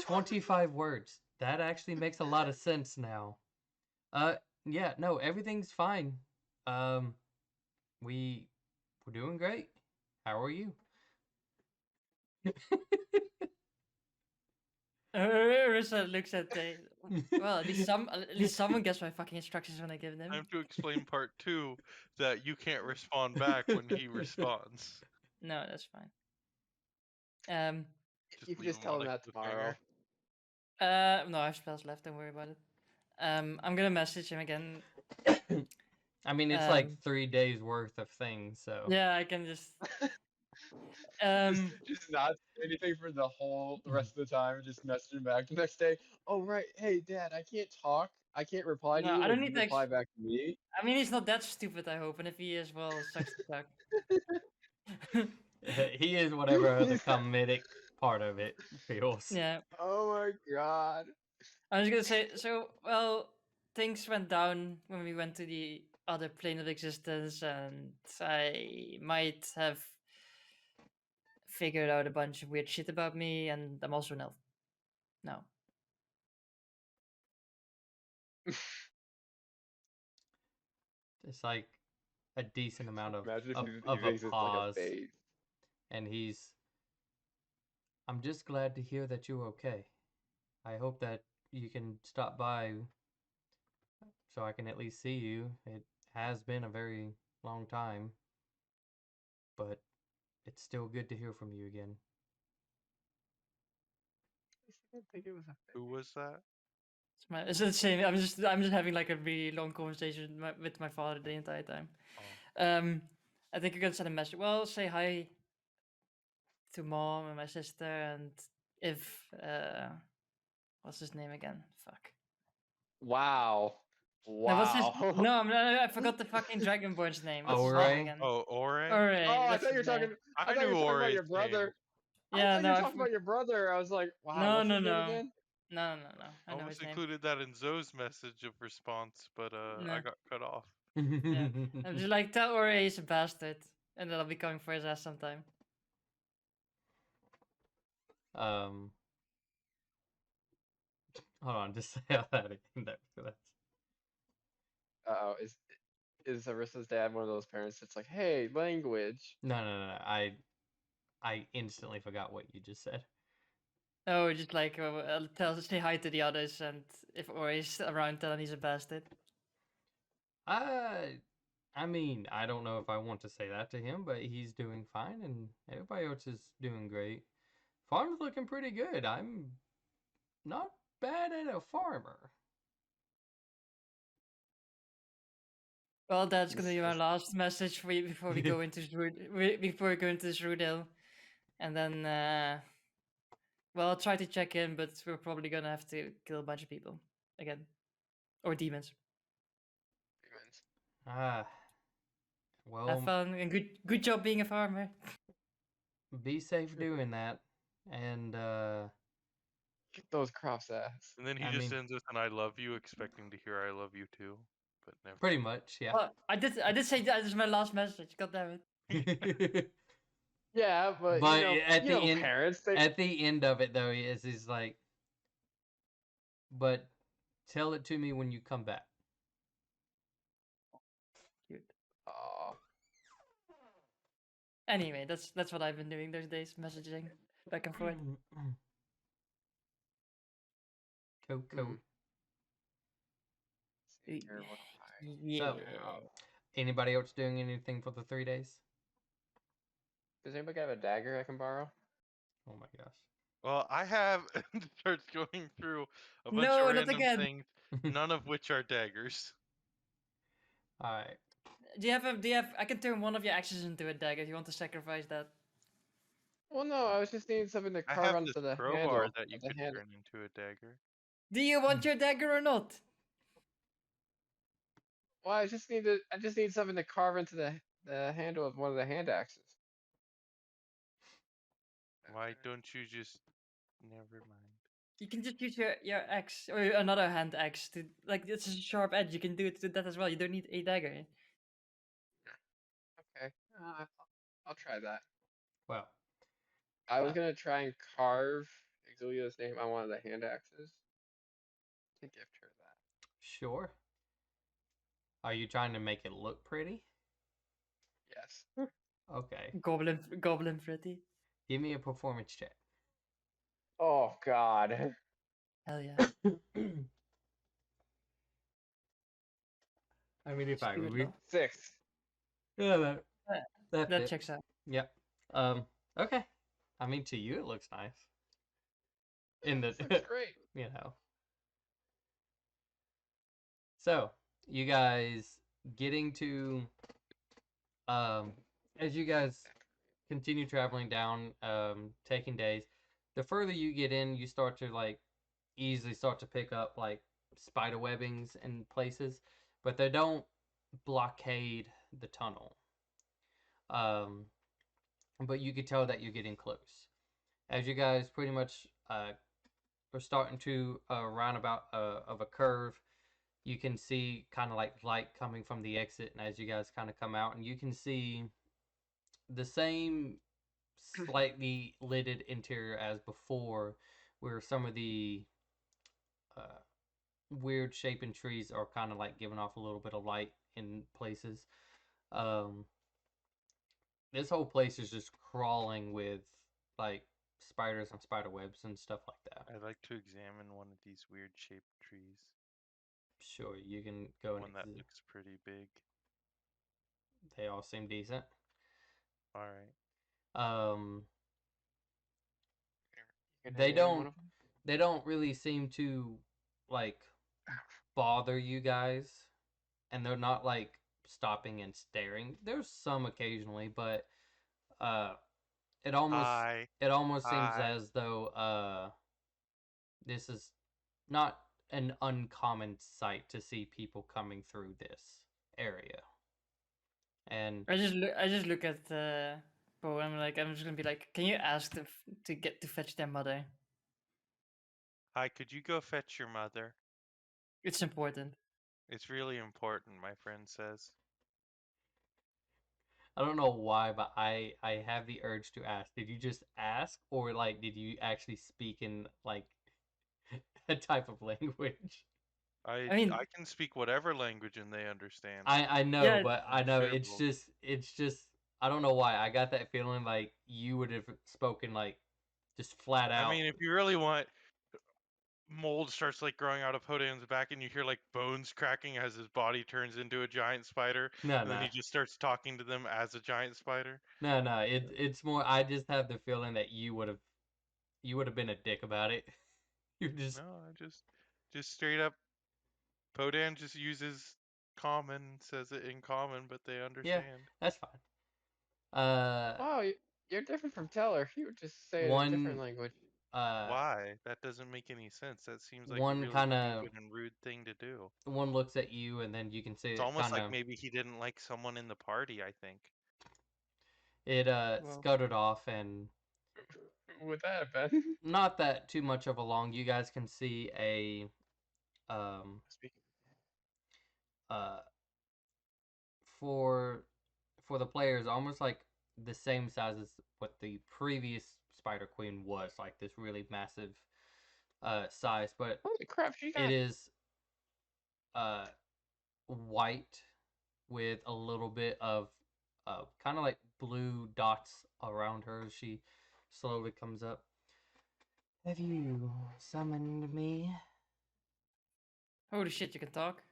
25 words. That actually makes a lot of sense now. Yeah, no, everything's fine. Um, we're doing great. How are you? Ursa looks at the. Well, at least someone gets my fucking instructions when I give them. Time to explain part 2 that you can't respond back when he responds. No, that's fine. Um, Just You can leave just him tell on him a that tomorrow. cliffhanger. no, I have spells left. Don't worry about it. I'm gonna message him again. I mean, it's like 3 days worth of things, so. Yeah, I can just. Just not say anything for the rest of the time. Just message him back the next day. Oh right, hey Dad, I can't talk. I can't reply to No, you I when don't you need to. reply back to me. I mean, he's not that stupid, I hope. And if he is, well, sucks to suck. He is whatever the He's- comedic part of it feels. Yeah, Oh my god. I was gonna say. So, well, things went down when we went to the other plane of existence, and I might have figured out a bunch of weird shit about me, and I'm also an elf. No. It's like a decent amount Imagine if of he a makes it like a pause, phase. and I'm just glad to hear that you're okay. I hope that you can stop by so I can at least see you. It has been a very long time, but it's still good to hear from you again. I didn't think it was a Who was that? It's the same. I'm just having like a really long conversation with my father the entire time. Oh. I think you're gonna send a message. Well, say hi to mom and my sister, and if what's his name again? Fuck. Wow. No, what's his? Wow. No, I forgot the fucking Dragonborn's name. What's his Ore? name again? Oh, Ore? Alright, Oh, I that's thought you were his name. talking. I I thought you knew were talking about Ore's your brother. name. I Yeah, thought you no, were talking about your brother. I was like, wow, no, what's no, his name no, again? no. I know Almost his name. included that in Zoe's message of response, but I No, got cut off. yeah. I'm just like, tell Ore he's a bastard, and then I'll be coming for his ass sometime. um, hold on, just say all that again. That's Uh oh, is Arissa's dad one of those parents that's like, hey, language? no. I instantly forgot what you just said. Oh, just like say hi to the others, and if Ore's around, tell him he's a bastard. I mean, I don't know if I want to say that to him, but he's doing fine, and everybody else is doing great. Farm's looking pretty good. I'm not bad at a farmer. Well, that's gonna be my This- last message for you before we go into before we go into Shrewdale, and then well, I'll try to check in, but we're probably gonna have to kill a bunch of people again, or demons. Ah, Have well, fun and good job being a farmer. be safe doing that, and Kick those crops ass. And then he I just mean, ends with an I love you, expecting to hear I love you too. But never. pretty much, yeah. Well, I did say that is my last message. God damn it. Yeah, but, But you know parents, they at the end of it though, he's like, but tell it to me when you come back. Cute. Aw. Anyway, that's what I've been doing those days, messaging back and forth. Cool. Mm. Y- Here, what am I Yeah. So, now? anybody else doing anything for the 3 days? Does anybody have a dagger I can borrow? Oh my gosh. Well, I have starts going through a bunch No, of not random again. things, none of which are daggers. All right. Do you have? I can turn one of your axes into a dagger if you want to sacrifice that. Well, no, I was just needing something to I carve have onto this the crowbar handle. that you of the could handle. turn into a dagger. Do you want your dagger or not? Well, I just need something to carve into the handle of one of the hand axes. Why don't you just? Never mind. You can just use your axe or another hand axe to like it's a sharp edge. You can do it to that as well. You don't need a dagger. Okay, I'll try that. Well, I was Uh, gonna try and carve Exilia's name on one of the hand axes to gift her that. sure. Are you trying to make it look pretty? Yes. Okay. Goblin pretty. Give me a performance check. Oh God. Hell yeah. I mean, if It's I good read, though. 6. yeah, that Uh, that That fits. checks out. Yep. Okay. I mean, to you, it looks nice. In This the, looks great. you know. So, you guys getting to, as you guys continue traveling down, taking days, the further you get in, you start to like easily start to pick up like spider webbings in places, but they don't blockade the tunnel. Um, but you could tell that you're getting close. As you guys pretty much are starting to roundabout of a curve, you can see kind of like light coming from the exit, and as you guys kind of come out, and you can see the same slightly lidded interior as before, where some of the uh, weird shaping trees are kind of like giving off a little bit of light in places. Um, this whole place is just crawling with like spiders and spider webs and stuff like that. I'd like to examine one of these weird shaped trees. Sure, you can go and One that looks pretty big. they all seem decent. Alright. Um, You gonna they examine one don't of them? they don't really seem to like bother you guys, and they're not like stopping and staring. There's some occasionally, but uh, it almost Hi. it almost seems Hi. as though this is not an uncommon sight to see people coming through this area. And I just look at Bo. I'm just gonna be like, can you ask them to get to fetch their mother? Hi, could you go fetch your mother? It's important. It's really important, my friend says. I don't know why, but I have the urge to ask. Did you just ask, or like did you actually speak in like a type of language? I I mean, I can speak whatever language and they understand. I know, yeah, but I I'm know sure, Bo. it's just I don't know why. I got that feeling like you would have spoken like just flat I out. mean, if you really want, mold starts like growing out of Hodan's back, and you hear like bones cracking as his body turns into a giant spider, No, and then no. he just starts talking to them as a giant spider. No, no. It's more I just have the feeling that you would have been a dick about it. You just No, I just straight up. Podan just uses common, says it in common, but they yeah, understand. that's fine. Uh Wow, you're different from Teller. He would just say it in a different one language. uh Why? That doesn't make any sense. That seems like a one really kind of stupid and rude thing to do. one looks at you and then you can see It's it almost kind like of maybe he didn't like someone in the party, I think. it well, scuttered off, and Who would that have been? not that too much of a long. You guys can see a um Speaking. uh for the players almost like the same size as what the previous Spider Queen was, like this really massive size, but Holy crap, she it got. is uh white with a little bit of kind of like blue dots around her as she slowly comes up. Have you summoned me? holy shit, you can talk.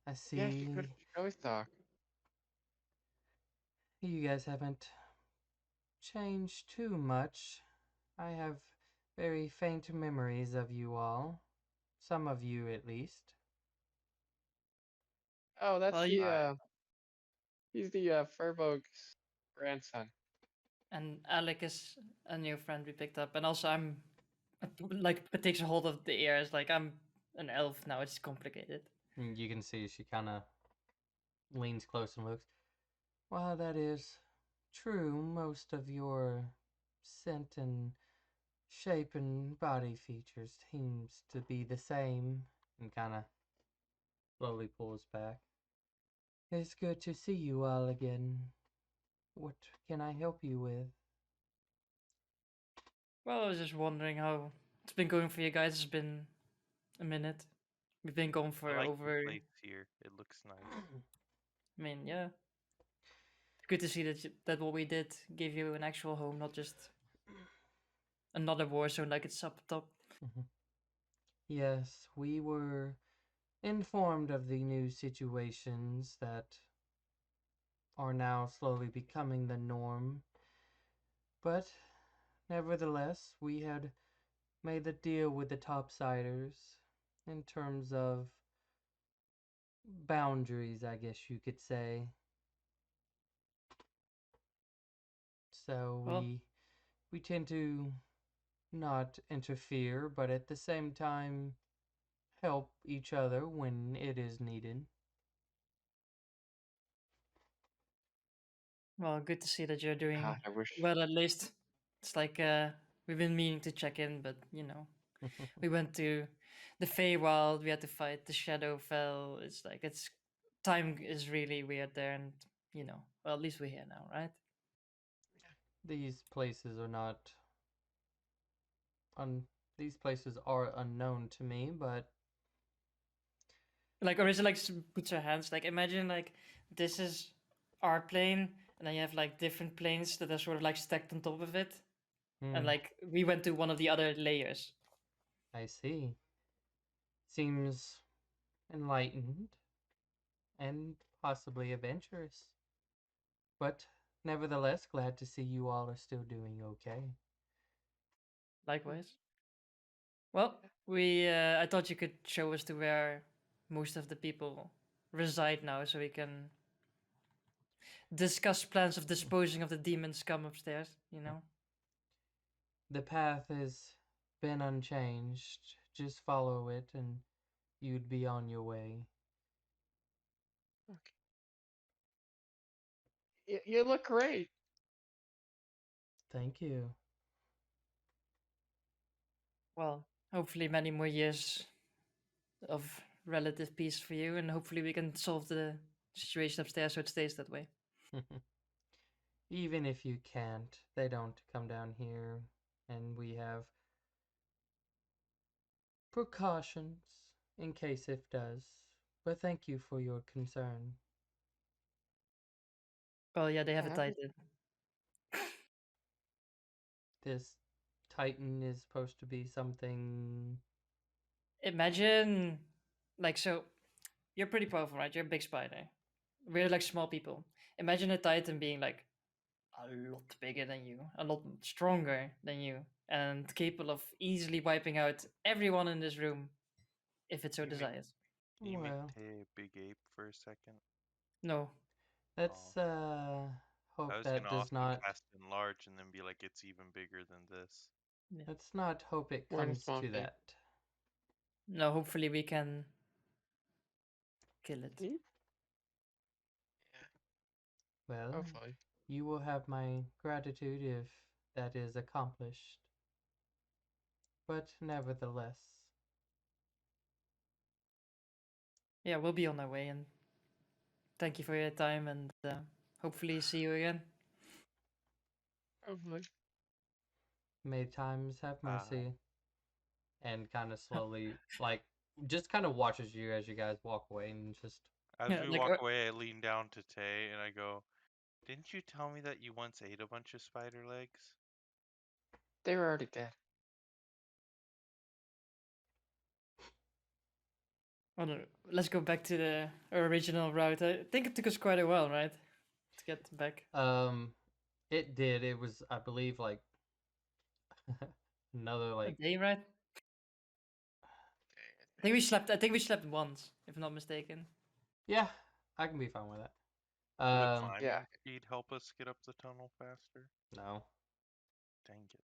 I Yeah, she could. see She could always talk. you guys haven't changed too much. I have very faint memories of you all. Some of you, at least. Oh, that's Well, the you, I he's the Furbolg's grandson. and Alec is a new friend we picked up, and also I'm like it takes a hold of the ears. Like I'm an elf now. It's complicated. And you can see she kind of leans close and looks. While that is true, most of your scent and shape and body features seems to be the same, and kind of slowly pulls back. It's good to see you all again. What can I help you with? Well, I was just wondering how it's been going for you guys. It's been a minute. We've been going for like the over. place here. It looks nice. I mean, yeah. Good to see that that what we did gave you an actual home, not just another war zone like it's up top. Yes, we were informed of the new situations that are now slowly becoming the norm. But nevertheless, we had made the deal with the topsiders in terms of boundaries, I guess you could say. So Well, we tend to not interfere, but at the same time help each other when it is needed. well, good to see that you're doing God, I wish. well. At least it's like we've been meaning to check in, but we went to the Feywild. We had to fight the Shadowfell. It's like it's time is really weird there, and well, at least we're here now, right? These places are not these places are unknown to me, but Like, or is it like puts her hands? Like, imagine like this is our plane, and then you have like different planes that are sort of like stacked on top of it, and like we went to one of the other layers. I see. Seems enlightened and possibly adventurous. But nevertheless, glad to see you all are still doing okay. Likewise. Well, we I thought you could show us to where most of the people reside now, so we can discuss plans of disposing of the demon scum upstairs. The path has been unchanged. Just follow it and you'd be on your way. Okay. You look great. Thank you. Well, hopefully many more years of relative peace for you, and hopefully we can solve the situation upstairs so it stays that way. Even if you can't, they don't come down here, and we have precautions in case it does. But thank you for your concern. Well, yeah, they have a Yeah, titan. This Titan is supposed to be something. Imagine, like, so you're pretty powerful, right? You're a big spider. We're like small people. Imagine a titan being like a lot bigger than you, a lot stronger than you, and capable of easily wiping out everyone in this room if it so You make desires. you make Well, Tay a big ape for a second. No, let's Oh, I hope was that gonna does often not. cast enlarge and then be like, it's even bigger than this. yeah. Let's not hope it we're in a comes small to cave. that. No, hopefully we can kill it. Hmm? Yeah, Well, hopefully. you will have my gratitude if that is accomplished. But nevertheless, Yeah, we'll be on our way, and thank you for your time, and hopefully see you again. Hopefully. may times have Uh, mercy. And kind of slowly, like, just kind of watches you as you guys walk away and just. as Yeah, we like walk away, I lean down to Tay and I go, "Didn't you tell me that you once ate a bunch of spider legs?" They were already dead. oh, no, let's go back to the original route. I think it took us quite a while, right, to get back. Um, it did. It was, I believe, like another A like. day, right? I think we slept once, if I'm not mistaken. Yeah, I can be fine with that. Will the Yeah. climbing speed help us get up the tunnel faster? No, Dang it.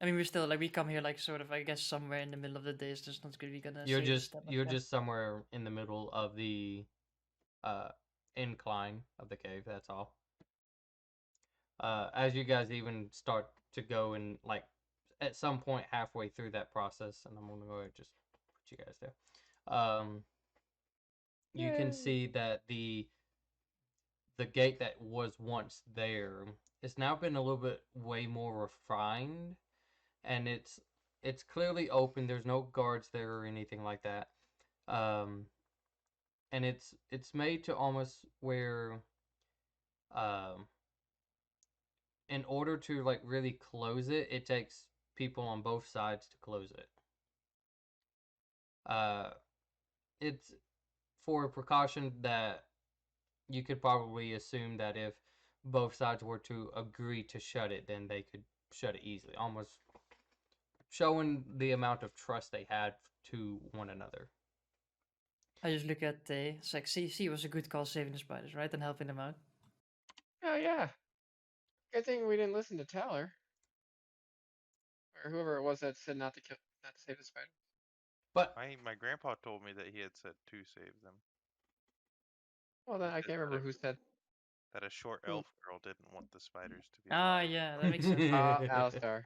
I mean, we're still like we come here like sort of I guess somewhere in the middle of the day, so it's not really gonna save a step. you're just somewhere in the middle of the uh incline of the cave. That's all. As you guys even start to go and like at some point halfway through that process, and I'm gonna go ahead and just put you guys there. You can Yay. see that the gate that was once there has now been a little bit way more refined, and it's clearly open. There's no guards there or anything like that. Um, and it's made to almost where um in order to like really close it, it takes people on both sides to close it. Uh, it's for a precaution that you could probably assume that if both sides were to agree to shut it, then they could shut it easily, almost showing the amount of trust they had to one another. I just look at Tay. It's like, see, it was a good call saving the spiders, right? And helping them out. Oh yeah. Good thing we didn't listen to Tyler or whoever it was that said not to save the spider. But My grandpa told me that he had said to save them. Well, then He I said can't remember who said. that a short Who? elf girl didn't want the spiders to be Ah, alive. yeah, that makes sense. Alistar.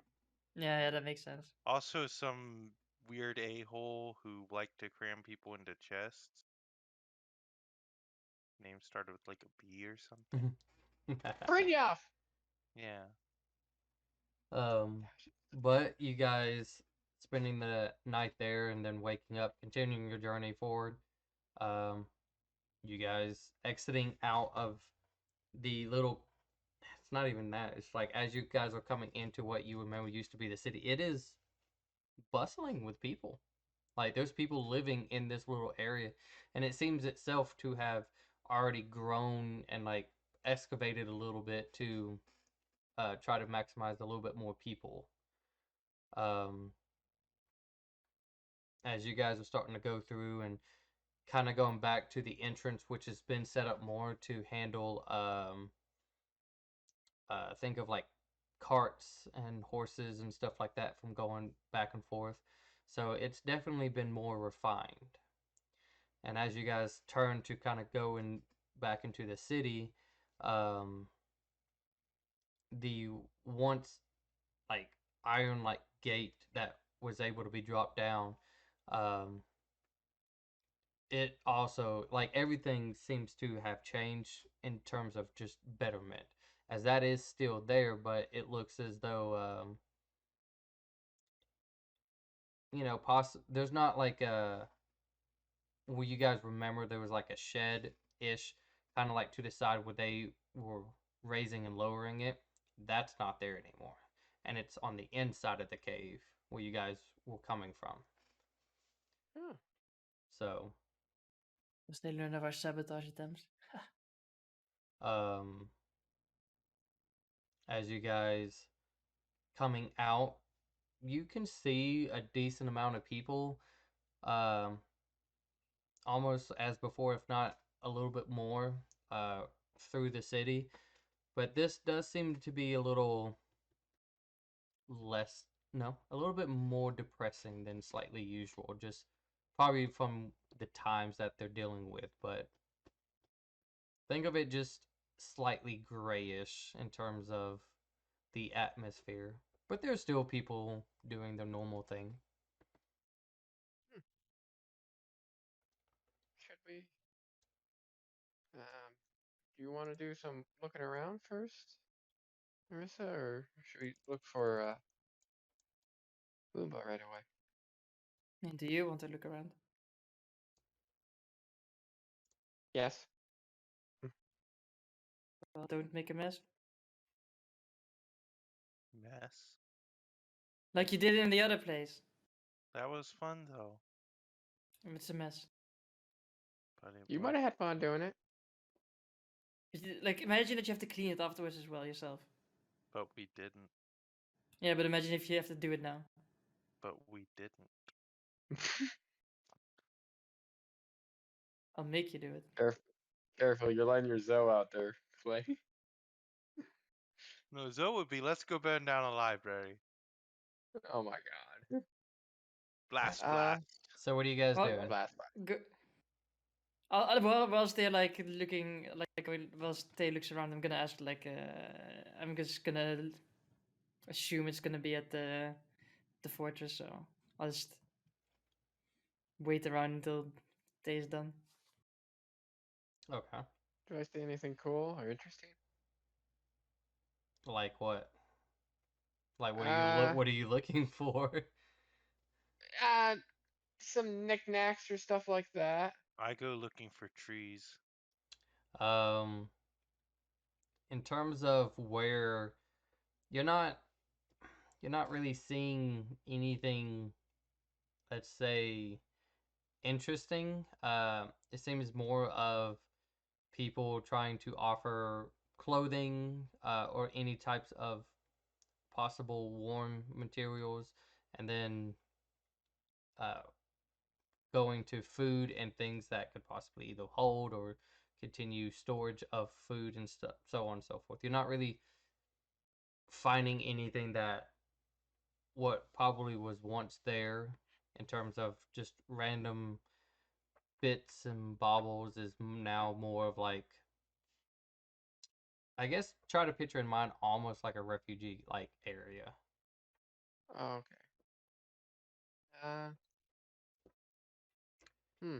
Yeah, that makes sense. Also, some weird a-hole who liked to cram people into chests. Name started with like a B or something. Brynjolf! Yeah. But you guys spending the night there and then waking up, continuing your journey forward. Um, you guys exiting out of the little. It's not even that. It's like as you guys are coming into what you remember used to be the city, it is bustling with people. Like there's people living in this little area, and it seems itself to have already grown and like excavated a little bit to try to maximize a little bit more people. Um, as you guys are starting to go through and kind of going back to the entrance, which has been set up more to handle, think of like carts and horses and stuff like that from going back and forth. So it's definitely been more refined. And as you guys turn to kind of go in back into the city, um, the once like iron like gate that was able to be dropped down, um, it also like everything seems to have changed in terms of just betterment, as that is still there, but it looks as though there's not like a will you guys remember there was like a shed ish kind of like to the side where they were raising and lowering it. That's not there anymore, and it's on the inside of the cave where you guys were coming from. Oh. So Because they learned of our sabotage attempts. um as you guys coming out, you can see a decent amount of people, um, almost as before, if not a little bit more, uh, through the city. But this does seem to be a little less, no, a little bit more depressing than slightly usual. Just probably from the times that they're dealing with. But think of it just slightly grayish in terms of the atmosphere. But there's still people doing their normal thing. Should we? Do you want to do some looking around first, Marissa, or should we look for Boomba right away? And do you want to look around? Yes. Well, don't make a mess. Mess. Like you did in the other place. That was fun though. It's a mess. But it You was. might have had fun doing it. Like, imagine that you have to clean it afterwards as well yourself. But we didn't. Yeah, but imagine if you have to do it now. But we didn't. I'll make you do it. Careful, you're letting your Zoe out there, Clay. No, Zoe would be, let's go burn down a library. Oh my god. Blast, Uh, blast. So what are you guys Well, doing? Blast. Go. Whilst they're like looking, whilst they looks around, I'm gonna ask like, I'm just gonna assume it's gonna be at the fortress, so I'll just wait around until day is done. Okay. Do I see anything cool or interesting? Like what? Like Uh, what are you looking for? uh, some knickknacks or stuff like that. I go looking for trees. um in terms of where you're not you're not really seeing anything, let's say interesting. It seems more of people trying to offer clothing or any types of possible warm materials, and then uh, going to food and things that could possibly either hold or continue storage of food and stuff, so on and so forth. You're not really finding anything that what probably was once there in terms of just random bits and baubles is now more of like, I guess, try to picture in mind almost like a refugee like area. Oh, okay. Hmm.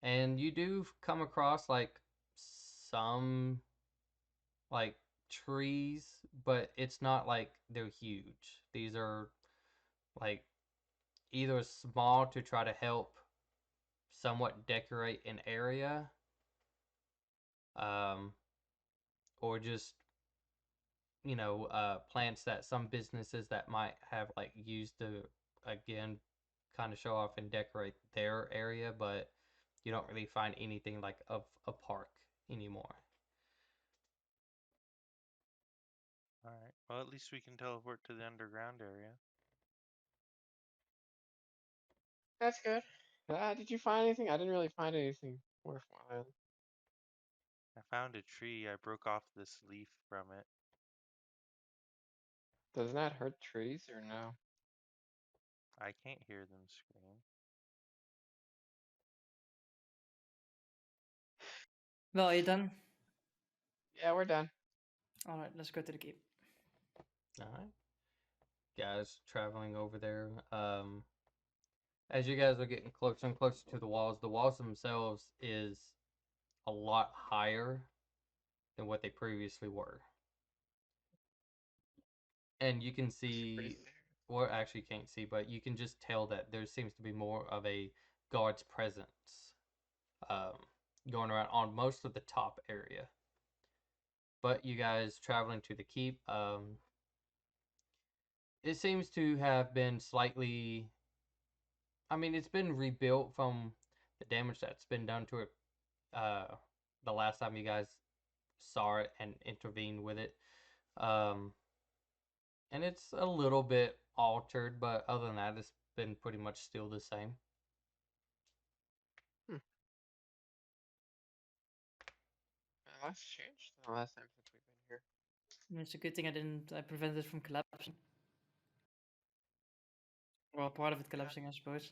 And you do come across like some like trees, but it's not like they're huge. These are like either small to try to help somewhat decorate an area, um, or just plants that some businesses that might have like used to again kind of show off and decorate their area, but you don't really find anything like of a park anymore. All right. Well, at least we can teleport to the underground area. That's good. Did you find anything? I didn't really find anything worthwhile. I found a tree. I broke off this leaf from it. Doesn't that hurt trees or no? I can't hear them scream. Well, are you done? Yeah, we're done. All right, let's go to the keep. All right, guys, traveling over there. As you guys are getting closer and closer to the walls themselves is a lot higher than what they previously were. And you can Actually, pretty see, scary. or actually can't see, but you can just tell that there seems to be more of a guard's presence um, going around on most of the top area. But you guys traveling to the keep, it seems to have been slightly. I mean, it's been rebuilt from the damage that's been done to it uh, the last time you guys saw it and intervened with it. Um, and it's a little bit altered, but other than that, it's been pretty much still the same. Hmm. That's changed the last time since we've been here. It's a good thing I prevented it from collapsing. Well, part of it collapsing, I suppose.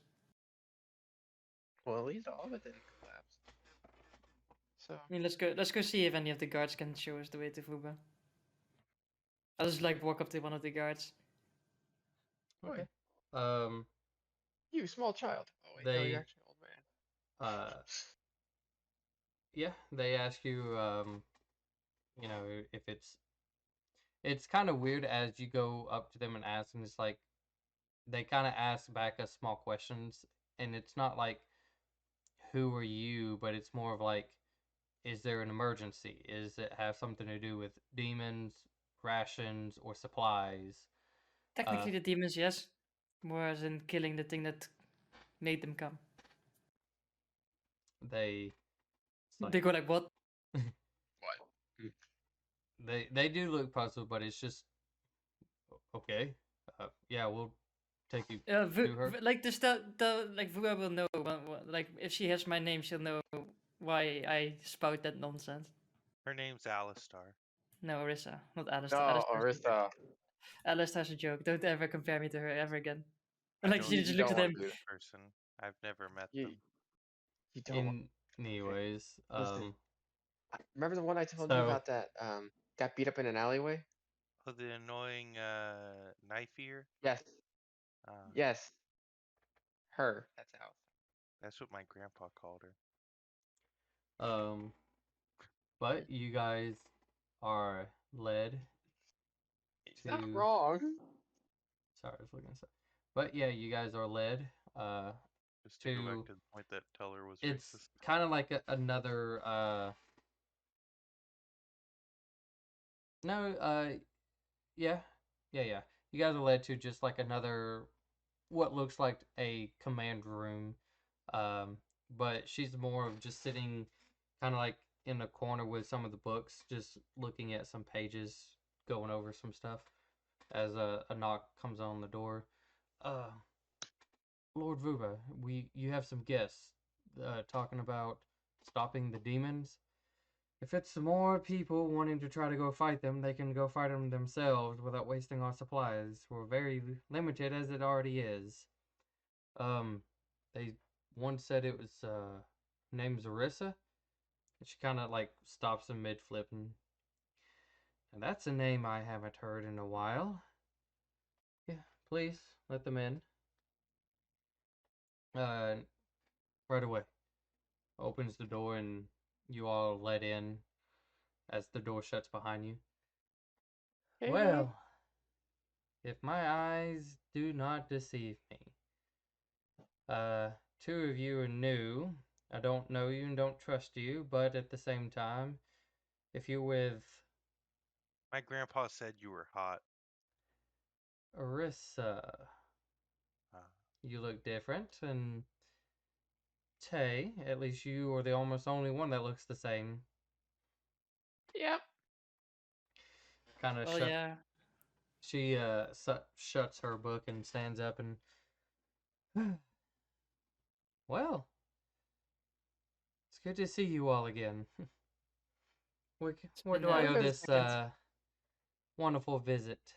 Well, at least all of it didn't collapse. So, I mean, let's go see if any of the guards can show us the way to Fuba. I'll just like walk up to one of the guards. okay. Um, You small child. Oh wait, no, you're they actually an old man. uh, yeah, they ask you if it's kind of weird as you go up to them and ask them. It's like they kind of ask back us small questions, and it's not like who are you, but it's more of like, is there an emergency? Is it have something to do with demons, rations, or supplies? Uh, Technically, the demons, yes, whereas in killing the thing that made them come. they it's like They go like, what? What? they do look puzzled, but it's just okay. Yeah, we'll take you to her. Like like Vua will know. Like if she has my name, she'll know why I spout that nonsense. Her name's Alistar. No, Orisa, not Alistair. No, Arista. Alistair's a joke. Don't ever compare me to her ever again. I Like don't she You just think looks don't at she's want him. a to. good person. I've never met You them. you don't want. In anyways, Listen, remember the one I told you so about that got beat up in an alleyway? Oh, the annoying knife ear. Yes, Uh, yes, her. That's Alice. that's what my grandpa called her. um, but you guys are led He's not to. wrong. Sorry, I was looking at stuff. But yeah, you guys are led Just to go back to. to the point that Teller was It's racist. kind of like another. No. Yeah. Yeah. Yeah. You guys are led to just like another. What looks like a command room. Um, but she's more of just sitting kind of like in the corner with some of the books, just looking at some pages, going over some stuff as a knock comes on the door. Uh, Lord Vuba, you have some guests talking about stopping the demons. If it's more people wanting to try to go fight them, they can go fight them themselves without wasting our supplies. We're very limited as it already is. Um, they one said it was name's Arissa. She kind of like stops in mid flip, and that's a name I haven't heard in a while. Yeah, please let them in. Uh, right away. Opens the door and you all let in as the door shuts behind you. Okay. Well, if my eyes do not deceive me, uh, two of you are new. I don't know you and don't trust you, but at the same time, if you're with My grandpa said you were hot. Arissa, Uh, you look different, and Tay, at least you are the almost only one that looks the same. Yep. Kind of Well, shut. yeah. She shuts her book and stands up and. Well, it's good to see you all again. It's Where been do I Wait owe a this second. wonderful visit?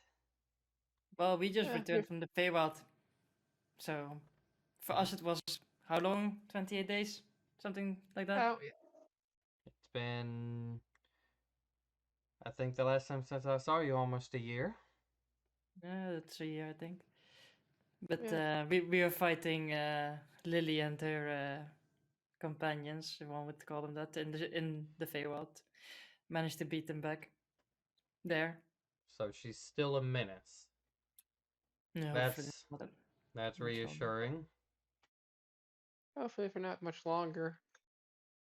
well, we just Yeah, returned from the Feywild, so for us it was how long? 28 days, something like that. oh, It's been, I think, the last time since I saw you, almost a year. Yeah, that's a year, I think. But yeah. we were fighting Lily and her companions, if one would call them that, in the Feywild. Managed to beat them back there. So she's still a menace. No, hopefully That's not that's much longer. reassuring. Hopefully for not much longer.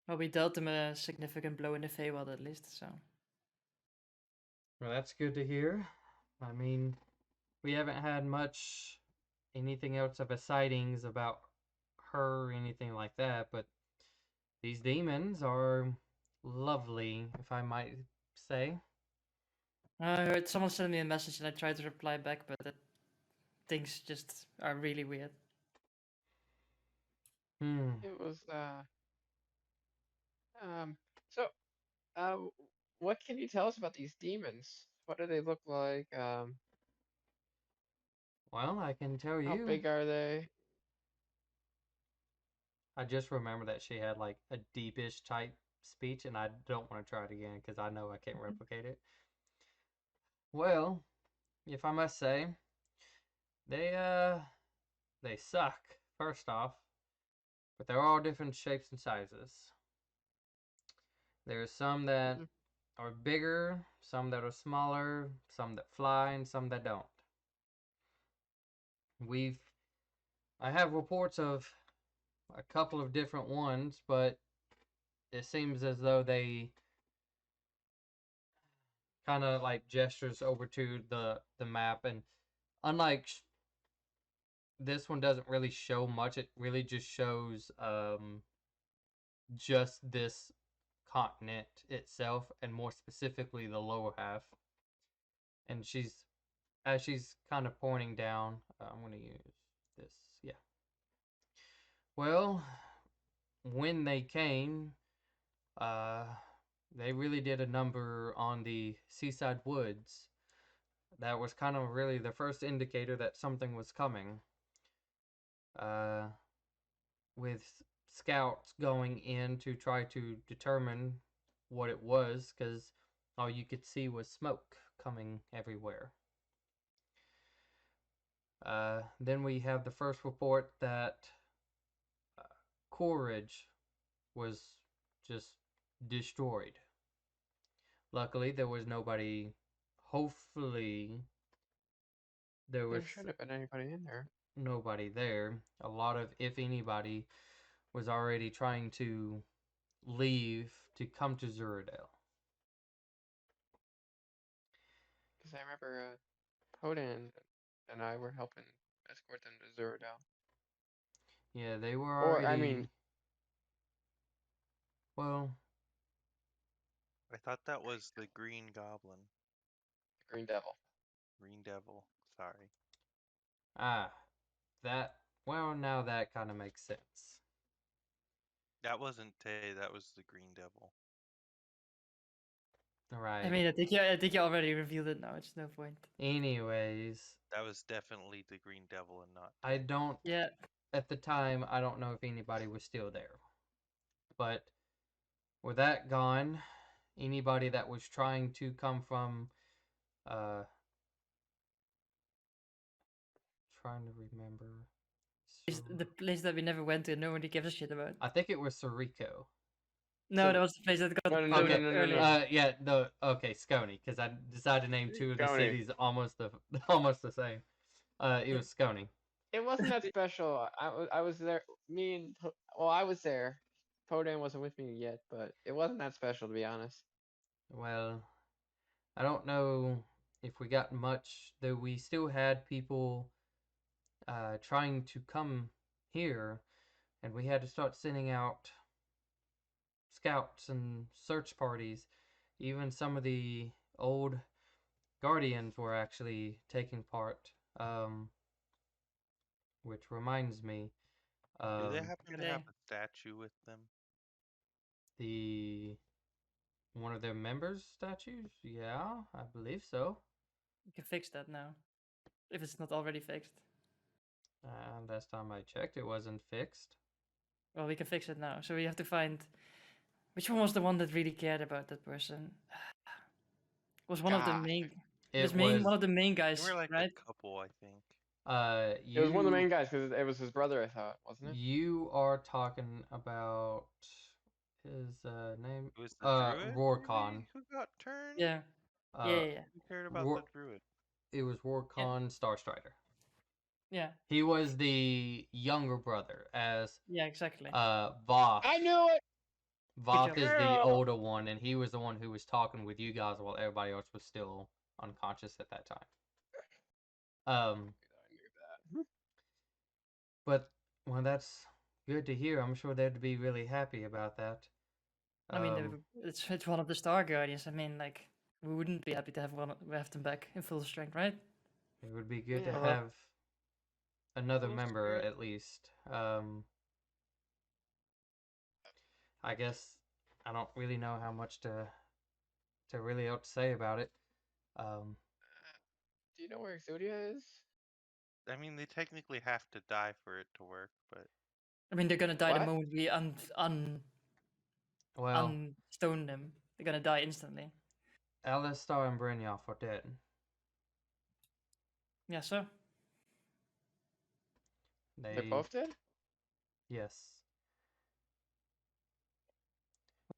Well, we dealt them a significant blow in the Feywild at least, so. Well, that's good to hear. I mean, we haven't had much anything else of a sightings about her or anything like that, but these demons are lovely, if I might say. I heard someone send me a message and I tried to reply back, but things just are really weird. Hmm. It was um so uh what can you tell us about these demons? What do they look like? Well, I can tell How you. big are they? I just remember that she had like a deepish type speech, and I don't want to try it again because I know I can't replicate it. Well, if I must say, they they suck. First off, but they're all different shapes and sizes. There's some that Mm, are bigger, some that are smaller, some that fly, and some that don't. We've I have reports of a couple of different ones, but it seems as though they kind of like gestures over to the map, and unlike this one doesn't really show much. It really just shows just this continent itself, and more specifically the lower half. And she's as she's kind of pointing down. I'm gonna use this. Yeah. Well, when they came, uh, they really did a number on the seaside woods. That was kind of really the first indicator that something was coming. Uh, with scouts going in to try to determine what it was, because all you could see was smoke coming everywhere. Then we have the first report that uh, Courage was just destroyed. Luckily, there was nobody. Hopefully, there there was shouldn't have been anybody in there. nobody there. A lot of, if anybody, was already trying to leave to come to Zuradale. Because I remember Poden and I were helping escort them to Zuradel. Yeah, they were Or I already. mean, Well, I thought that was the Green Goblin. Green Devil. Green Devil. Sorry. ah, that. Well, now that kind of makes sense. That wasn't Tay, that was the Green Devil. Right. I mean, I think you already revealed it now. It's no point. Anyways, That was definitely the Green Devil and not I Tay. don't. Yeah. At the time, I don't know if anybody was still there. But with that gone, anybody that was trying to come from, trying to remember. The place that we never went to, nobody gives a shit about. I think it was Sariko. No, that was the place that got No, no, blown no, up Okay. no, no, earlier. no. Yeah. No. Okay. Scony, because I decided to name two of the Scony. cities almost almost the same. It was Scony. It wasn't that special. I was there. Well, I was there. Podan wasn't with me yet, but it wasn't that special to be honest. Well, I don't know if we got much, though. We still had people trying to come here, and we had to start sending out scouts and search parties. Even some of the old guardians were actually taking part. Which reminds me, Do they happen Good to have day. a statue with them? the one of their members' statues. Yeah, I believe so. We can fix that now, if it's not already fixed. Last time I checked, it wasn't fixed. Well, we can fix it now. So we have to find which one was the one that really cared about that person. Was one of the God, main. It One was of the main They guys, were like right? a couple, I think. it was one of the you main guys because it was his brother. I thought, wasn't it? you are talking about his name, It was the druid, Rorcon. maybe, who got turned? Yeah. Yeah, Uh, yeah, yeah. Who cared about the Ror- druid? it was Yeah. Rorcon Starstrider. Yeah. He was the younger brother, as Yeah, exactly. Voth. I knew it. Good Voth job. is the Yeah. older one, and he was the one who was talking with you guys while everybody else was still unconscious at that time. I knew that. But well, that's good to hear. I'm sure they'd be really happy about that. I mean, Um, it's one of the Star Guardians. I mean, like, we wouldn't be happy to have them back in full strength, right? it would be good to Yeah. have another Full member strength. at least. I guess I don't really know how much to really out to say about it. Um, Do you know where Exodia is? I mean, they technically have to die for it to work, but I mean, they're gonna die the What? moment we well, unstone them. They're gonna die instantly. Alistar and Brynjolf are dead. Yeah, so They They both did. yes.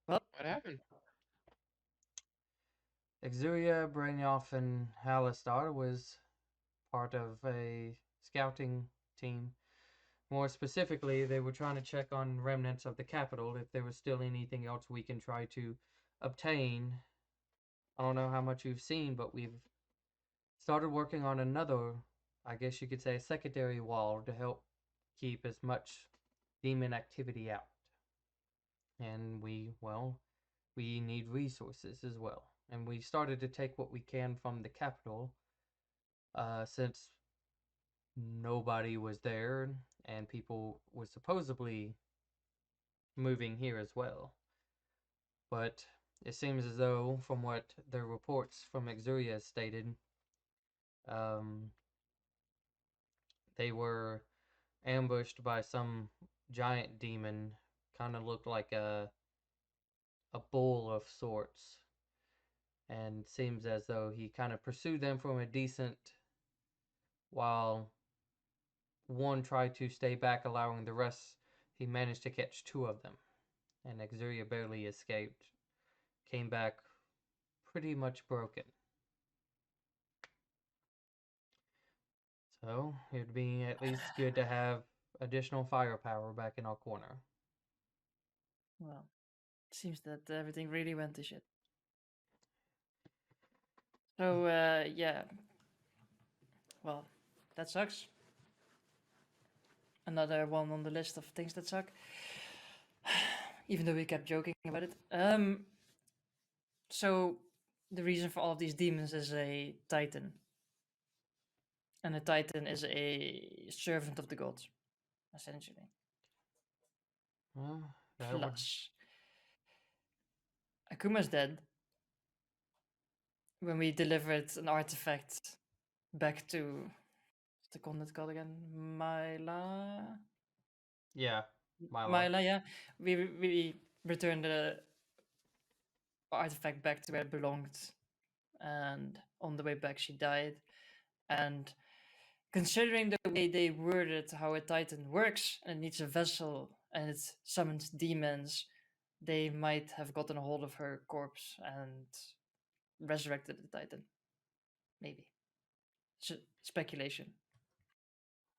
well, What happened? Exuria, Brynjolf, and Alistar was part of a scouting team. More specifically, they were trying to check on remnants of the capital if there was still anything else we can try to obtain. I don't know how much you've seen, but we've started working on another, I guess you could say, a secondary wall to help keep as much demon activity out. And we need resources as well. And we started to take what we can from the capital, since nobody was there and people were supposedly moving here as well. But it seems as though, from what the reports from Exuria stated, um, they were ambushed by some giant demon, kind of looked like a bull of sorts, and seems as though he kind of pursued them from a decent, while one tried to stay back, allowing the rest. He managed to catch two of them, and Exuria barely escaped. Came back pretty much broken. So it'd be at least good to have additional firepower back in our corner. well, it seems that everything really went to shit. So yeah, well, that sucks. another one on the list of things that suck. Even though we kept joking about it. So the reason for all of these demons is a titan. And a titan is a servant of the gods, essentially. Well, that would. Plus, Akuma's dead. When we delivered an artifact back to what's the continent called again? Myla. Yeah, Milo. Myla, yeah. We returned the artifact back to where it belonged, and on the way back she died. And considering the way they worded how a titan works and needs a vessel and it summons demons, they might have gotten a hold of her corpse and resurrected the titan. Maybe. Speculation.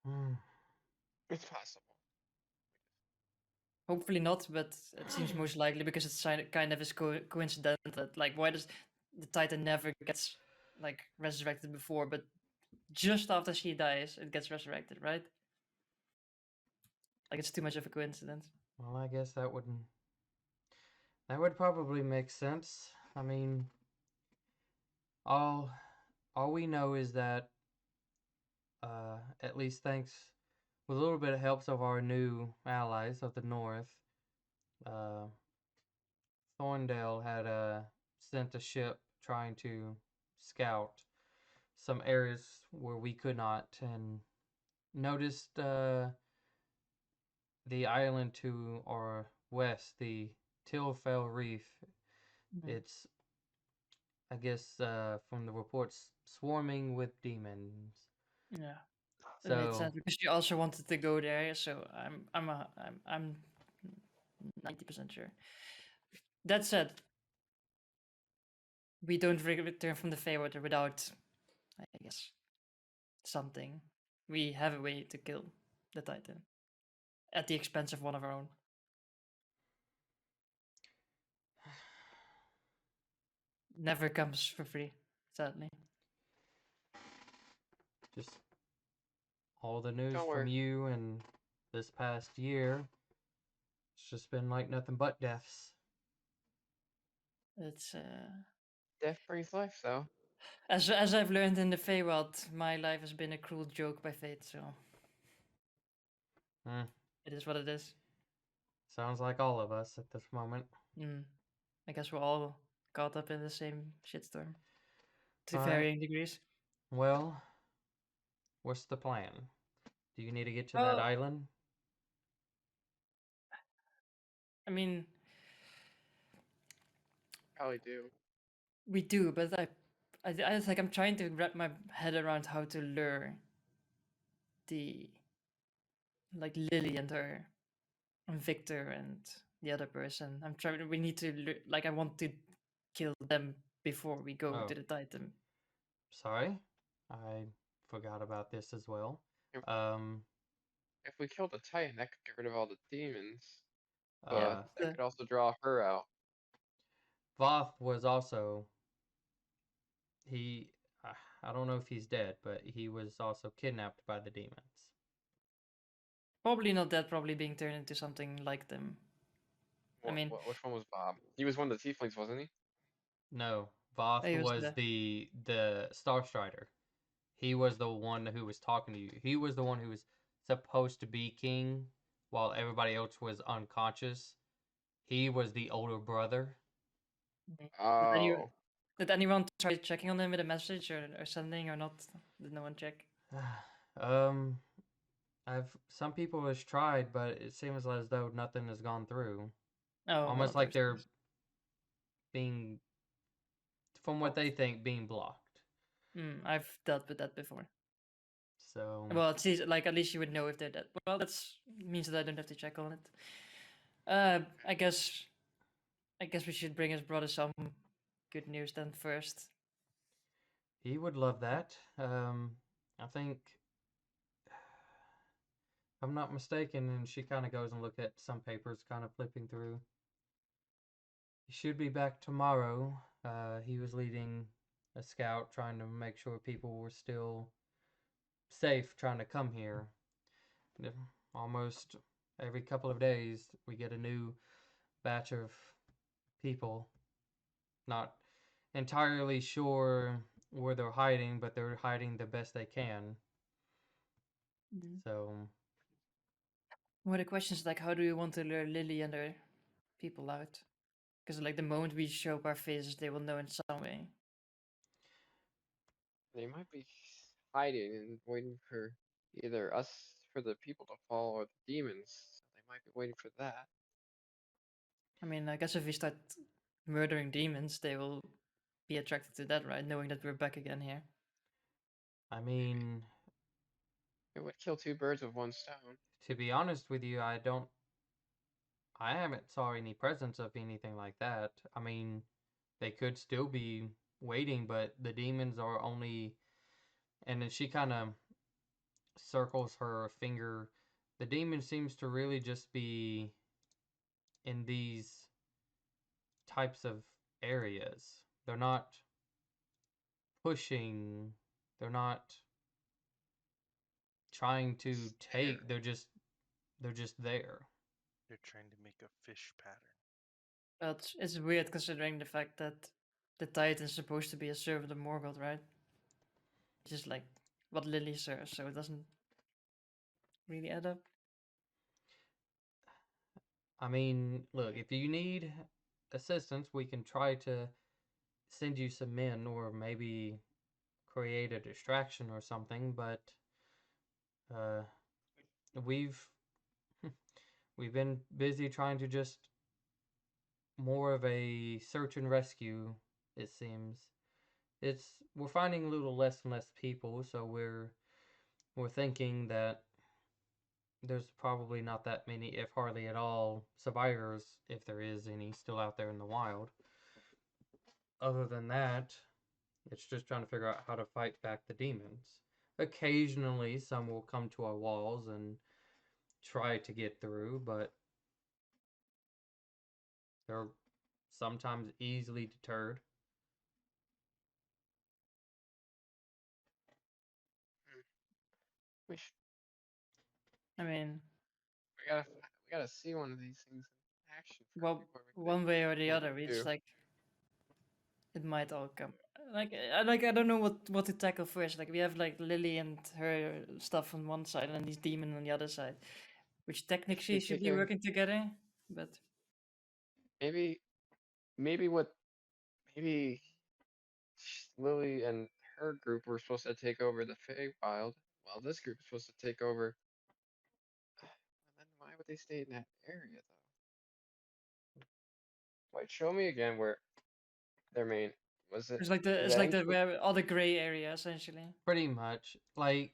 Hmm. It's possible. Hopefully not, but it seems most likely because it's kind of is coincidental. That, like, why does the titan never gets like resurrected before, but just after she dies, it gets resurrected, right? Like, it's too much of a coincidence. Well, I guess that would probably make sense. I mean, all we know is that at least thanks with a little bit of helps of our new allies of the north, uh, Thorndale had sent a ship trying to scout some areas where we could not, and noticed the island to our west, the Tilfell Reef. It's, I guess, from the reports, swarming with demons. Yeah, it made So, sense because she also wanted to go there. So I'm 90% sure. That said, we don't return from the Feywater without, I guess, something. We have a way to kill the Titan at the expense of one of our own. Never comes for free, sadly. just all the news Don't from worry. you and this past year, it's just been like nothing but deaths. It's Death brings life, though. as I've learned in the Feywild, my life has been a cruel joke by fate. So Hmm. it is what it is. Sounds like all of us at this moment. I guess we're all caught up in the same shitstorm to All right. varying degrees. Well, what's the plan? Do you need to get to that Well, island? I mean, Probably do. we do, but I like I'm trying to wrap my head around how to lure the like Lily and her and Victor and the other person. I'm trying. We need to like I want to kill them before we go Oh, to the Titan. sorry. I forgot about this as well. If, Um, if we kill the Titan, that could get rid of all the demons. Yeah, But uh, that could also draw her out. Voth was also he. I don't know if he's dead, but he was also kidnapped by the demons. probably not that. Probably being turned into something like them. I mean, Which one was Bob? He was one of the tieflings, wasn't he? No, Voth he was was the Star Strider. He was the one who was talking to you. He was the one who was supposed to be king while everybody else was unconscious. He was the older brother. Did, any, Oh. did anyone try checking on him with a message or something or not? Did no one check? um, I've some people has tried, but it seems as though nothing has gone through. Oh well, Almost like there's. they're being, from what they think, being blocked. I've dealt with that before. So Well, it's like at least you would know if they're dead. Well, that's means that I don't have to check on it. I guess we should bring his brother some good news then first. he would love that. I think, if I'm not mistaken, and she kind of goes and look at some papers, kind of flipping through. He should be back tomorrow. He was leading a scout, trying to make sure people were still safe, trying to come here. almost every couple of days we get a new batch of people. Not entirely sure where they're hiding, but they're hiding the best they can. Mm. So One of the questions is like, how do you want to lure Lily and her people out? Because like the moment we show up our faces, they will know in some way. They might be hiding and waiting for either us, for the people to fall, or the demons. So they might be waiting for that. I mean, I guess if we start murdering demons, they will be attracted to that, right? Knowing that we're back again here. I Maybe mean, it would kill two birds with one stone. to be honest with you, I haven't saw any presence of anything like that. I mean, they could still be waiting, but the demons are only, and then she kind of circles her finger. The demon seems to really just be in these types of areas. They're not pushing, they're not trying to Just there. take, they're just there. They're trying to make a fish pattern. But it's weird considering the fact that the Titan is supposed to be a servant of Morgoth, right? Just like what Lily serves, so it doesn't really add up. I mean, look, if you need assistance, we can try to send you some men or maybe create a distraction or something, but uh we've we've been busy trying to just more of a search and rescue, it seems. We're finding a little less and less people, so we're thinking that there's probably not that many, if hardly at all, survivors, if there is any, still out there in the wild. Other than that, it's just trying to figure out how to fight back the demons. Occasionally, some will come to our walls and try to get through, but they're sometimes easily deterred. We sh- I mean, we gotta see one of these things in action first well, before we one way or the what we other, it's do. like it might all come. I don't know what to tackle first. Like we have like Lily and her stuff on one side, and then these demon on the other side, which We technically should take be a working together, but maybe maybe what maybe Lily and her group were supposed to take over the Feywild, while this group is supposed to take over. And then why would they stay in that area though? Wait, show me again where their main was it? Did it's that like the include? where all the gray area essentially. Pretty much. Like,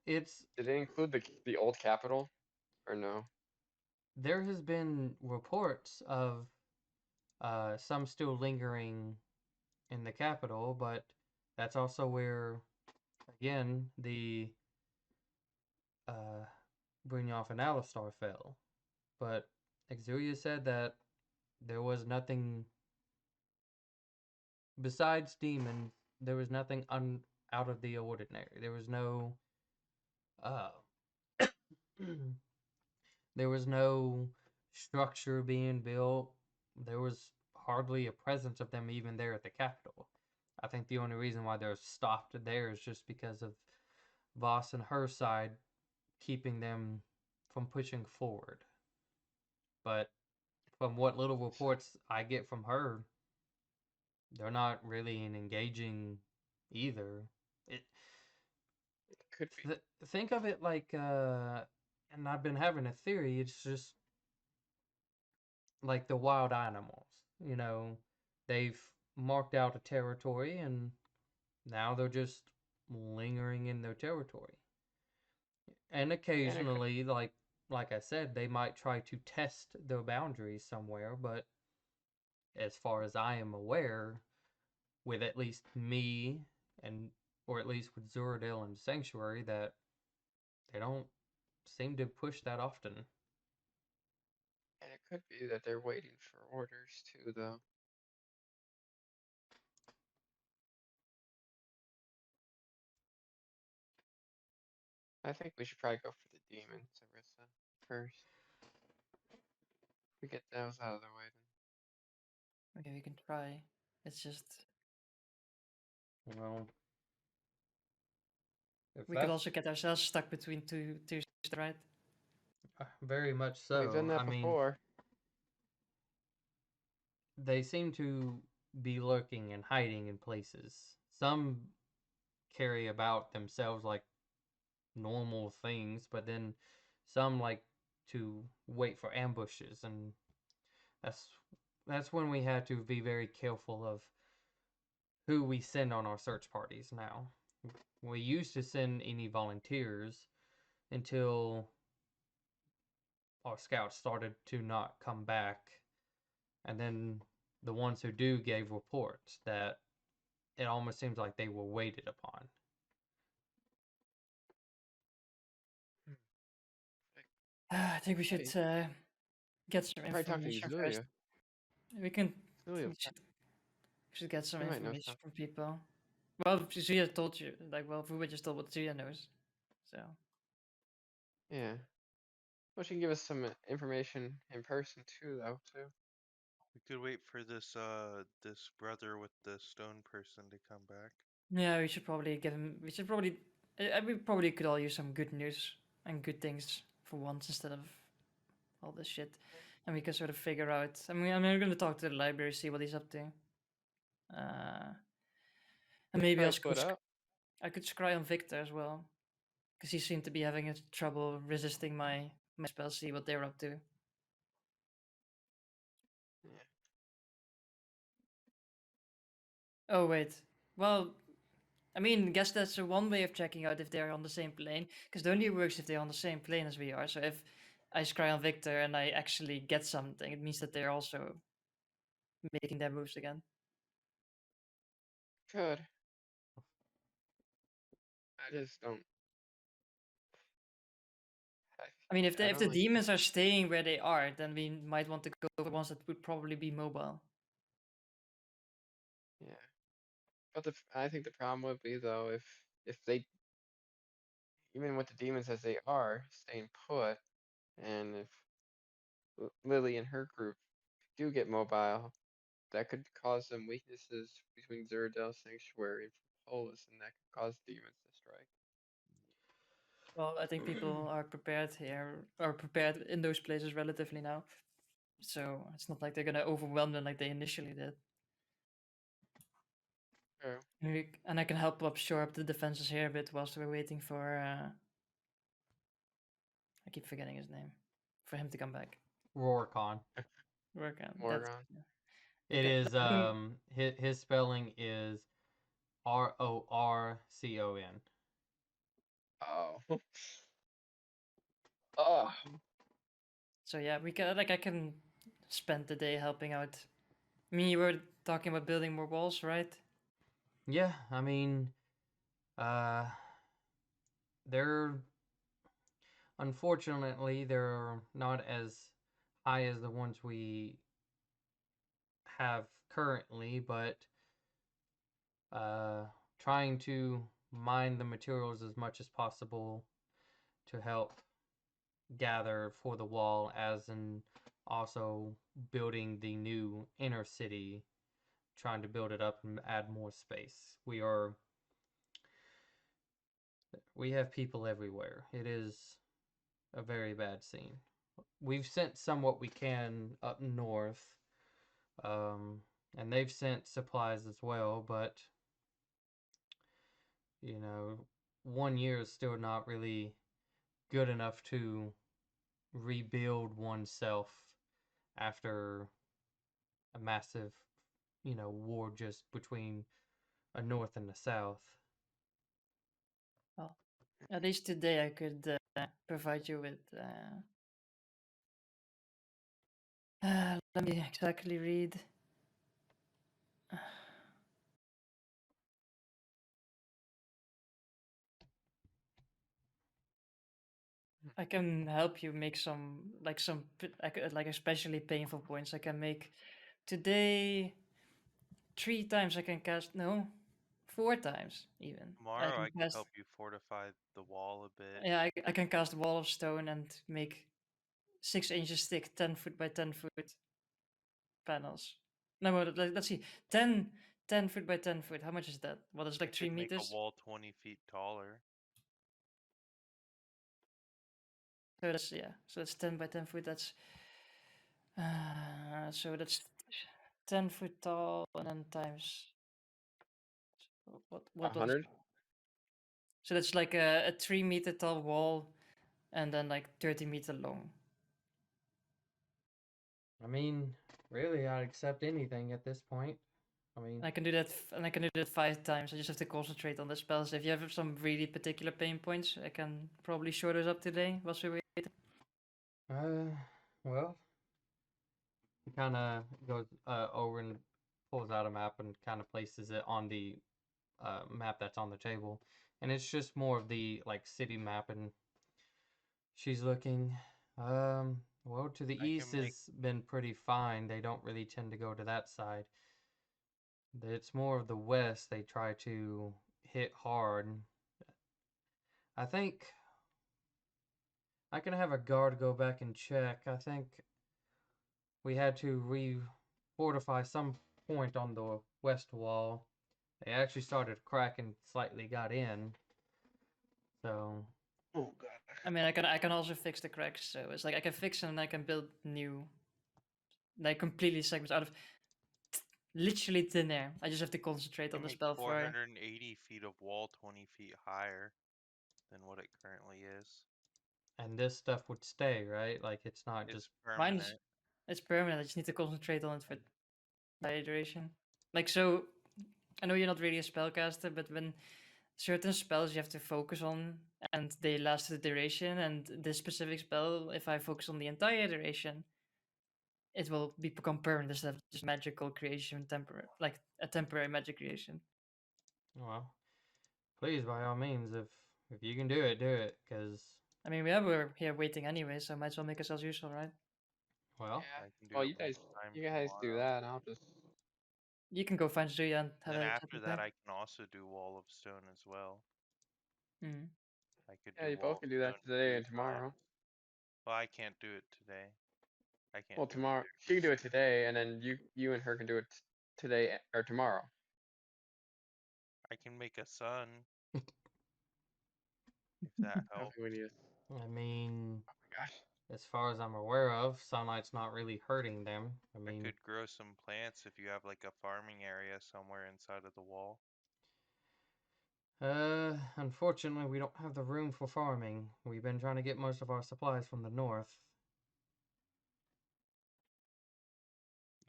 it's. Did it include the old capital or no? There has been reports of some still lingering in the capital, but that's also where, again, the uh, Brynjolf and Alistar fell. But Exulia said that there was nothing besides demons. There was nothing out of the ordinary. There was no uh, there was no structure being built. There was hardly a presence of them even there at the capital. I think the only reason why they're stopped there is just because of Voss and her side keeping them from pushing forward. But from what little reports I get from her, they're not really engaging either. It It could be. think of it like and I've been having a theory, it's just like the wild animals. You know, they've marked out a territory and now they're just lingering in their territory. And And it could. occasionally, like I said, they might try to test their boundaries somewhere, but as far as I am aware, with at least me and or at least with Zuradil and Sanctuary, that they don't seem to push that often. And it could be that they're waiting for orders too, though. I think we should probably go for the demons, Arissa, first. We get those out of the way Okay, we can try. It's just Well, if we could that's also get ourselves stuck between two right? very much then. We've done so. that I mean, before. they seem to be lurking and hiding in places. Some carry about themselves like normal things, but then some like to wait for ambushes, and that's that's when we had to be very careful of who we send on our search parties now. We used to send any volunteers until our scouts started to not come back, and then the ones who do gave reports that it almost seems like they were waited upon. I think we should Hey, get some probably talk to information first. Zulia. We can. Zulia, We should get some she might know information stuff. from people. Well, Zuya told you, like, well, Vuba just told what Zuya knows. So Yeah. Well, she can give us some information in person too, though. Too. We could wait for this brother with the stone person to come back. yeah, we should probably give him. We should probably. We probably could all use some good news and good things for once instead of all this shit, and we can sort of figure out. I mean, we're gonna talk to the library, see what he's up to. And maybe Probably I'll split up. I could scry on Victor as well, because he seemed to be having trouble resisting my spell. See what they're up to. Yeah. Oh wait, well, I mean, guess that's one way of checking out if they're on the same plane, because it only works if they're on the same plane as we are. So if I scry on Victor and I actually get something, it means that they're also making their moves again. Good. I just don't. I mean, if I if don't the like. demons are staying where they are, then we might want to go for ones that would probably be mobile. Yeah. But I think the problem would be though if they even with the demons as they are staying put, and if Lily and her group do get mobile, that could cause some weaknesses between Zeradel Sanctuary and Polis, and that could cause demons to strike. Well, I think people are prepared here, are prepared in those places relatively now. So it's not like they're gonna overwhelm them like they initially did. True. And I can help up shore up the defenses here a bit whilst we're waiting for. I keep forgetting his name. For him to come back. Rorcon. Work on that's. Morgon. Yeah. It Okay. is his spelling is Rorcon. Oh. Oh. So yeah, we can I can spend the day helping out. I mean, you were talking about building more walls, right? Yeah, I mean, uh, they're unfortunately they're not as high as the ones we have currently, but uh, trying to mine the materials as much as possible to help gather for the wall, as in also building the new inner city, trying to build it up and add more space. We have people everywhere. It is a very bad scene. We've sent somewhat we can up north, and they've sent supplies as well, but you know, 1 year is still not really good enough to rebuild oneself after a massive, war just between a north and a south. Well, at least today I could provide you with. Let me exactly read. I can help you make some like especially painful points. I can make today 3 times. I can cast no 4 times even. I Tomorrow can I could cast. help you fortify the wall a bit. Yeah, I can cast Wall of Stone and make 6 inches thick, 10 foot by 10 foot panels. No, let's see, 10 foot by 10 foot. How much is that? What is I like 3 could make a meters? wall 20 feet taller. So that's, yeah. So that's 10 by 10 foot. That's so that's 10 foot tall, and then times what was 100. so that's like a 3 meter tall wall, and then like 30 meter long. I mean, really, I'd accept anything at this point. I mean, And I can do that, and I can do that 5 times. I just have to concentrate on the spells. If you have some really particular pain points, I can probably shore those up today whilst we wait. well, he kind of goes over and pulls out a map and kind of places it on the map that's on the table, and it's just more of the like city map, and she's looking. Well, to the I east can make has been pretty fine. They don't really tend to go to that side. It's more of the west they try to hit hard. I think I can have a guard go back and check. I think we had to re-fortify some point on the west wall. They actually started cracking, slightly got in. So Oh god. I mean, I can also fix the cracks. So it's like I can fix them and I can build new, like completely segments out of literally thin air. I just have to concentrate on can the make spell for. 480 feet of wall 20 feet higher than what it currently is. and this stuff would stay, right? Like it's not It's just Mine's permanent. it's permanent. I just need to concentrate on it for the duration. Like, so I know you're not really a spellcaster, but when certain spells you have to focus on and they last the duration, and this specific spell, if I focus on the entire duration, it will become permanent instead of just magical creation, temporary, like a temporary magic creation. well. Please, by all means, if you can do it, because I mean, we're here waiting anyway, so might as well make ourselves useful, right? well, Yeah. I can do Well, it you one guys, time you guys do tomorrow. that, and I'll just. You can go find Zuya and And have then a chat after with that, her. I can also do Wall of Stone as well. Mm. I could Yeah, do you Wall both of can do that Stone today 2 and tomorrow. times. Well, I can't do it today. I can't Well, do it tomorrow she can do it today, and then you and her can do it today or tomorrow. I can make a sun if that How helps. many is? I mean, Oh my gosh. as far as I'm aware of, sunlight's not really hurting them. I I mean, could grow some plants if you have like a farming area somewhere inside of the wall. unfortunately, we don't have the room for farming. We've been trying to get most of our supplies from the north.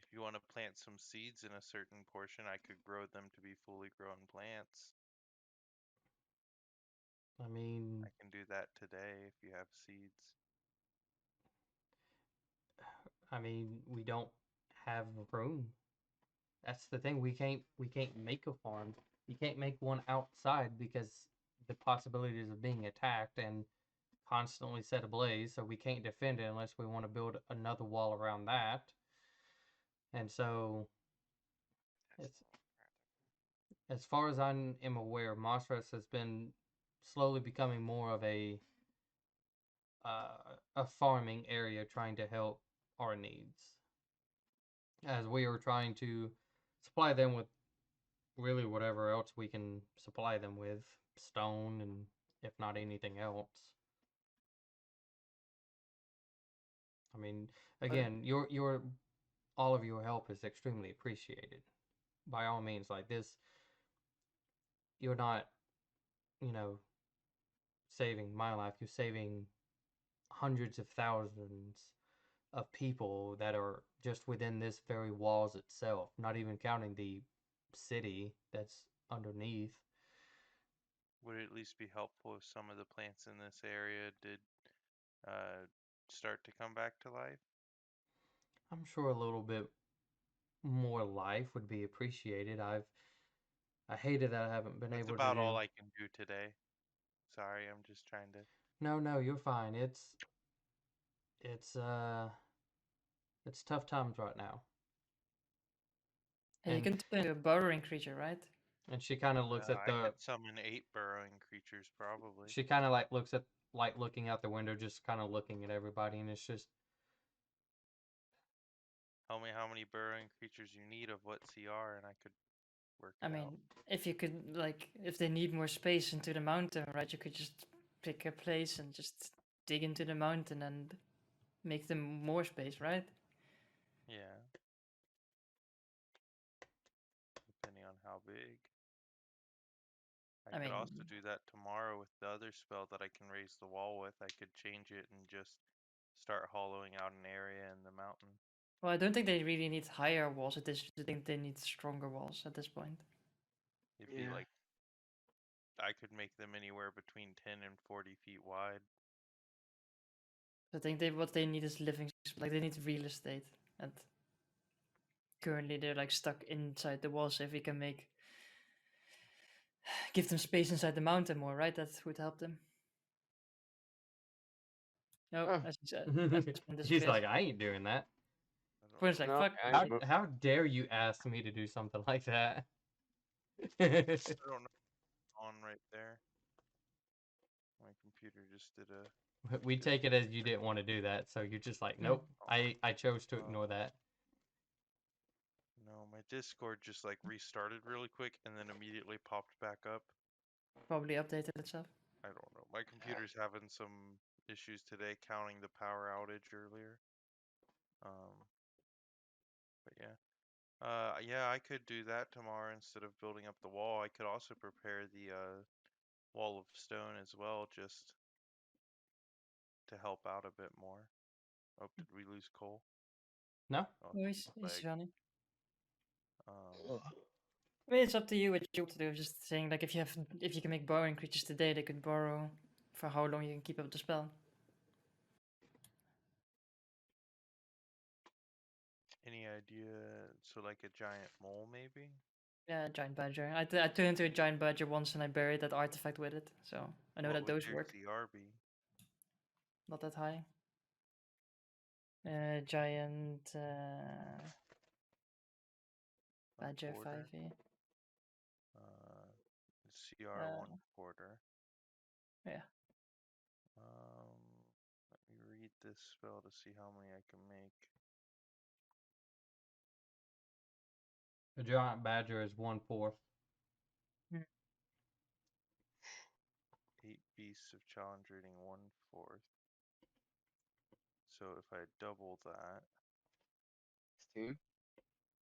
If you want to plant some seeds in a certain portion, I could grow them to be fully grown plants. I mean, I can do that today if you have seeds. we don't have room. That's the thing. We can't make a farm. You can't make one outside because the possibilities of being attacked and constantly set ablaze. So we can't defend it unless we want to build another wall around that. And so, it's, as far as I am aware, Mosfras has been slowly becoming more of a farming area, trying to help our needs, as we are trying to supply them with really whatever else we can supply them with, stone, and if not anything else. I mean, again, your all of your help is extremely appreciated. By all means, like this, you're not, you know, saving my life. You're saving hundreds of thousands of people that are just within this very walls itself, not even counting the city that's underneath. Would it at least be helpful if some of the plants in this area did start to come back to life? I'm sure a little bit more life would be appreciated. I hated that I haven't been That's able to about do. all I can do today. Sorry, I'm just trying to. No, you're fine. It's it's tough times right now. And you And can turn into a burrowing creature, right? And she kind of looks at I the. could summon 8 burrowing creatures probably. She kind of like looks at like looking out the window, just kind of looking at everybody, and it's just. Tell me how many burrowing creatures you need of what CR, and I could work I it mean, out. if you could, like, if they need more space into the mountain, right, you could just pick a place and just dig into the mountain and make them more space, right? Yeah. Depending on how big. I I could mean, also do that tomorrow with the other spell that I can raise the wall with. I could change it and just start hollowing out an area in the mountain. well, I don't think they really need higher walls. I think they need stronger walls at this point. It'd be Yeah. like, I could make them anywhere between 10 and 40 feet wide. I think what they need is like they need real estate, and currently they're like stuck inside the walls. So if we can give them space inside the mountain more, right? That would help them. No, Oh, as you said, as this one He's disappeared. like, I ain't doing that. I don't Quinn's know. like, no, fuck. I, How dare you ask me to do something like that? I don't know what's on right there. My computer just did a We shift. take it as you didn't want to do that, so you're just like, Mm. nope. I chose to ignore that. No, my Discord just like restarted really quick and then immediately popped back up. Probably updated itself. I don't know. My computer's having some issues today counting the power outage earlier. But yeah. Yeah, I could do that tomorrow instead of building up the wall. I could also prepare the wall of stone as well, just to help out a bit more. Oh, did we lose Cole? No? Oh, No, he's lag. running. ugh. I mean, it's up to you what you want to do. I'm just saying, like, if you can make borrowing creatures today, they could borrow for how long you can keep up the spell. Any idea? So like a giant mole, maybe? Yeah, giant badger. I turned into a giant badger once and I buried that artifact with it, so I know What that would those your work. CR be? Not that high. Giant badger 1/4? 5, yeah. CR Uh, 1/4. yeah. Let me read this spell to see how many I can make. A giant badger is 1/4. 8 beasts of challenge rating 1/4. So if I double that, 16.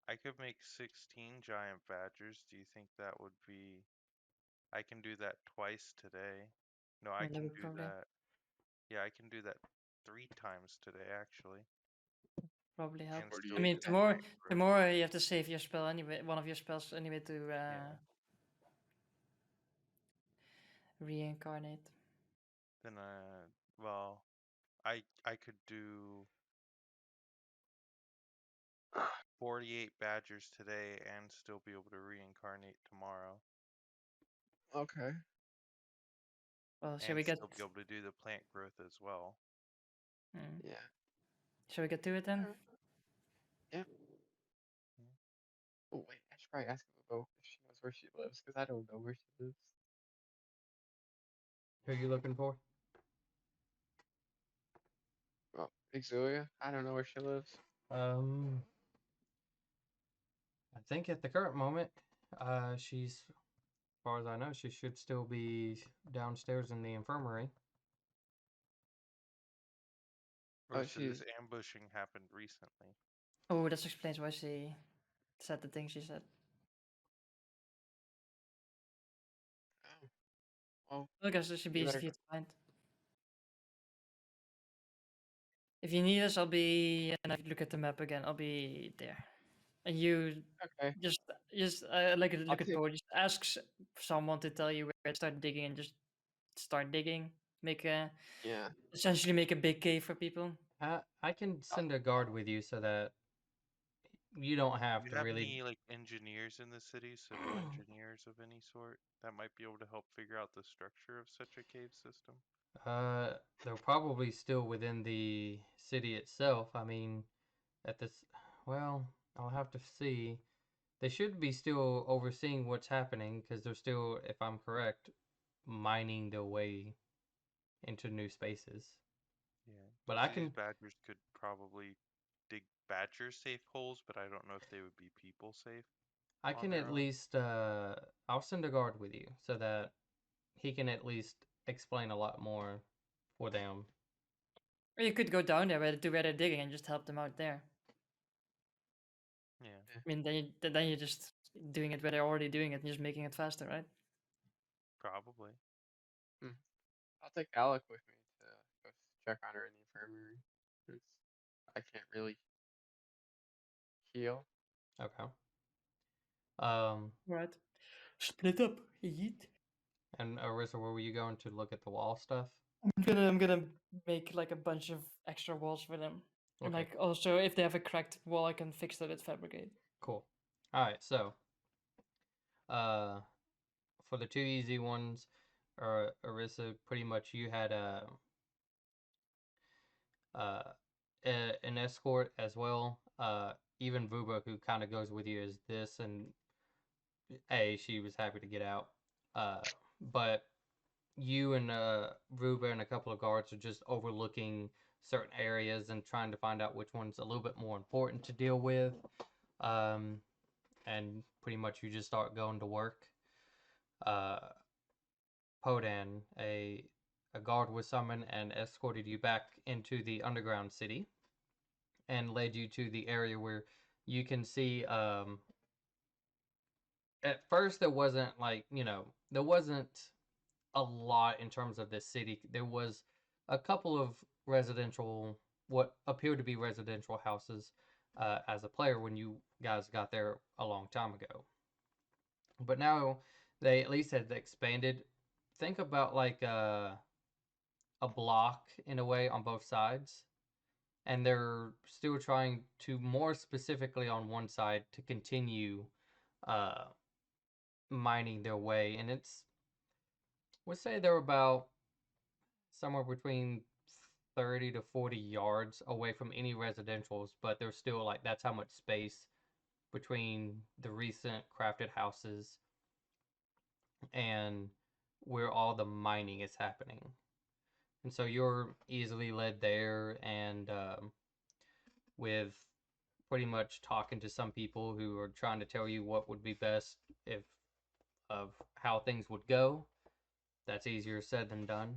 I could make 16 giant badgers. Do you think that would be... I can do that twice today. No, I Yeah, that can would do probably that. Yeah, I can do that 3 times today, actually. help. And I still 48 mean, do the badgers. plant the growth. more you have to save your spell anyway, one of your spells anyway to Yeah. reincarnate. Then, well, I could do 48 badgers today and still be able to reincarnate tomorrow. Okay. Well, shall And we get? still be able to do the plant growth as well. Hmm. Yeah. Shall we get to it then? Alright. Yeah. Oh wait, I should probably ask Bo if she knows where she lives, because I don't know where she lives. Who are you looking for? Well, Exulia, I don't know where she lives. Um, I think at the current moment, she's, as far as I know, she should still be downstairs in the infirmary. Oh, So this ambushing happened recently. Oh, that explains why she said the thing she said. oh, well, I guess it should be you easy better for you go. to find. If you need us, I'll be. And I look at the map again. I'll be there. And you Okay, just like I'll look at take. Poe. Just ask someone to tell you where to start digging, and just start digging. Make a Yeah. essentially make a big cave for people. I can I'll, send a guard with you so that you don't Do have you to have really. any like engineers in the city, civil engineers of any sort, that might be able to help figure out the structure of such a cave system? They're probably still within the city itself. I mean, at this, well, I'll have to see. They should be still overseeing what's happening because they're still, if I'm correct, mining their way into new spaces. Yeah. But I See, these can badgers could probably dig badger safe holes, but I don't know if they would be people safe on their at own. least I'll send a guard with you so that he can at least explain a lot more for them. Or you could go down there to where they're digging and just help them out there. Yeah. I mean, then you're just doing it where they're already doing it and just making it faster, right? Probably. I'll take Alec with me to go check on her in the infirmary. Since I can't really heal. Okay. Um, Right. Split up. Yeet. and Arissa, where were you going to look at the wall stuff? I'm gonna make like a bunch of extra walls for them. And Okay, like also if they have a cracked wall I can fix that with fabricate. cool. All right, so uh, for the two easy ones, Arissa, pretty much you had uh, an escort as well. Even Vuba, who kind of goes with you, as this, and she was happy to get out. But you and Vuba and a couple of guards are just overlooking certain areas and trying to find out which one's a little bit more important to deal with. Um, and pretty much you just start going to work. Uh, Podan, a guard was summoned and escorted you back into the underground city and led you to the area where you can see. At first, there wasn't there wasn't a lot in terms of this city. There was a couple of residential, what appeared to be residential houses, as a player when you guys got there a long time ago. But now they at least had expanded. Think about like a block in a way on both sides, and they're still trying to more specifically on one side to continue uh, mining their way, and it's we'll say they're about somewhere between 30 to 40 yards away from any residentials, but there's still like that's how much space between the recent crafted houses and where all the mining is happening. And so you're easily led there, and with pretty much talking to some people who are trying to tell you what would be best if of how things would go. That's easier said than done.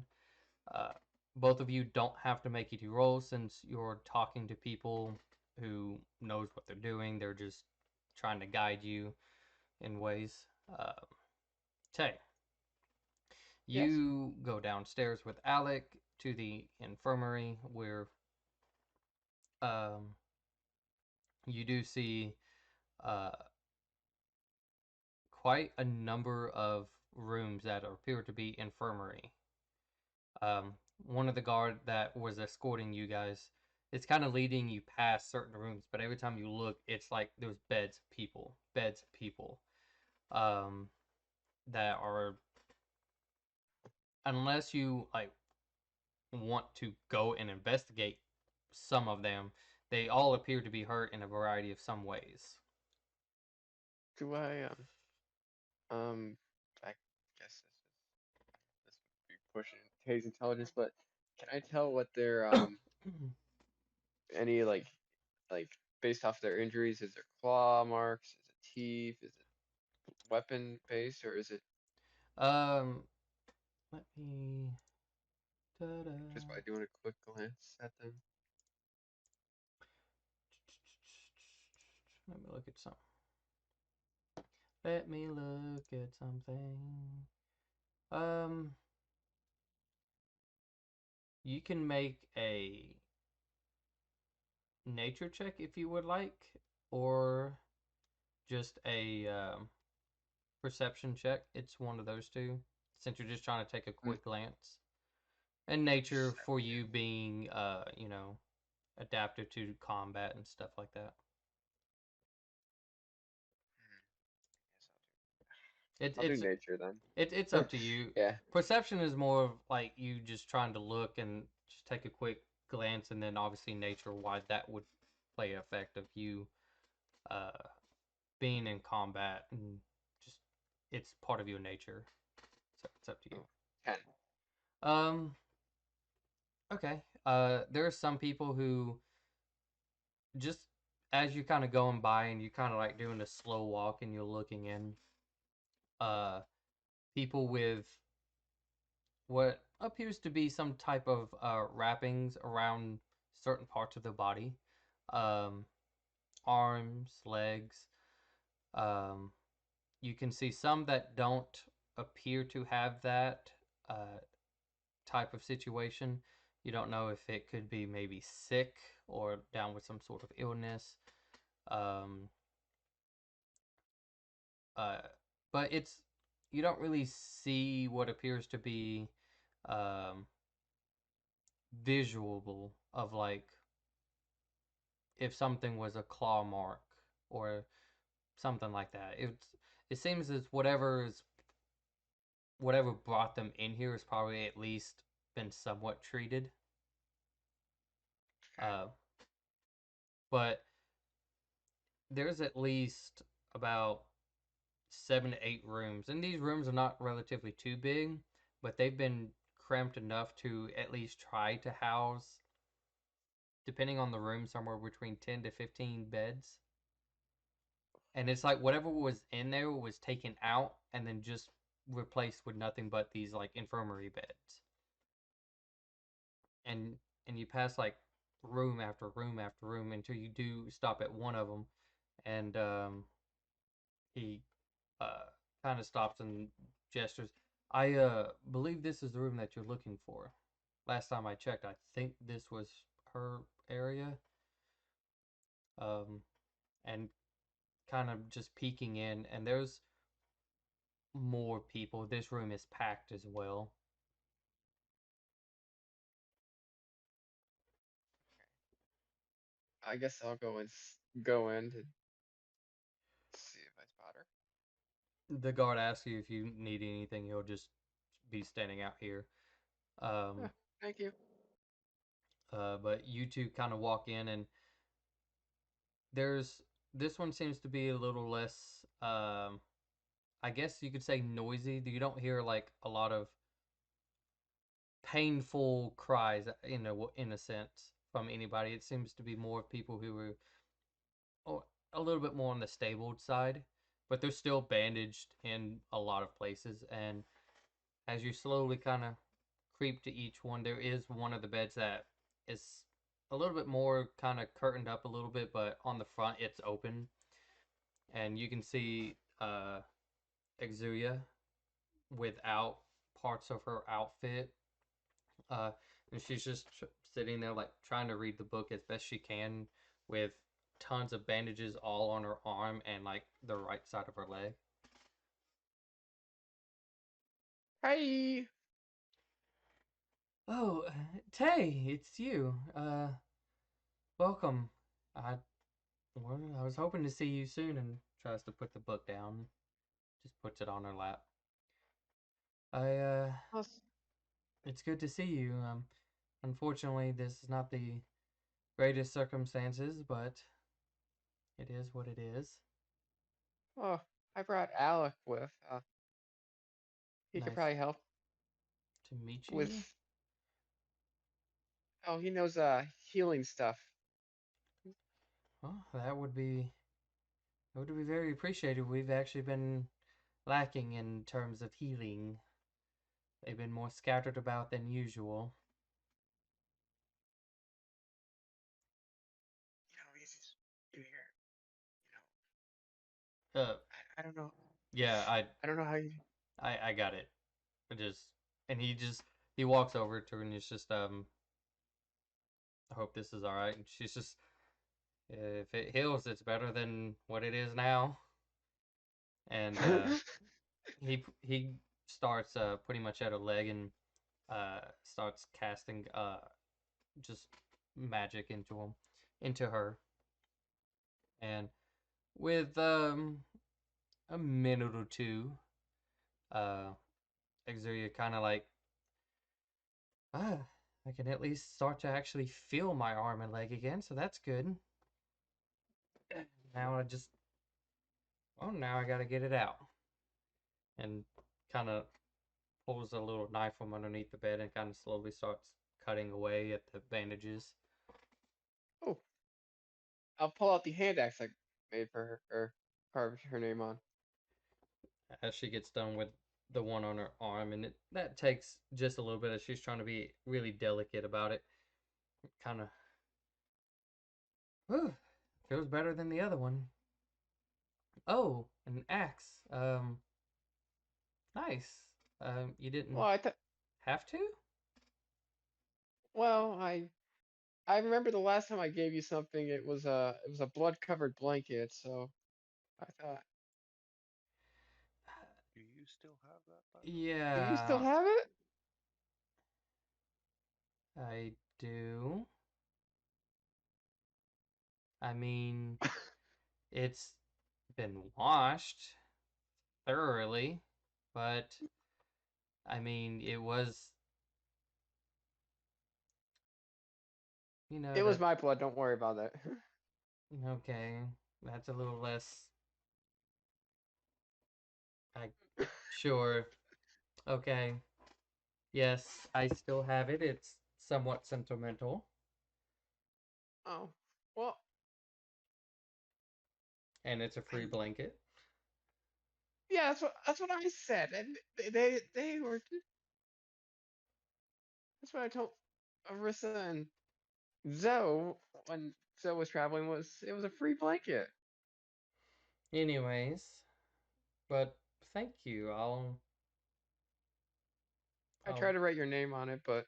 Uh, both of you don't have to make any rolls since you're talking to people who knows what they're doing. They're just trying to guide you in ways. Uh, Tay, Yes. you go downstairs with Alec to the infirmary where um, you do see uh, quite a number of rooms that appear to be infirmary. One of the guard that was escorting you guys, it's kind of leading you past certain rooms, but every time you look, it's like there's beds of people, um, that are, unless you like want to go and investigate some of them, they all appear to be hurt in a variety of some ways. Do I I guess this would be pushing Tay's intelligence, but can I tell what their any like based off their injuries, is there claw marks, is it teeth, is it weapon based, or is it um, let me. Ta-da. just by doing a quick glance at them? Let me look at something. Let me look at something. Um, you can make a nature check if you would like, or just a perception check. It's one of those two, since you're just trying to take a Hmm. quick glance. And nature for you Perception. being, adaptive to combat and stuff like that. It, I'll do it's nature then. it's up to you. Yeah. Perception is more of like you just trying to look and just take a quick glance, and then obviously nature, why that would play effect of you uh being in combat and just it's part of your nature. So it's up to you. Oh, 10. Um. Okay. There are some people who just as you kind of going by and you kind of like doing a slow walk and you're looking in. People with what appears to be some type of wrappings around certain parts of the body, um, arms, legs. Um, you can see some that don't appear to have that type of situation. You don't know if it could be maybe sick or down with some sort of illness. Um, uh, but it's you don't really see what appears to be um, visual of like if something was a claw mark or something like that. It seems as whatever brought them in here has probably at least been somewhat treated. Uh, but there's at least about 7 to 8 rooms, and these rooms are not relatively too big, but they've been cramped enough to at least try to house, depending on the room, somewhere between 10 to 15 beds. And it's like whatever was in there was taken out and then just replaced with nothing but these like infirmary beds. And you pass like room after room after room until you do stop at one of them, and he uh kind of stops and gestures. I believe this is the room that you're looking for. Last time I checked, I think this was her area. Um, and kind of just peeking in, and there's more people. This room is packed as well. I guess I'll go in to see if I spot her. The guard asks you if you need anything. He'll just be standing out here. Um, Thank you. but you two kind of walk in, and there's this one seems to be a little less. I guess you could say noisy. You don't hear like a lot of painful cries, in a sense, from anybody. It seems to be more of people who are a little bit more on the stable side, but they're still bandaged in a lot of places. And as you slowly kind of creep to each one, there is one of the beds that is a little bit more kind of curtained up a little bit, but on the front it's open, and you can see Exuia without parts of her outfit. Uh, and she's just sitting there, like trying to read the book as best she can, with tons of bandages all on her arm and like the right side of her leg. Hi. Oh, Tay, it's you. Welcome. I I was hoping to see you soon, and tries to put the book down. Just puts it on her lap. I Well, it's good to see you. Unfortunately, this is not the greatest circumstances, but it is what it is. oh, I brought Alec with. He could Nice probably help to meet with. you. Oh, he knows healing stuff. Well, that would be very appreciated. We've actually been lacking in terms of healing. They've been more scattered about than usual. He's just in here. Uh, I don't know. yeah, I don't know how you. I got it. And he walks over to her and he's just I hope this is all right. And she's just, if it heals, it's better than what it is now. And he starts pretty much at her leg and starts casting just magic into her. And with a minute or two, uh, Exuria kind of like, I can at least start to actually feel my arm and leg again, so that's good. Now I just well, now I gotta get it out. And kind of pulls a little knife from underneath the bed and kind of slowly starts cutting away at the bandages. Oh, I'll pull out the hand axe I made for her, or carved her name on. As she gets done with the one on her arm, and that takes just a little bit as she's trying to be really delicate about it. Kind of feels better than the other one. Oh, an axe. Nice. You Well, didn't I thought. have to? Well, I remember the last time I gave you something. It was a blood covered blanket. So I thought, Do you still have that, by the way? do you still Yeah, have it? I do. I mean, it's been washed thoroughly, but I mean, it was, It was that, my blood. Don't worry about that. okay, that's a little less, I, sure, okay, yes, I still have it. It's somewhat sentimental, Oh, well, and it's a I, free blanket. yeah, that's what I said, and they were. That's what I told Arissa and Zoe when Zoe was traveling. It was a free blanket. Anyways, but thank you. I tried I'll, to write your name on it, but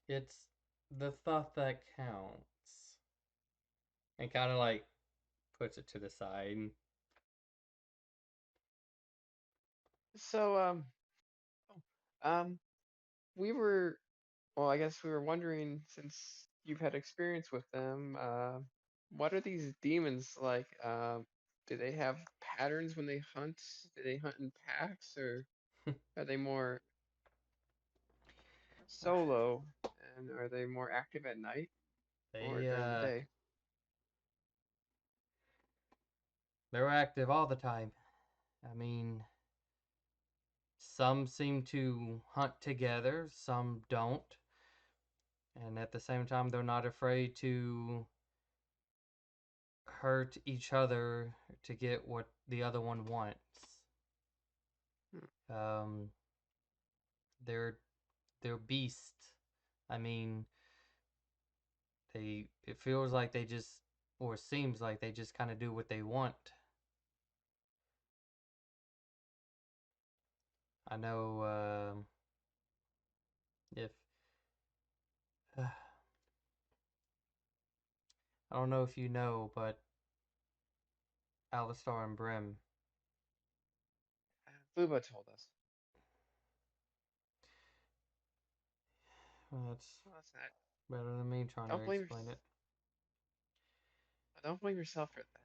it's the thought that counts. And kind of like puts it to the side. so um we were well, I guess we were wondering since you've had experience with them, what are these demons like? Do they have patterns when they hunt? Do they hunt in packs, or are they more solo? And are they more active at night or they during the day? they're active all the time. I mean, some seem to hunt together, some don't. And at the same time, they're not afraid to hurt each other to get what the other one wants. Hmm. Um, they're they're beasts. I mean, it feels like they just or seems like they just kind of do what they want. I know if I don't know if you know, but Alistar and Brim, Luba told us. well, that's Well, that's not. better than me trying to Don't blame your- explain it. don't blame yourself for that.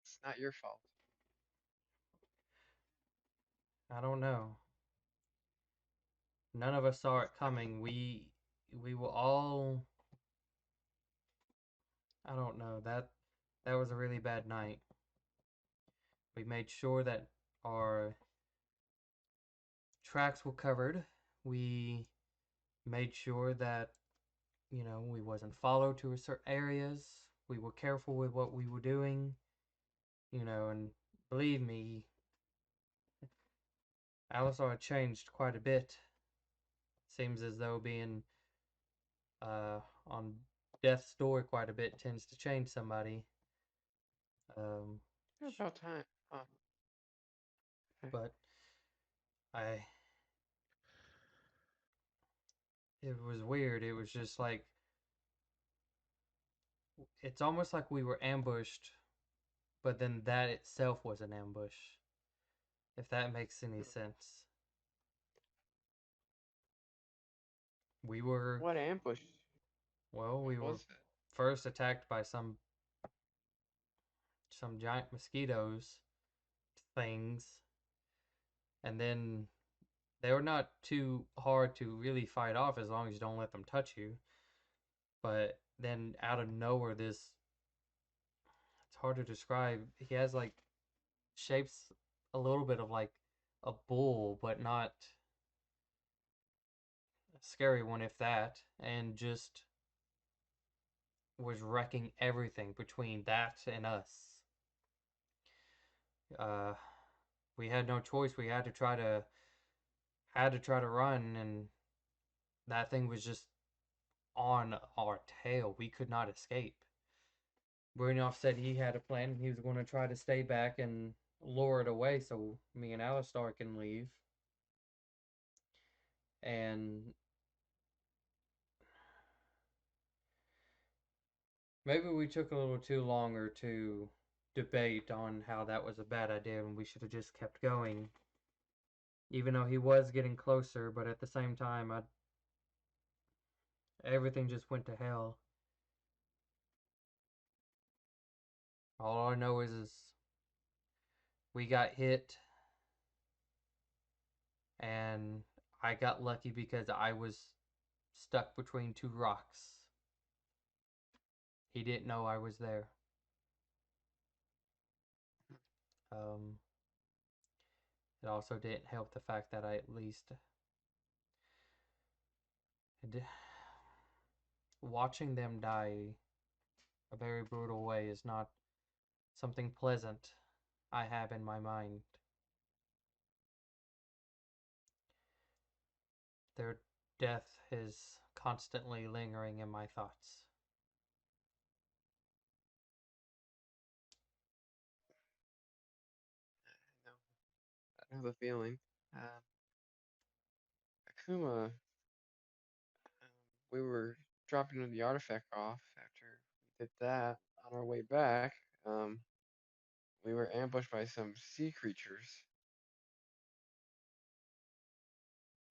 It's not your fault. I don't know. None of us saw It's it not. coming. We were all, I don't know. That was a really bad night. We made sure that our tracks were covered. We made sure that, we wasn't followed to certain areas. We were careful with what we were doing, and believe me, Alisar had changed quite a bit. Seems as though being on death's door quite a bit tends to change somebody. Um, About time. Oh, okay. but I, it was weird. It was just like, it's almost like we were ambushed, but then that itself was an ambush, if that makes any sense. We were, What ambush? well, What we were was it? first attacked by some giant mosquitoes things, and then they were not too hard to really fight off as long as you don't let them touch you. But then out of nowhere, it's it's hard to describe. He has like shapes a little bit of like a bull, but not a scary one, if that, and just was wrecking everything between that and us. Uh, we had no choice. We had to try to run, and that thing was just on our tail. We could not escape. Brynolf said he had a plan and he was going to try to stay back and lure it away so me and Alistar can leave. And maybe we took a little too longer to debate on how that was a bad idea and we should have just kept going. Even though he was getting closer, but at the same time, everything just went to hell. All I know is we got hit, and I got lucky because I was stuck between two rocks. He didn't know I was there. Um, it also didn't help the fact that I at least watching them die a very brutal way is not something pleasant I have in my mind. Their death is constantly lingering in my thoughts. I know the feeling. Akuma, we were dropping the artifact off after we did that on our way back. Um, we were ambushed by some sea creatures.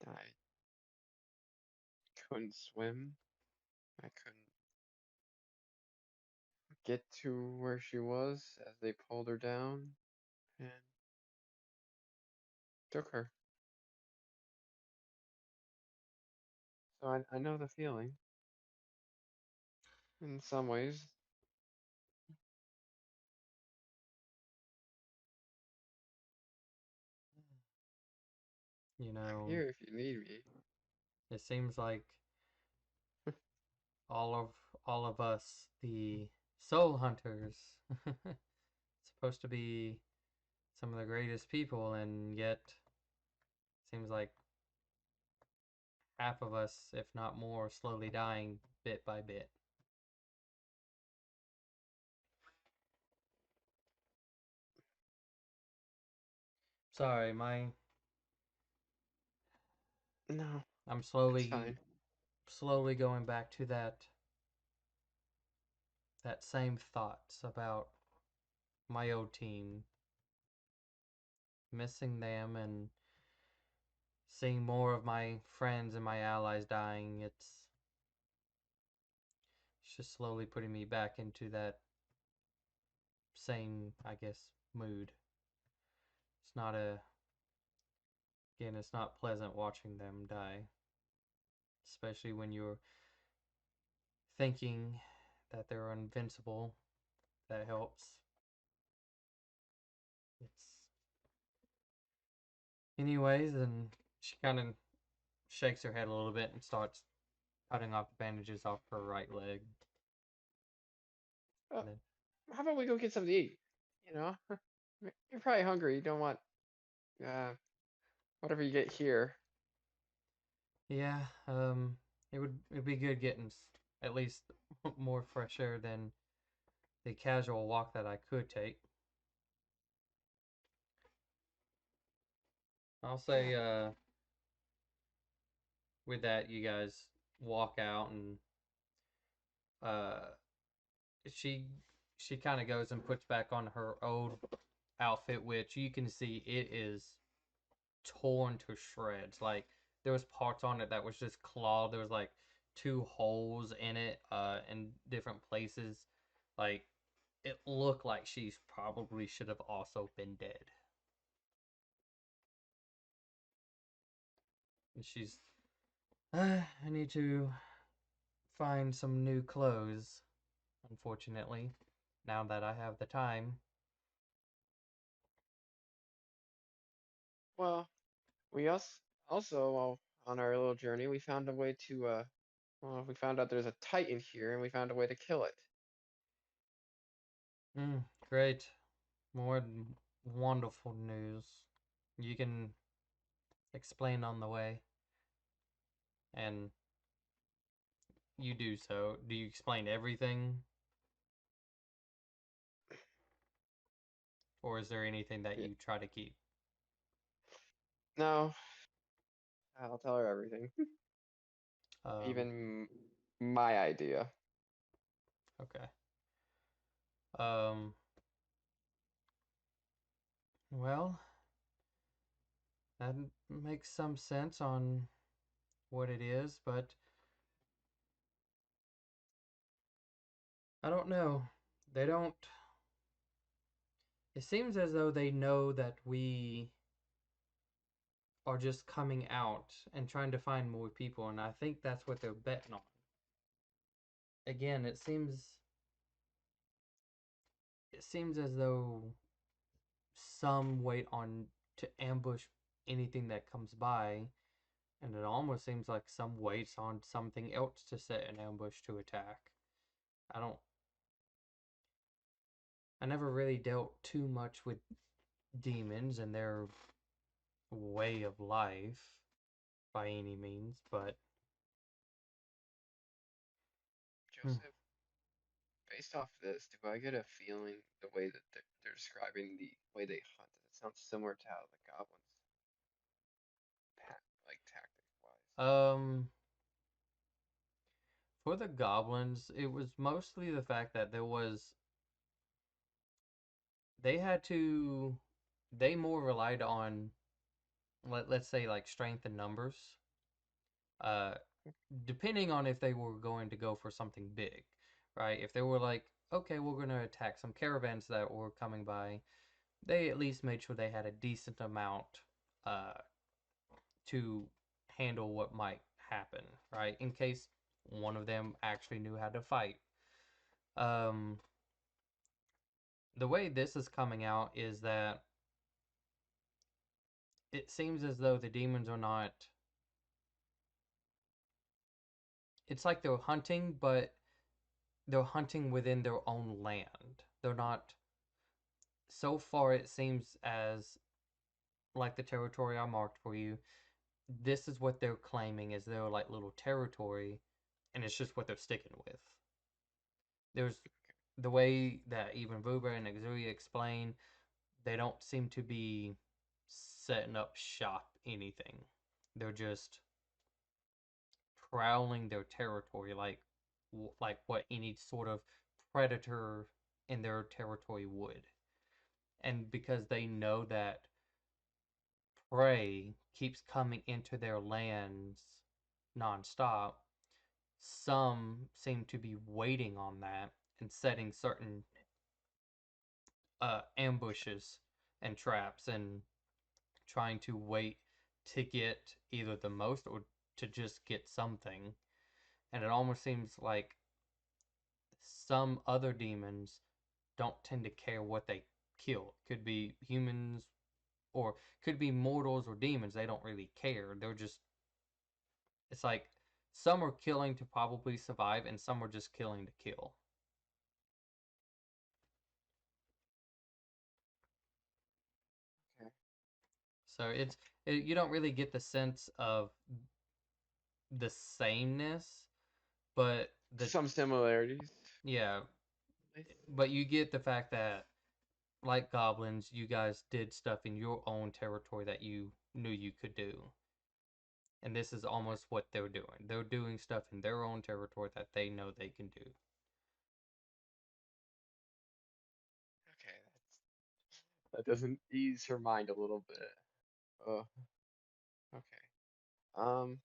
I couldn't swim. I couldn't get to where she was as they pulled her down and took her. So I know the feeling in some ways. You I'm know, here if you need me. it seems like all of all of us, the soul hunters, supposed to be some of the greatest people, and yet seems like half of us, if not more, slowly dying bit by bit. Sorry, No, I'm it's slowly fine. slowly going back to that same thoughts about my old team, missing them and seeing more of my friends and my allies dying. It's just slowly putting me back into that same, I guess, mood. It's not a Again, it's not pleasant watching them die, especially when you're thinking that they're invincible. That helps. It's anyways, and she kind of shakes her head a little bit and starts cutting off the bandages off her right leg. Uh, And then, how about we go get something to eat? You know, you're probably hungry. You don't want uh whatever you get here. yeah, it'd be good getting at least more fresh air than the casual walk that I could take. I'll Yeah. say, with that, you guys walk out and uh she she kind of goes and puts back on her old outfit, which you can see it is torn to shreds. Like there was parts on it that was just clawed. There was like two holes in it, in different places. Like it looked like she's probably should have also been dead. And she's, I need to find some new clothes, unfortunately. now that I have the time. Well, we also while on our little journey, we found a way to well, we found out there's a Titan here, and we found a way to kill it. Great. More wonderful news. You can explain on the way, and you do so. Do you explain everything? Or is there anything that Yeah. you try to keep? No, I'll tell her everything, Um, even my idea. okay. Um, well, that makes some sense on what it is, but I don't know. They don't. It seems as though they know that we are just coming out and trying to find more people, and I think that's what they're betting on. Again, it seems as though some wait on to ambush anything that comes by, and it almost seems like some waits on something else to set an ambush to attack. I don't. I never really dealt too much with demons and their way of life by any means, but hmm, Joseph, based off this, do I get a feeling the way that they're describing the way they hunt? It sounds similar to how the goblins, like tactic wise. um, for the goblins, it was mostly the fact that they had to, they more relied on, let's say, like strength and numbers, uh, depending on if they were going to go for something big, right? If they were like, okay, we're going to attack some caravans that were coming by, they at least made sure they had a decent amount uh, to handle what might happen, right? In case one of them actually knew how to fight. Um, the way this is coming out is that it seems as though the demons are not. It's like they're hunting, but they're hunting within their own land. They're not. So far, it seems as like the territory I marked for you. This is what they're claiming as their like little territory, and it's just what they're sticking with. There's the way that even Vuber and Exuria explain, they don't seem to be setting up shop anything. They're just prowling their territory like what any sort of predator in their territory would. And because they know that prey keeps coming into their lands nonstop, some seem to be waiting on that and setting certain ambushes and traps and trying to wait to get either the most or to just get something. And it almost seems like some other demons don't tend to care what they kill. Could be humans or could be mortals or demons. They don't really care. They're just, it's like some are killing to probably survive and some are just killing to kill. Okay. So you don't really get the sense of the sameness, but Some similarities. yeah, but you get the fact that like goblins, you guys did stuff in your own territory that you knew you could do. And this is almost what they're doing. They're doing stuff in their own territory that they know they can do. Okay, that doesn't ease her mind a little bit. Oh, okay. Um,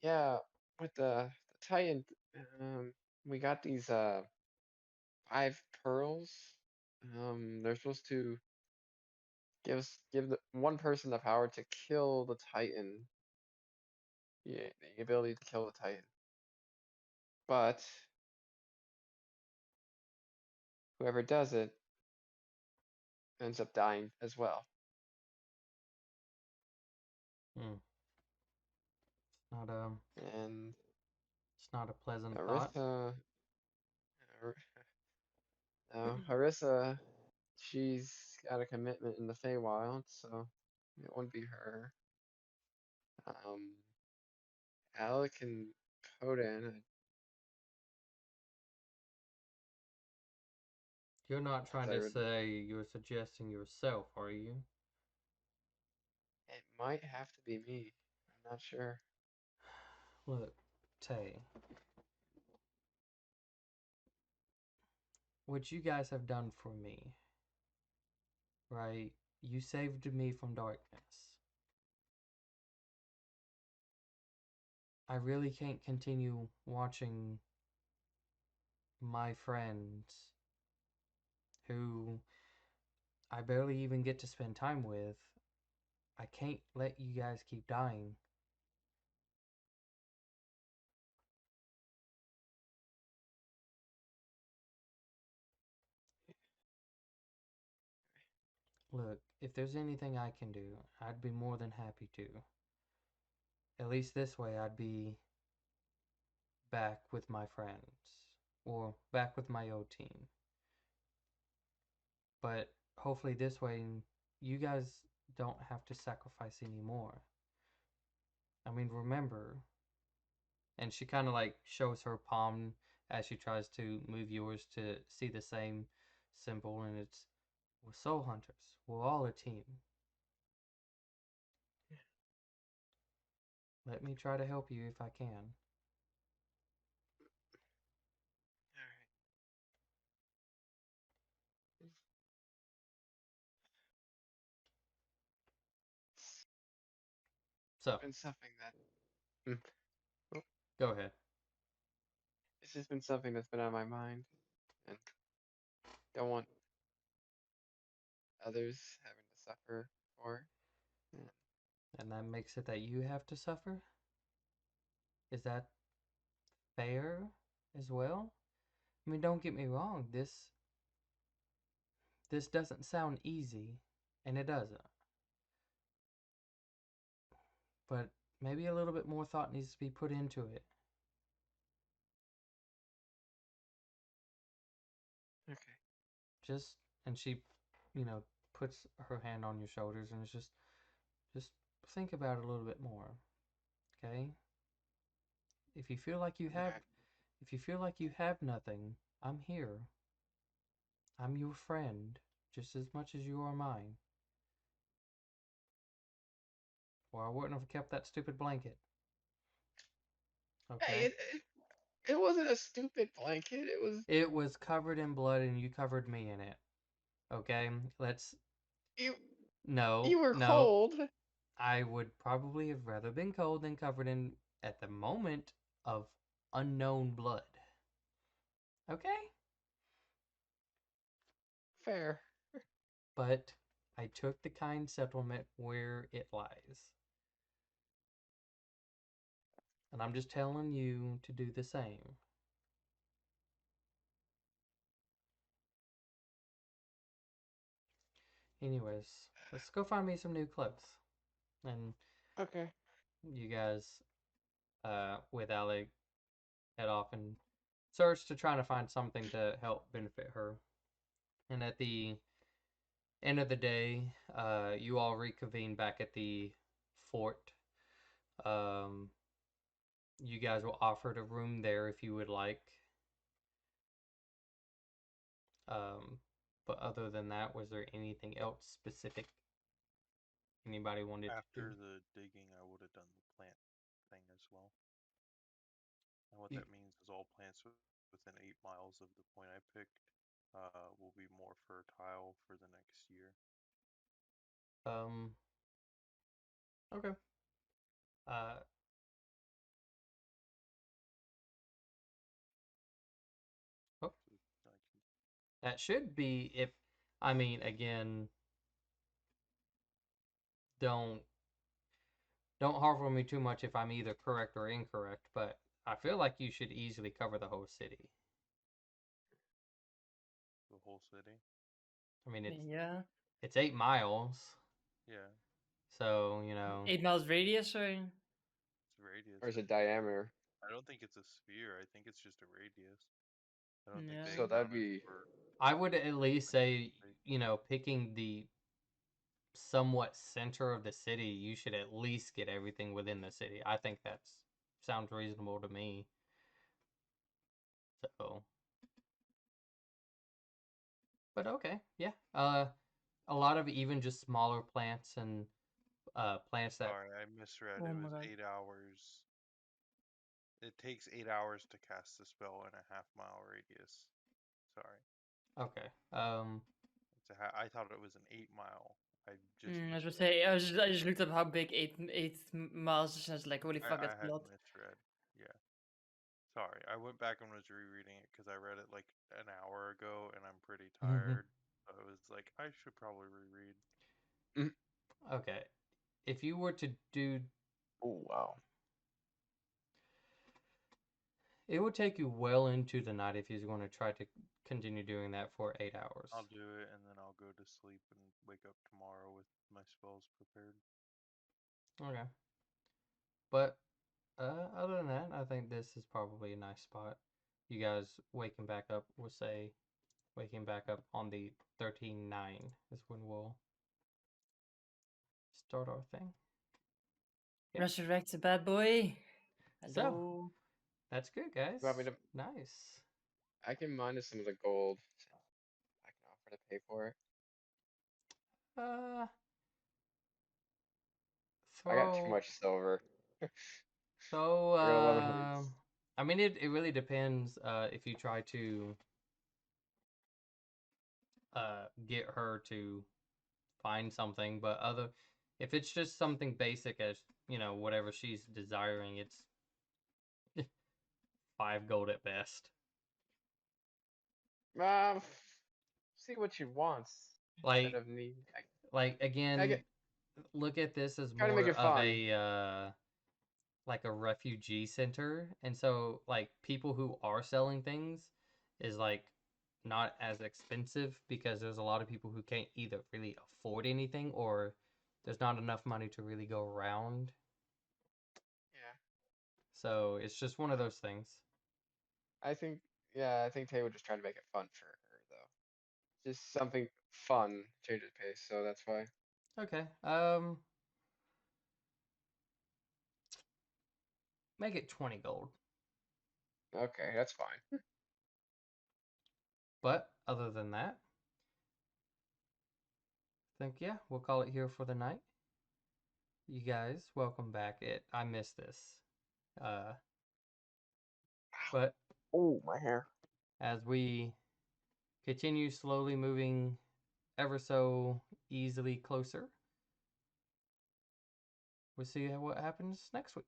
yeah, with the Titan, um, we got these 5 pearls. They're supposed to give the one person the power to kill the Titan. Yeah, the ability to kill the Titan. But whoever does it ends up dying as well. Hmm. Not a And it's not a pleasant thought. Aritha, Ar- no, Harissa, she's got a commitment in the Feywild, so it wouldn't be her. Um, Alec and Codan, You're not as trying I to would, say you're suggesting yourself, are you? it might have to be me. I'm not sure. Look, Tay, what you guys have done for me, right? You saved me from darkness. I really can't continue watching my friends who I barely even get to spend time with. I can't let you guys keep dying. Look, if there's anything I can do, I'd be more than happy to. At least this way I'd be back with my friends, or back with my old team. But hopefully this way you guys don't have to sacrifice anymore. I mean, remember, and she kind of like shows her palm as she tries to move yours to see the same symbol, and it's, we're soul hunters. We're all a team. Let me try to help you if I can. Alright. So, Been something that oh, go ahead. this has been something that's been on my mind, and don't want others having to suffer for. And And that makes it that you have to suffer? Is that fair as well? I mean, don't get me wrong, this doesn't sound easy, and it doesn't. But maybe a little bit more thought needs to be put into it. okay, Just, and she, you know, puts her hand on your shoulders and it's just think about it a little bit more, okay? If you feel like you have, okay, if you feel like you have nothing, I'm here. I'm your friend, just as much as you are mine. Or I wouldn't have kept that stupid blanket. hey, Okay? it wasn't a stupid blanket. It was It was covered in blood and you covered me in it. Okay? Let's. you. No, You were no. cold. I would probably have rather been cold than covered in, at the moment, of unknown blood. Okay? Fair. But I took the kind settlement where it lies. And I'm just telling you to do the same. Anyways, let's go find me some new clothes. And Okay. you guys, with Alec, head off and search to try to find something to help benefit her. And at the end of the day, you all reconvene back at the fort. Um, you guys were offered a room there if you would like. Um, but other than that, was there anything else specific anybody wanted to do? After the digging, I would have done the plant thing as well. And what You, that means is all plants within 8 miles of the point I picked will be more fertile for the next year. um, okay. Uh, oh, So I can, that should be if, I mean, again, don't don't harp me too much if I'm either correct or incorrect, but I feel like you should easily cover the whole city. the whole city. I mean, Yeah. it's 8 miles, Yeah, so you know. 8 miles radius, or it's radius. Or is I it think. diameter? I don't think it's a sphere. I think it's just a radius. I don't think yeah. they So that'd accounted be for. I would at least say, Like, you know, picking the somewhat center of the city, you should at least get everything within the city. I think that's sounds reasonable to me. So, but okay, yeah. A lot of even just smaller plants and plants that. sorry, I misread. Oh It my was god. 8 hours. It takes 8 hours to cast the spell in a half-mile radius. Sorry, Okay. I thought it was an 8 mile. I just I was gonna misread. say, I just looked up how big 8 miles is, and I was like, holy fuck, I that's a had lot. misread. Yeah. Sorry, I went back and was rereading it because I read it like an hour ago and I'm pretty tired. So I was like, I should probably reread. Okay. If you were to do, Oh wow. it would take you well into the night if you're going to try to continue doing that for 8 hours. I'll do it and then I'll go to sleep and wake up tomorrow with my spells prepared. Okay. But other than that, I think this is probably a nice spot. You guys waking back up, we'll say waking back up on the 13-9 is when we'll start our thing. Yep. Resurrect the bad boy. So, Hello. that's good, guys. You want me to? Nice. I can minus some of the gold. So I can offer to pay for it. Uh, I got too throw, much silver. throw, I got 1100. I mean, it really depends, if you try to, get her to find something, but if it's just something basic as, you know, whatever she's desiring, it's 5 gold at best. Um, see what she wants instead Like, of need. I again, get look at this as trying to make more it of fun. like a refugee center, and so like people who are selling things is like not as expensive because there's a lot of people who can't either really afford anything or there's not enough money to really go around. Yeah. So it's just one of those things. I think. Yeah, I think Tay would just try to make it fun for her though. Just something fun, change the pace. So that's why. Okay. Make it 20 gold. Okay, that's fine. But other than that, I think yeah, we'll call it here for the night. You guys, welcome back. I missed this. Uh but Oh, my hair. as we continue slowly moving ever so easily closer, we'll see what happens next week.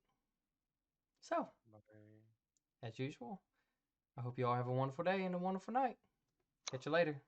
So, Bye. as usual, I hope you all have a wonderful day and a wonderful night. Catch you later.